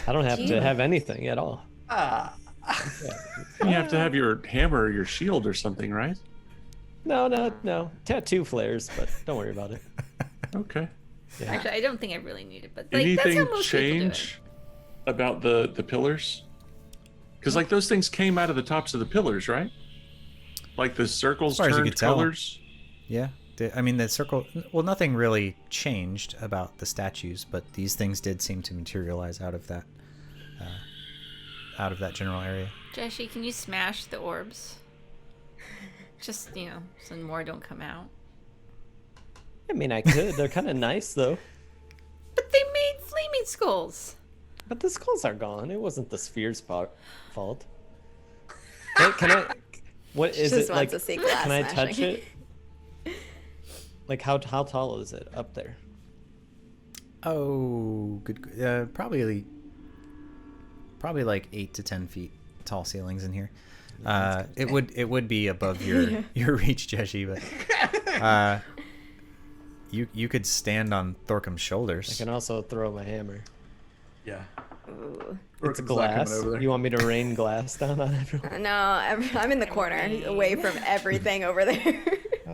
I don't have to have anything at all. You have to have your hammer or your shield or something, right? No. Tattoo flares, but don't worry about it. Okay. Yeah. Actually, I don't think I really need it, but like that's how Anything most people do it. change about the pillars? Because like those things came out of the tops of the pillars, right? Like the circles As far as you turned could tell. colors. Yeah. I mean, the circle. Well, nothing really changed about the statues, but these things did seem to materialize out of that general area. Jeshy, can you smash the orbs? Just so more don't come out. I mean, I could. They're kind of nice, though. But they made flaming skulls. But the skulls are gone. It wasn't the sphere's fault. Can I? What is Just it wants like? to see glass Can I touch smashing. it? Like how tall is it up there? Oh, good. Probably like 8 to 10 feet tall ceilings in here. It would be above your reach, Jeshy, but you could stand on Thorkum's I shoulders. can also throw my hammer. Yeah. Ooh. It's Thorkum's not glass. coming over there. You want me to rain glass down on everyone? No, I'm in the corner, away from everything over there.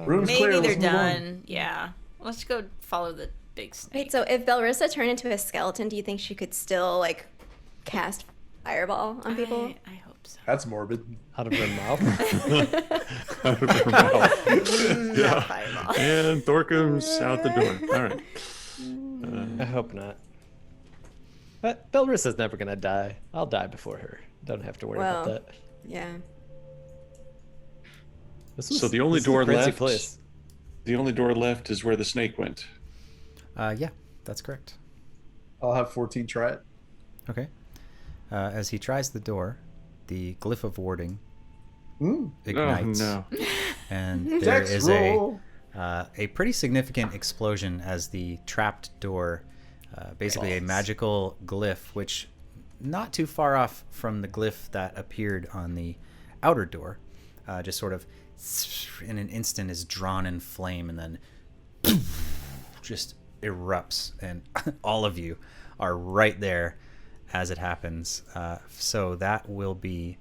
Room's Maybe clear. they're Let's move on. done. Yeah. Let's go follow the big snake. Wait, so if Belrissa turned into a skeleton, do you think she could still like cast Fireball on people? I hope so. That's morbid. Out of her mouth? Out of her mouth. Not Fireball. And Thorkum's out the door. All right. I hope not. But Belrissa's never gonna die. I'll die before her. Don't have to worry about Well. that. Yeah. So the only this is a door crazy left. place. The only door left is where the snake went. Yeah, that's correct. I'll have 14 try it. Okay. As he tries the door, the glyph of warding ignites, Oh no. and there Dex is roll. a pretty significant explosion as the trapped door, basically a magical glyph, which not too far off from the glyph that appeared on the outer door, just sort of in an instant is drawn in flame and then just erupts, and all of you are right there as it happens. So that will be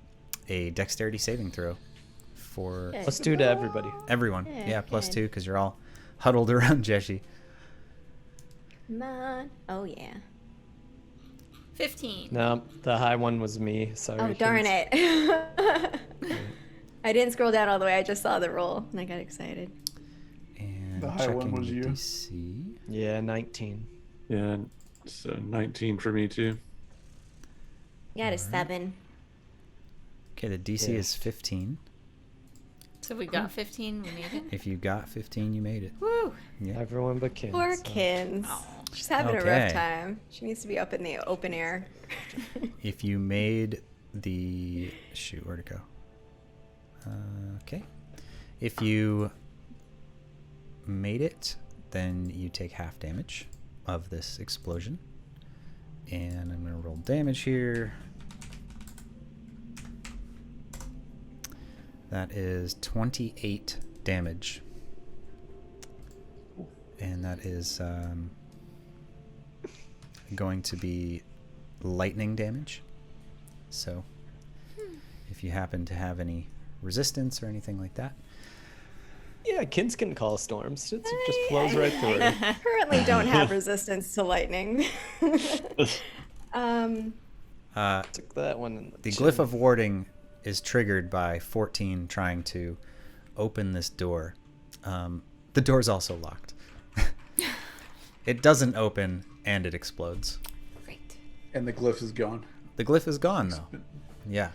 a dexterity saving throw for Let's do to everybody. everyone. Yeah, Okay. +2 because you're all huddled around Jeshy. Come on. Oh yeah. 15. No, the high one was me. Sorry. Oh darn Kins. it. I didn't scroll down all the way. I just saw the roll and I got excited. And The high one checking was the you. DC. Yeah, 19. Yeah. So 19 for me too. Got a 7. Okay, the DC Yeah. is 15. So we got 15. We made it. If you got 15, you made it. Woo. Yeah. Everyone but Kins. Poor so- Kins. Oh. She's having a Okay. rough time. She needs to be up in the open air. If you made the... Shoot, where'd it go? Okay. If you made it, then you take half damage of this explosion. And I'm going to roll damage here. That is 28 damage. And that is going to be lightning damage. So if you happen to have any resistance or anything like that, Yeah, kids can call storms. It just flows right through her. Currently don't have resistance to lightning. Took that one in The chin. glyph of warding is triggered by 14 trying to open this door. The door's also locked. It doesn't open, and it explodes. Great. And the glyph is gone. The glyph is gone, though. Yeah.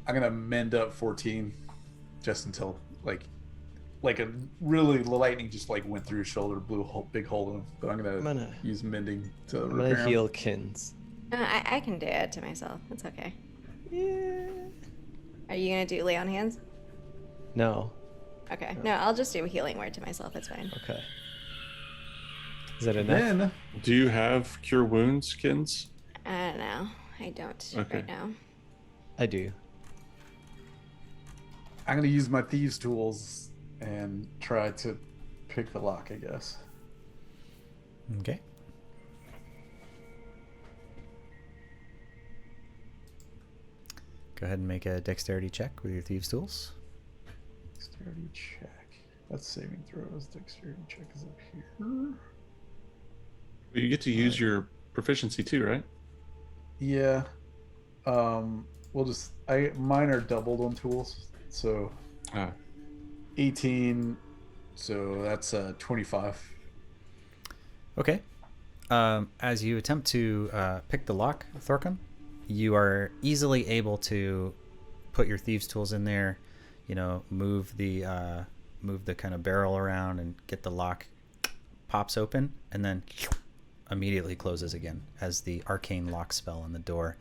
I'm gonna mend up 14 just until like a really the lightning just like went through his shoulder, blew a big hole in him. But I'm gonna use mending to I'm repair gonna him. heal Kins. I can do it to myself. It's okay. Yeah. Are you gonna do lay on hands? No. Okay. No, I'll just do a healing word to myself. It's fine. Okay. Is that enough? Then Do you have cure wounds, Kins? I don't know. I don't Okay. right now. I do. I'm gonna use my thieves' tools and try to pick the lock, I guess. Okay. Go ahead and make a dexterity check with your thieves' tools. Dexterity check. That's saving throws. Dexterity check is up here. You get to use your proficiency too, right? Yeah. We'll just mine are doubled on tools, so Ah, 18. So that's 25. Okay. As you attempt to pick the lock, Thorcum, you are easily able to put your thieves' tools in there. You know, move the kind of barrel around and get the lock pops open, and then immediately closes again as the arcane lock spell on the door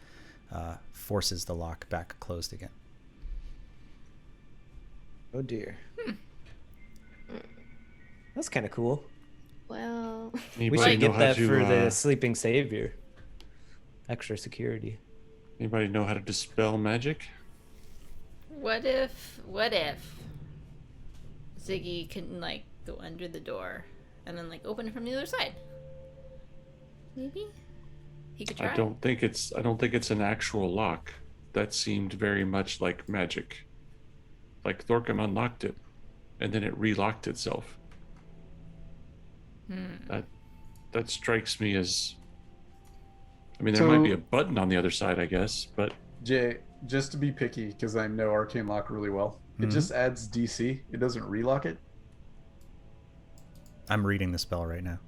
forces the lock back closed again. Oh dear. That's kind of cool. Well, We anybody should know get how that to, for the sleeping savior. Extra security. Anybody know how to dispel magic? What if Ziggy can like go under the door and then like open it from the other side? Maybe he could try. I don't think it's an actual lock. That seemed very much like magic. Like Thorcum unlocked it, and then it relocked itself. That strikes me as. I mean, there might be a button on the other side, I guess, but Jay, just to be picky, because I know Arcane Lock really well, it just adds DC. It doesn't relock it. I'm reading the spell right now.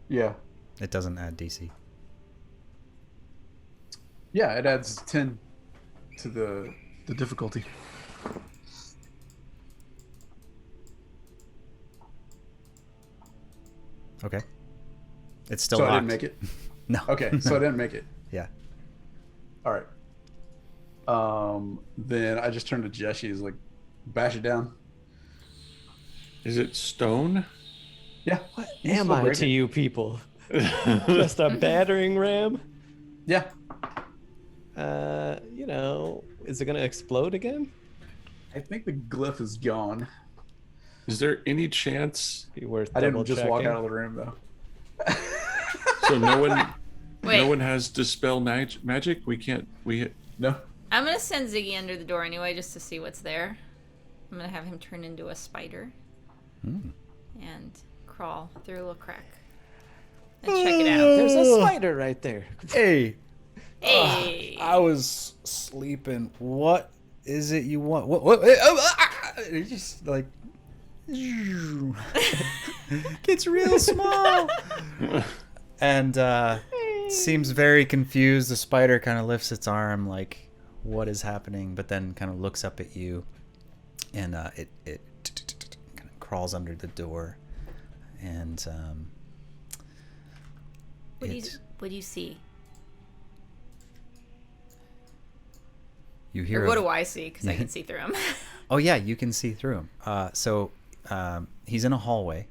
Yeah. It doesn't add DC. Yeah, it adds 10 to the difficulty. Okay. It's still So locked. I didn't make it. No. Okay, so I didn't make it. Yeah. All right. Then I just turned to Jessie. He's like, bash it down. is it stone? Yeah. What You can am still I break to it. you people? Just a battering ram? Yeah. You know, is it gonna explode again? I think the glyph is gone. Is there any chance? Be worth I didn't double just walk checking. out of the room though. So no one, Wait. no one has dispel magic. We can't. No. I'm gonna send Ziggy under the door anyway, just to see what's there. I'm gonna have him turn into a spider and crawl through a little crack and check it out. There's a spider right there. Hey, Hey, I was sleeping. What is it you want? What it's just like gets real small and seems very confused. The spider kind of lifts its arm like, what is happening? But then kind of looks up at you, and it kind of crawls under the door, and what do you see? you hear Or what a- do I see? Because I can see through him. Oh yeah, you can see through him. So he's in a hallway.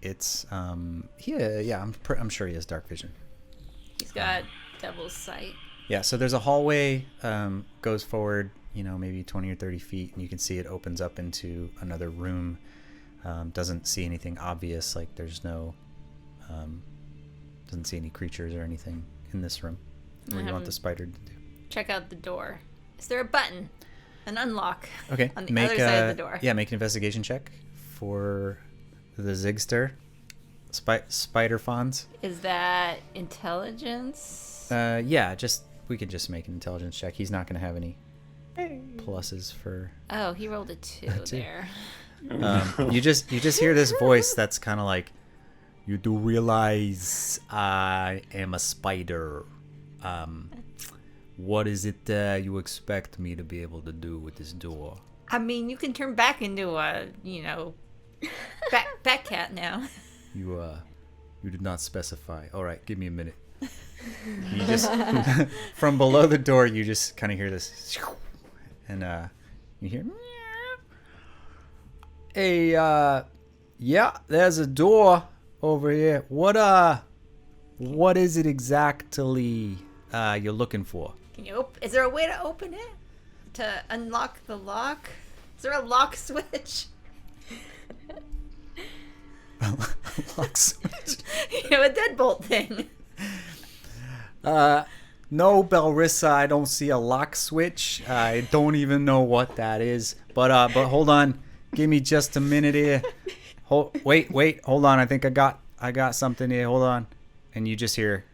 It's I'm sure he has dark vision. He's got devil's sight. Yeah, so there's a hallway, goes forward, maybe 20 or 30 feet, and you can see it opens up into another room. Doesn't see anything obvious, like there's no, doesn't see any creatures or anything in this room. What do you want the spider to do? Check out the door. Is there a button? An unlock? Okay, On the other side of the door. Yeah, make an investigation check for the Zigster. Spider Fawns. Is that intelligence? Yeah, we could just make an intelligence check. He's not going to have any pluses for. Oh, he rolled a 2 there. You just hear this voice that's kind of like, you do realize I am a spider. What is it you expect me to be able to do with this door? I mean, you can turn back into a, bat cat now. You did not specify. All right, give me a minute. You just from below the door, you just kind of hear this, and you hear. Hey, yeah, there's a door over here. What is it exactly you're looking for? Can you is there a way to open it? To unlock the lock? Is there a lock switch? Lock switch. A deadbolt thing. No, Belrissa, I don't see a lock switch. I don't even know what that is. But hold on, give me just a minute here. Wait, hold on. I think I got something here. Hold on, and you just hear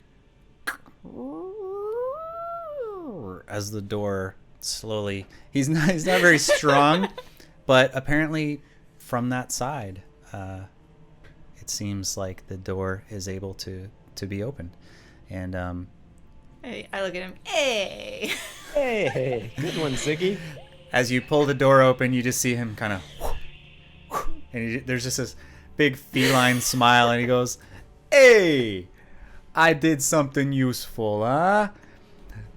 as the door slowly. He's not very strong, but apparently from that side, it seems like the door is able to be opened, and Hey, I look at him. Hey. Hey, good one, Ziggy. as you pull the door open, you just see him kind of, and there's just this big feline smile, and he goes, "Hey, I did something useful, huh?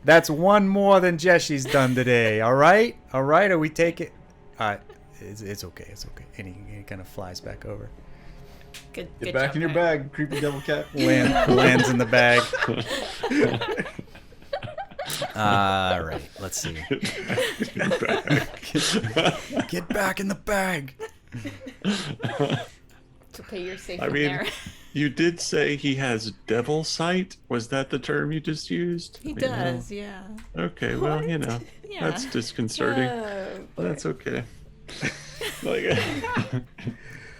That's one more than Jeshi's done today. All right, are we taking? It's okay. And he kind of flies back over. Good Get back job, in your guys. bag, creepy devil cat. Lands in the bag. All right, let's see. Get back in the bag. It's okay, you're safe I in mean, there. you did say he has devil sight. Was that the term you just used? He does, yeah. Okay, well, Yeah. that's disconcerting. That's okay. Like,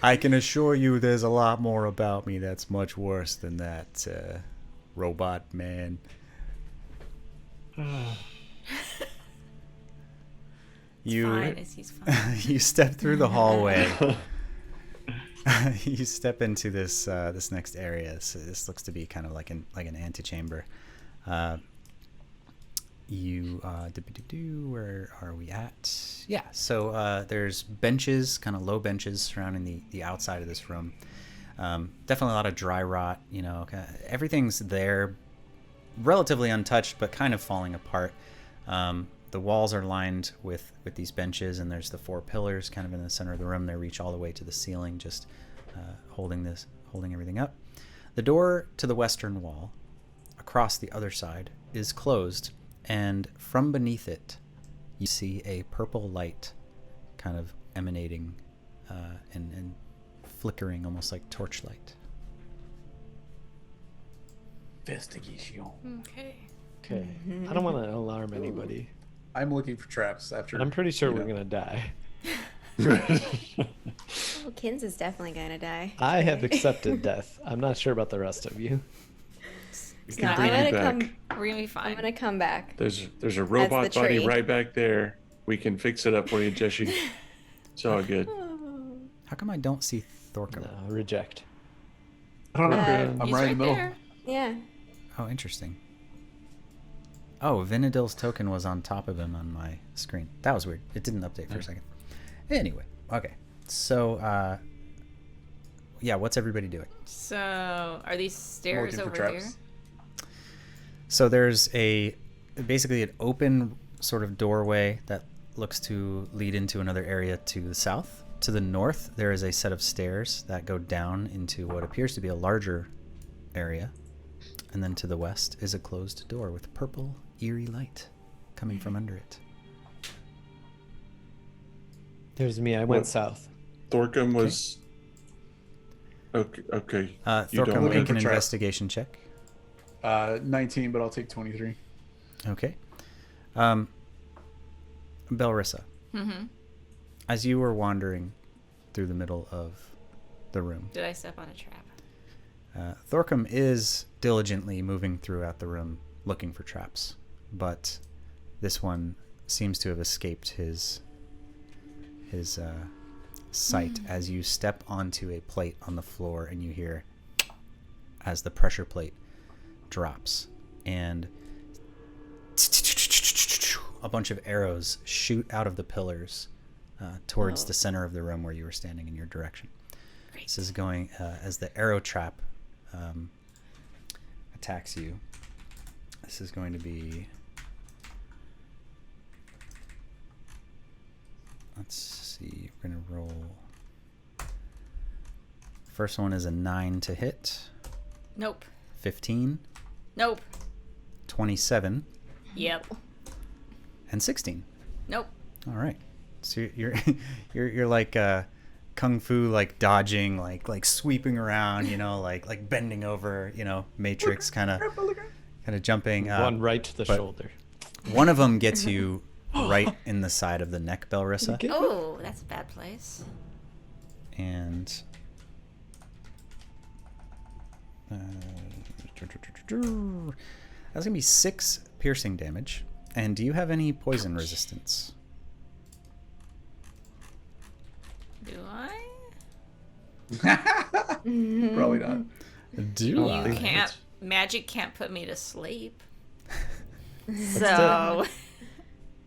I can assure you there's a lot more about me that's much worse than that, robot man. He's fine. You step through the hallway. You step into this this next area. So this looks to be kind of like an antechamber. Where are we at? Yeah, so there's benches, kind of low benches surrounding the outside of this room. Definitely a lot of dry rot, everything's there, relatively untouched, but kind of falling apart. The walls are lined with these benches, and there's the 4 pillars kind of in the center of the room. They reach all the way to the ceiling, just holding everything up. The door to the western wall, across the other side, is closed, and from beneath it, you see a purple light kind of emanating and flickering, almost like torchlight. Investigation. Okay. Okay. I don't want to alarm anybody. I'm looking for traps after. I'm pretty sure we're gonna die. Oh, Kins is definitely gonna die. I have accepted death. I'm not sure about the rest of you. we No, can I'm bring gonna you back. come. We're gonna be I'm fine. gonna come back. There's a robot the body tree. right back there. We can fix it up for you, Jeshi. It's all good. How come I don't see Thorkum? No, reject. I don't know. Uh, I'm He's right in the middle. there. Yeah. Oh, interesting. Oh, Vinadil's token was on top of him on my screen. That was weird. It didn't update for a second. Anyway, okay. So, yeah, what's everybody doing? So, are these stairs looking for over here? traps. So there's basically an open sort of doorway that looks to lead into another area to the south. To the north, there is a set of stairs that go down into what appears to be a larger area. And then to the west is a closed door with purple, eerie light coming from under it. There's me. I went What? south. Thorkum was. Okay. You Thorkum, don't make look an for traps. investigation check. 19, but I'll take 23. Okay. Belrissa, Mm-hmm. as you were wandering through the middle of the room. Did I step on a trap? Thorcum is diligently moving throughout the room looking for traps, but this one seems to have escaped his sight as you step onto a plate on the floor and you hear as the pressure plate drops and a bunch of arrows shoot out of the pillars towards the center of the room where you were standing in your direction. Great. This is going as the arrow trap attacks you. This is going to be, let's see, we're going to roll. First one is a 9 to hit. Nope. 15. Nope. 27. Yep. And 16. Nope. All right. So you're like kung fu, like dodging, like sweeping around, like bending over, Matrix kind of jumping. One right to the shoulder. One of them gets you right in the side of the neck, Belrissa. Oh, that's a bad place. And that's gonna be 6 piercing damage. And do you have any poison resistance? Do I? Probably not. Do You I? can't. Magic can't put me to sleep. So,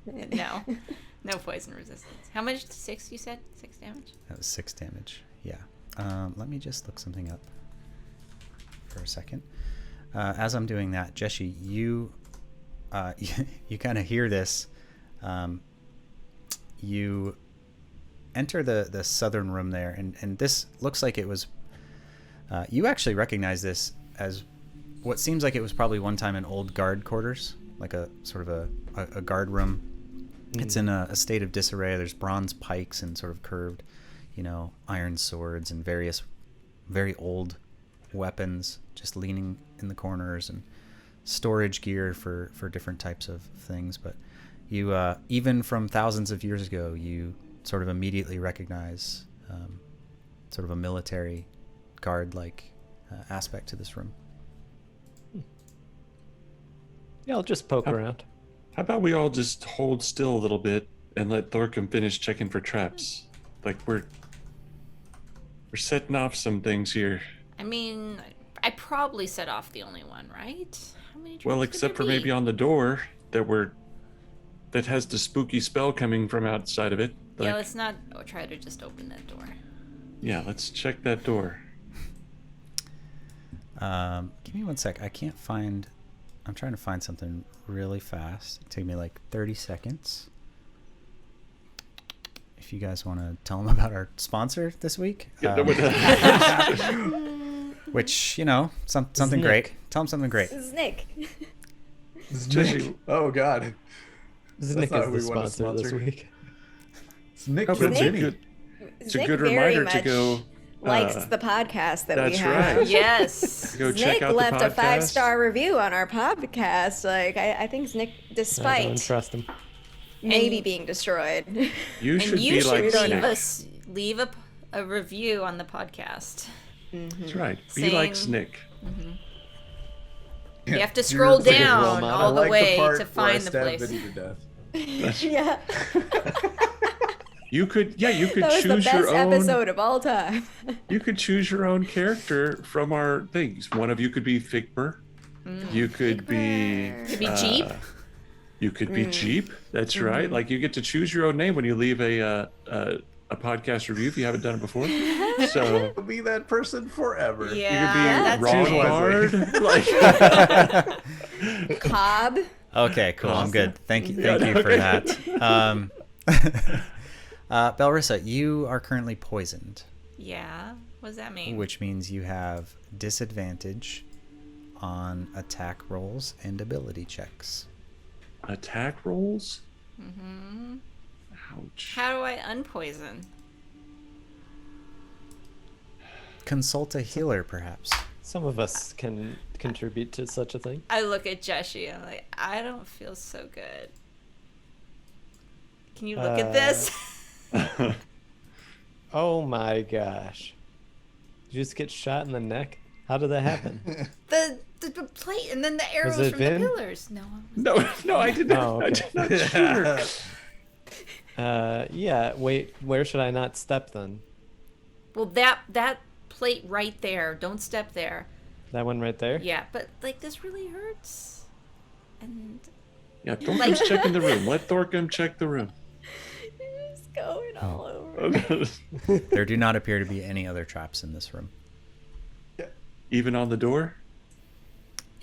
no poison resistance. How much? 6? You said 6 damage. That was 6 damage. Yeah. Let me just look something up for a second. As I'm doing that, Jessie, you kind of hear this. You enter the southern room there, and this looks like it was. You actually recognize this as what seems like it was probably one time an old guard quarters, like a sort of a guard room. It's in a state of disarray. There's bronze pikes and sort of curved, iron swords and various very old weapons just leaning in the corners, and storage gear for different types of things. But you, even from thousands of years ago, you sort of immediately recognize sort of a military guard-like aspect to this room. Yeah, I'll just poke around. How about we all just hold still a little bit and let Thorcum finish checking for traps? Like we're setting off some things here. I mean, I probably set off the only one, right? How many Well, traps could except for there be? maybe on the door that has the spooky spell coming from outside of it. Yeah, let's not try to just open that door. Yeah, let's check that door. Give me one sec. I'm trying to find something really fast. It took me like 30 seconds. If you guys want to tell them about our sponsor this week. Which, something great. Tell them something great. This is Nick. This is Nick. Oh, God. Nick not is who the we want to sponsor this sponsor. week. It's Nick. Oh, but it's a Jimmy. good, it's a Nick good very reminder to much go. likes the podcast that we that's have. right. Yes. Go check Nick out left the a podcast. 5-star review on our podcast. Like I think Nick, I don't despite trust him. maybe And- being destroyed. You And should you be should like leave Snick. a review on the podcast. That's right. Be like saying- Snick. You have to You're scroll thinking, down well, all I the like way part to where I find the stabbed place. Vinny to death. Yeah, You could that was the choose best your own. episode of all time. You could choose your own character from our things. One of you could be Figmer. You could be. Could be Jeep. You could be Jeep. That's right. Like you get to choose your own name when you leave a podcast review if you haven't done it before. So I'll be that person forever. Yeah, you could be that's Ron wisely. Bard. Like Cobb. Okay, cool. I'm good. Thank you for okay. that. Belrissa, you are currently poisoned, Yeah. What does that mean? which means you have disadvantage on attack rolls and ability checks. attack rolls. Mm-hmm. Ouch. How do I unpoison? Consult a healer, perhaps. Some of us can contribute to such a thing. I look at Jessie and I'm like, I don't feel so good. Can you look at this? Oh my gosh. Did you just get shot in the neck? How did that happen? The plate and then the arrows it from Vin? the pillars. No. No, I did not. Oh, I okay. did not shoot her. Yeah, wait, where should I not step then? Well, that plate right there. Don't step there. That one right there? Yeah, but like this really hurts. And Yeah, Thorkham's checking the room. Let Thorkham check the room. You're just going all over. There do not appear to be any other traps in this room, Even on the door?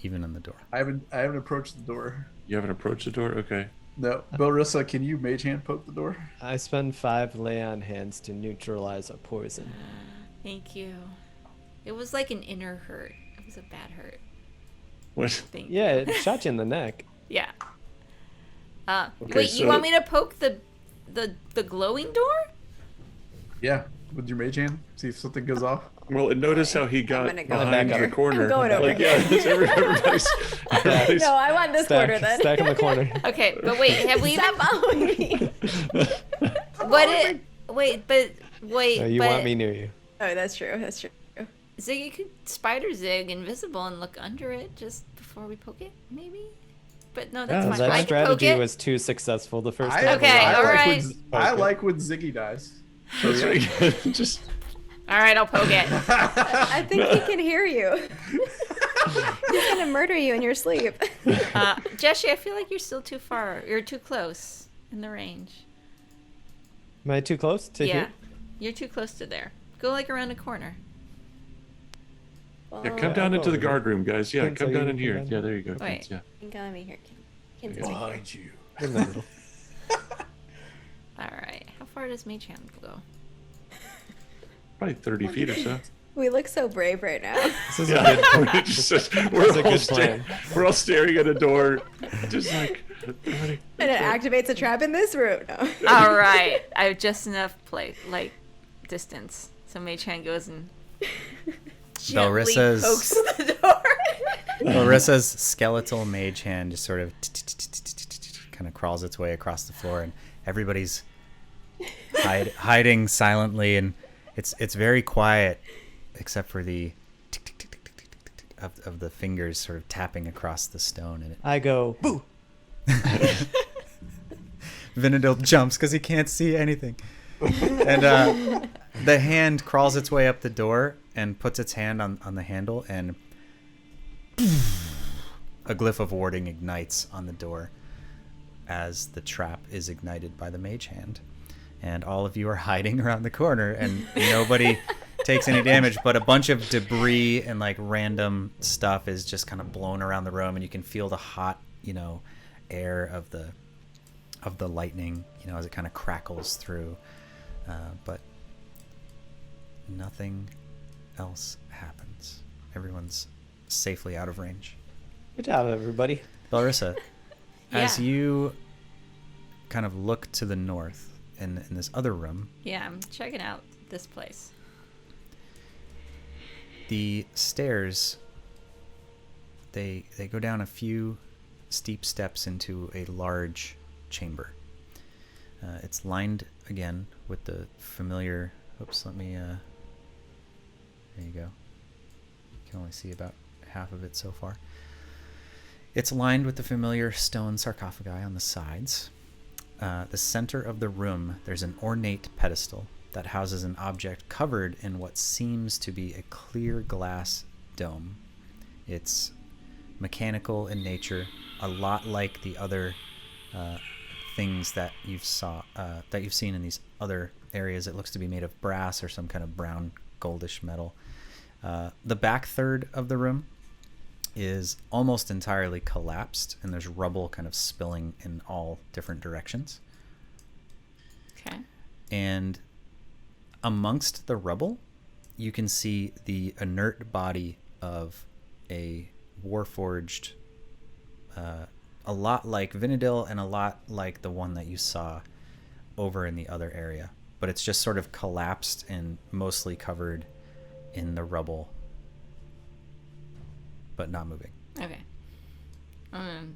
even on the door. I haven't approached the door. You haven't approached the door? Okay. No, Belrissa, can you mage hand poke the door? I spend 5 lay on hands to neutralize a poison. thank you. It was like an inner hurt. It was a bad hurt. What? Thank you. Yeah, it shot you in the neck. Yeah. Okay, Wait, you so- want me to poke the glowing door? Yeah, with your mage hand, see if something goes off. Well, and notice how he got gonna go behind back the up. corner. I'm going over like, yeah, it's everybody's No, I want this corner then. Stack in the corner. Okay, but wait, have we even? Stop following me. Wait, You but want me near you. Oh, that's true. That's true. Zig, you could spider zig invisible and look under it just before we poke it, maybe. But no, that's Yeah, fine. That I can poke strategy it. was too successful the first I- time. Okay, I all like right. When, I Okay. like when Ziggy dies. That's right. Just All right, I'll poke it. I think he can hear you. He's gonna murder you in your sleep. Jesse, I feel like you're still too far. You're too close in the range. Am I too close to Yeah, here? you're too close to there. Go like around a corner. yeah, come down into the guard room, guys. Yeah, Vince, come are you down in come here. down? Yeah, there you go. Wait. Vince, yeah. You can come me here. Ken's right here. Behind you. In the middle. All right. How far does Mage Hand go? Probably 30 feet or so. We look so brave right now. This is Yeah, a good plan. it's just, a we're, all good plan. we're all staring at a door, just like. Ready? And it activates a trap in this room. No. All right. I have just enough distance. So Mage Hand goes and gently Belrissa's- pokes the door. Larissa's skeletal mage hand just sort of kind of crawls its way across the floor, and everybody's hiding silently, and it's very quiet, except for the tick, tick, tick, tick, tick, tick, tick, tick of the fingers sort of tapping across the stone, and I go, boo! Vinadil jumps because he can't see anything, and the hand crawls its way up the door and puts its hand on the handle, and a glyph of warding ignites on the door as the trap is ignited by the mage hand. And all of you are hiding around the corner, and nobody takes any damage, but a bunch of debris and like random stuff is just kind of blown around the room, and you can feel the hot, air of the lightning, as it kind of crackles through. But nothing else happens. Everyone's safely out of range. Good job, everybody. Belrissa, as Yeah. you kind of look to the north in this other room, Yeah, I'm checking out this place. the stairs, they go down a few steep steps into a large chamber. It's lined again with the familiar. Oops, let me. There you go. You can only see about half of it so far. It's lined with the familiar stone sarcophagi on the sides. The center of the room, there's an ornate pedestal that houses an object covered in what seems to be a clear glass dome. It's mechanical in nature, a lot like the other things that you've seen in these other areas. It looks to be made of brass or some kind of brown goldish metal. The back third of the room is almost entirely collapsed, and there's rubble kind of spilling in all different directions. Okay. And amongst the rubble, you can see the inert body of a warforged, a lot like Vinadil and a lot like the one that you saw over in the other area. But it's just sort of collapsed and mostly covered in the rubble, but not moving. Okay. I'm gonna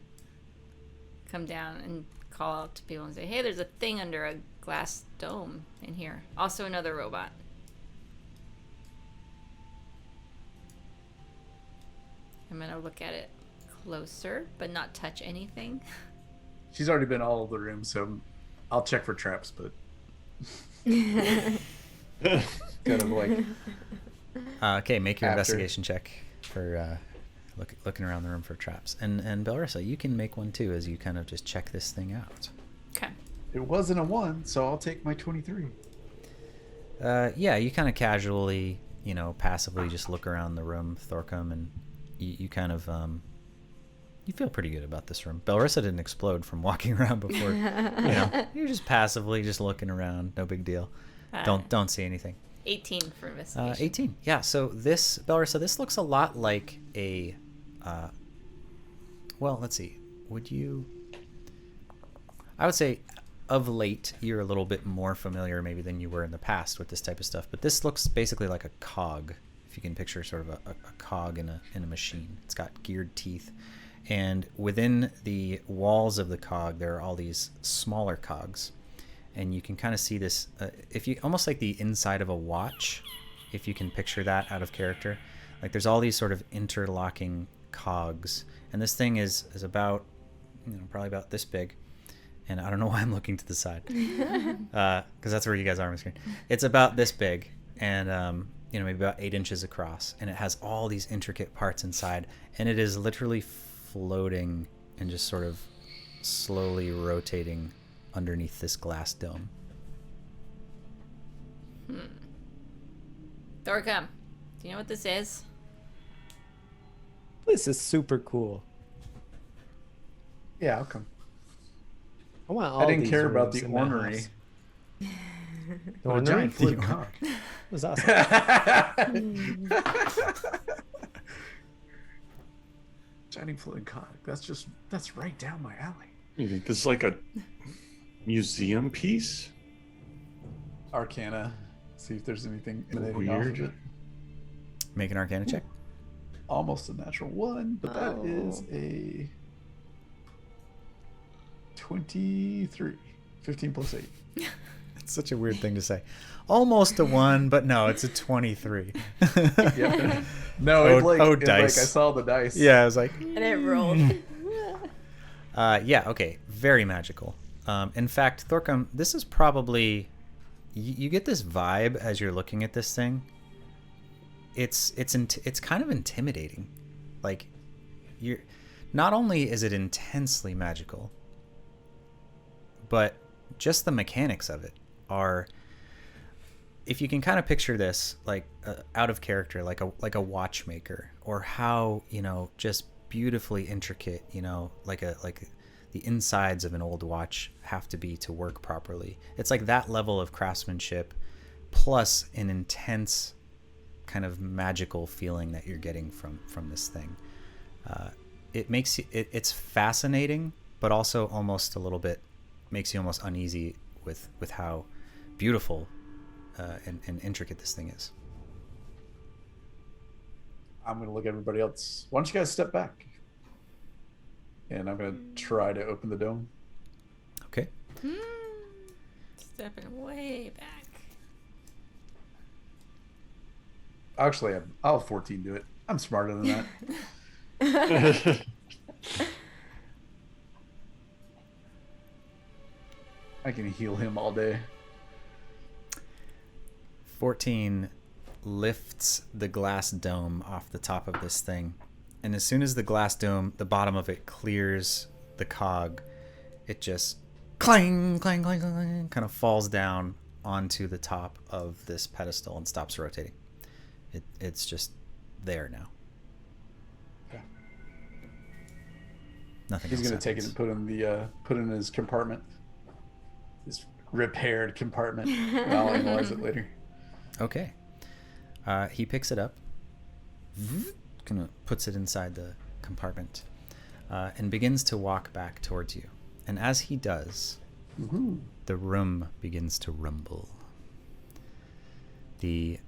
come down and call out to people and say, hey, there's a thing under a glass dome in here. Also another robot. I'm going to look at it closer, but not touch anything. She's already been all over the room, so I'll check for traps, but kind of like Okay, make your After. investigation check for looking around the room for traps. And Belrissa, you can make one too as you kind of just check this thing out. Okay. it wasn't a 1, so I'll take my 23. Yeah, you kind of casually, passively just look around the room, Thorcum, and you kind of you feel pretty good about this room. Belrissa didn't explode from walking around before. You're just passively just looking around, no big deal. Don't see anything. 18 for investigation. 18. Yeah. So this, Belrissa, this looks a lot like a. Well, let's see. Would you? I would say, of late, you're a little bit more familiar maybe than you were in the past with this type of stuff. But this looks basically like a cog, if you can picture sort of a cog in a machine. It's got geared teeth, and within the walls of the cog, there are all these smaller cogs. And you can kind of see this, if you almost like the inside of a watch, if you can picture that out of character. Like there's all these sort of interlocking cogs, and this thing is about, probably about this big. And I don't know why I'm looking to the side, because that's where you guys are on the screen. It's about this big, and maybe about 8 inches across, and it has all these intricate parts inside, and it is literally floating and just sort of slowly rotating underneath this glass dome. Thorcum, do you know what this is? This is super cool. Yeah, I'll come. I want all I didn't these care about rooms the in my ornery. house. The But a ornery? giant fluid cock. It was awesome. Giant fluid cock. That's right down my alley. You think this is like a museum piece? Arcana. See if there's anything emanating off of Weird. it. Make an Arcana check. Almost a natural 1, but that is a 23. 15 plus 8. It's such a weird thing to say. Almost a 1, but no, it's a 23. Yeah. No, dice. I saw the dice. Yeah, I was like, And it rolled. yeah, okay, very magical. In fact, Thorcum, this is probably, you get this vibe as you're looking at this thing. It's kind of intimidating. Like, not only is it intensely magical, but just the mechanics of it are, if you can kind of picture this like out of character, like a watchmaker, or how just beautifully intricate, like the insides of an old watch have to be to work properly. It's like that level of craftsmanship, plus an intense kind of magical feeling that you're getting from this thing. It makes it's fascinating, but also almost a little bit makes you almost uneasy with how beautiful and intricate this thing is. I'm going to look at everybody else. Why don't you guys step back? And I'm going to try to open the dome. Okay. Stepping way back. Actually, I'll have 14 do it. I'm smarter than that. I can heal him all day. 14 lifts the glass dome off the top of this thing, and as soon as the glass dome, the bottom of it clears the cog, it just clang, clang, clang, clang, kind of falls down onto the top of this pedestal and stops rotating. It's just there now. Okay. Nothing. He's else going to take it happens. and put in his compartment. Repaired compartment. And I'll analyze it later. Okay. He picks it up, kind of puts it inside the compartment, and begins to walk back towards you. And as he does, the room begins to rumble. The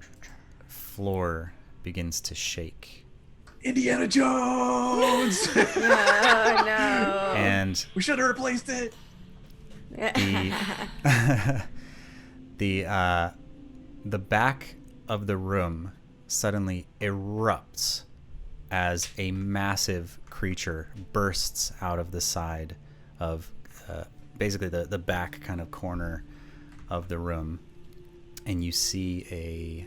floor begins to shake. Indiana Jones! Oh no. And We should have replaced it. The back of the room suddenly erupts as a massive creature bursts out of the side of basically the back kind of corner of the room, and you see a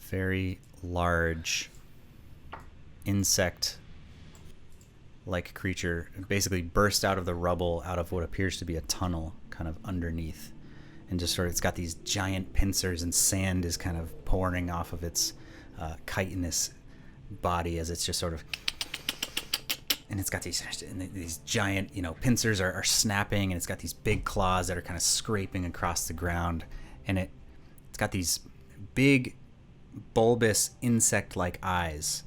very large insect-like creature basically burst out of the rubble out of what appears to be a tunnel kind of underneath, and just sort of, it's got these giant pincers and sand is kind of pouring off of its chitinous body as it's just sort of, and it's got these giant, pincers are snapping, and it's got these big claws that are kind of scraping across the ground, and it's got these big bulbous insect-like eyes,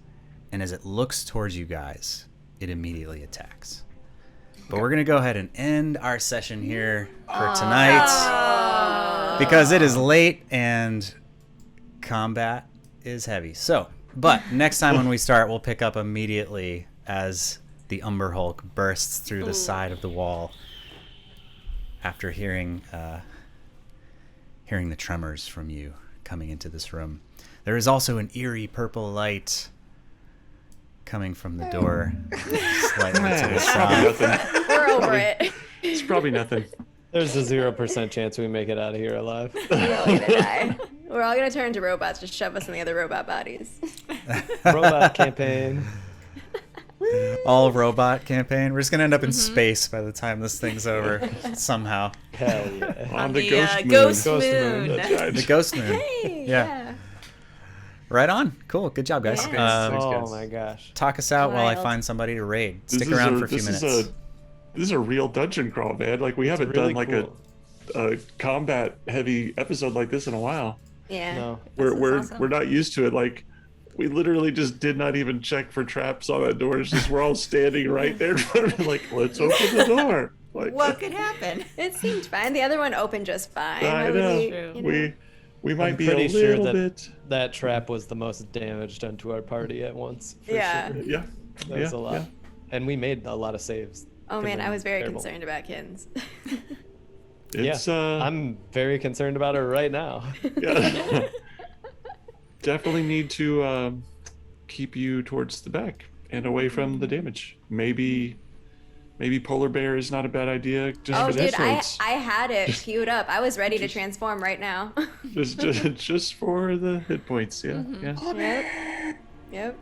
and as it looks towards you guys, it immediately attacks. But we're gonna go ahead and end our session here for tonight because it is late and combat is heavy. So, but next time when we start, we'll pick up immediately as the Umber Hulk bursts through the side of the wall after hearing the tremors from you coming into this room. There is also an eerie purple light coming from the door slightly to the side. We're over it. It's probably nothing. There's a 0% chance we make it out of here alive. We're all gonna die. We're all gonna turn into robots. Just shove us in the other robot bodies. Robot campaign. All robot campaign. We're just gonna end up in space by the time this thing's over somehow. Hell yeah. On the Ghost ghost moon. Ghost moon. That's right. The ghost moon. Hey, Yeah. Right on. Cool. Good job, guys. Yeah. Thanks, Oh guys. my gosh. Talk us out while I Wild. find somebody to raid. This Stick is around for a few minutes. This is a real dungeon crawl, man. Like we haven't really done like cool. a combat heavy episode like this in a while. Yeah. No. We're awesome. we're not used to it. Like we literally just did not even check for traps on that door. It's just we're all standing right there, like let's open the door. Like What could happen? It seemed fine. The other one opened just fine. I Why would know. we, True. We might I'm be a pretty sure little that bit. that trap was the most damage done to our party at once. For Yeah. Sure. Yeah. That was yeah, a lot. yeah. And we made a lot of saves. Oh man, I was very Terrible. concerned about Kins. It's I'm very concerned about her right now. yeah. Definitely need to keep you towards the back and away from the damage. Maybe polar bear is not a bad idea just Oh for the dude, episodes. I had it queued up. I was ready to transform right now. just for the hit points. Yeah. Yeah. Yep.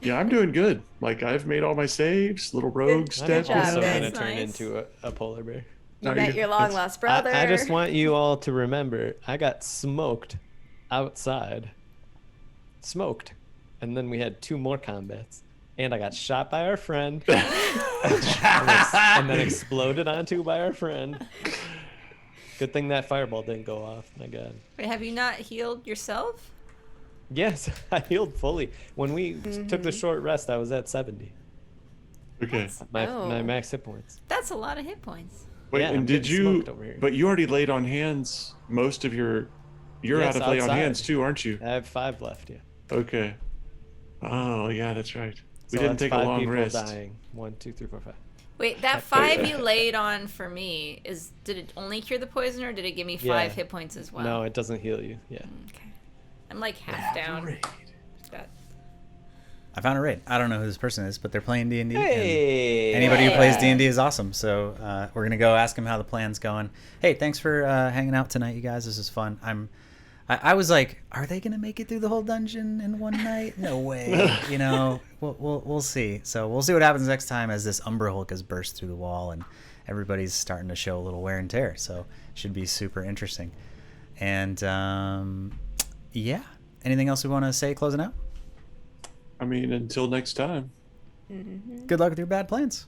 Yeah, I'm doing good. Like I've made all my saves. Little rogue Good step. job, also guys. gonna That's turn nice. into a polar bear. You No, met you- your long that's- lost brother. I just want you all to remember, I got smoked outside. Smoked. And then we had 2 more combats. And I got shot by our friend. and then exploded onto by our friend. Good thing that fireball didn't go off. My God. Wait, have you not healed yourself? Yes, I healed fully. When we took the short rest, I was at 70. Okay. My Oh. max hit points. That's a lot of hit points. Wait, Yeah, I'm and did getting you? smoked over here. But you already laid on hands most of your. You're Yes, out of lay on outside. hands too, aren't you? I have 5 left, yeah. Okay. Oh yeah, that's right. We So didn't that's take a 5 long people rest. dying. 1, 2, 3, 4, 5. Wait, that 5 you laid on for me did it only cure the poison or did it give me 5 Yeah. hit points as well? No, it doesn't heal you. Yeah. Okay. I'm like half down. Got- I found a raid. I don't know who this person is, but they're playing D&D. and Hey. Anybody who plays Yeah. D&D is awesome. So we're gonna go ask him how the plan's going. Hey, thanks for hanging out tonight, you guys. This is fun. I was like, are they gonna make it through the whole dungeon in one night? No way. We'll see. So we'll see what happens next time as this Umber Hulk has burst through the wall and everybody's starting to show a little wear and tear. So should be super interesting. And yeah, anything else we want to say closing out? I mean, until next time. Good luck with your bad plans.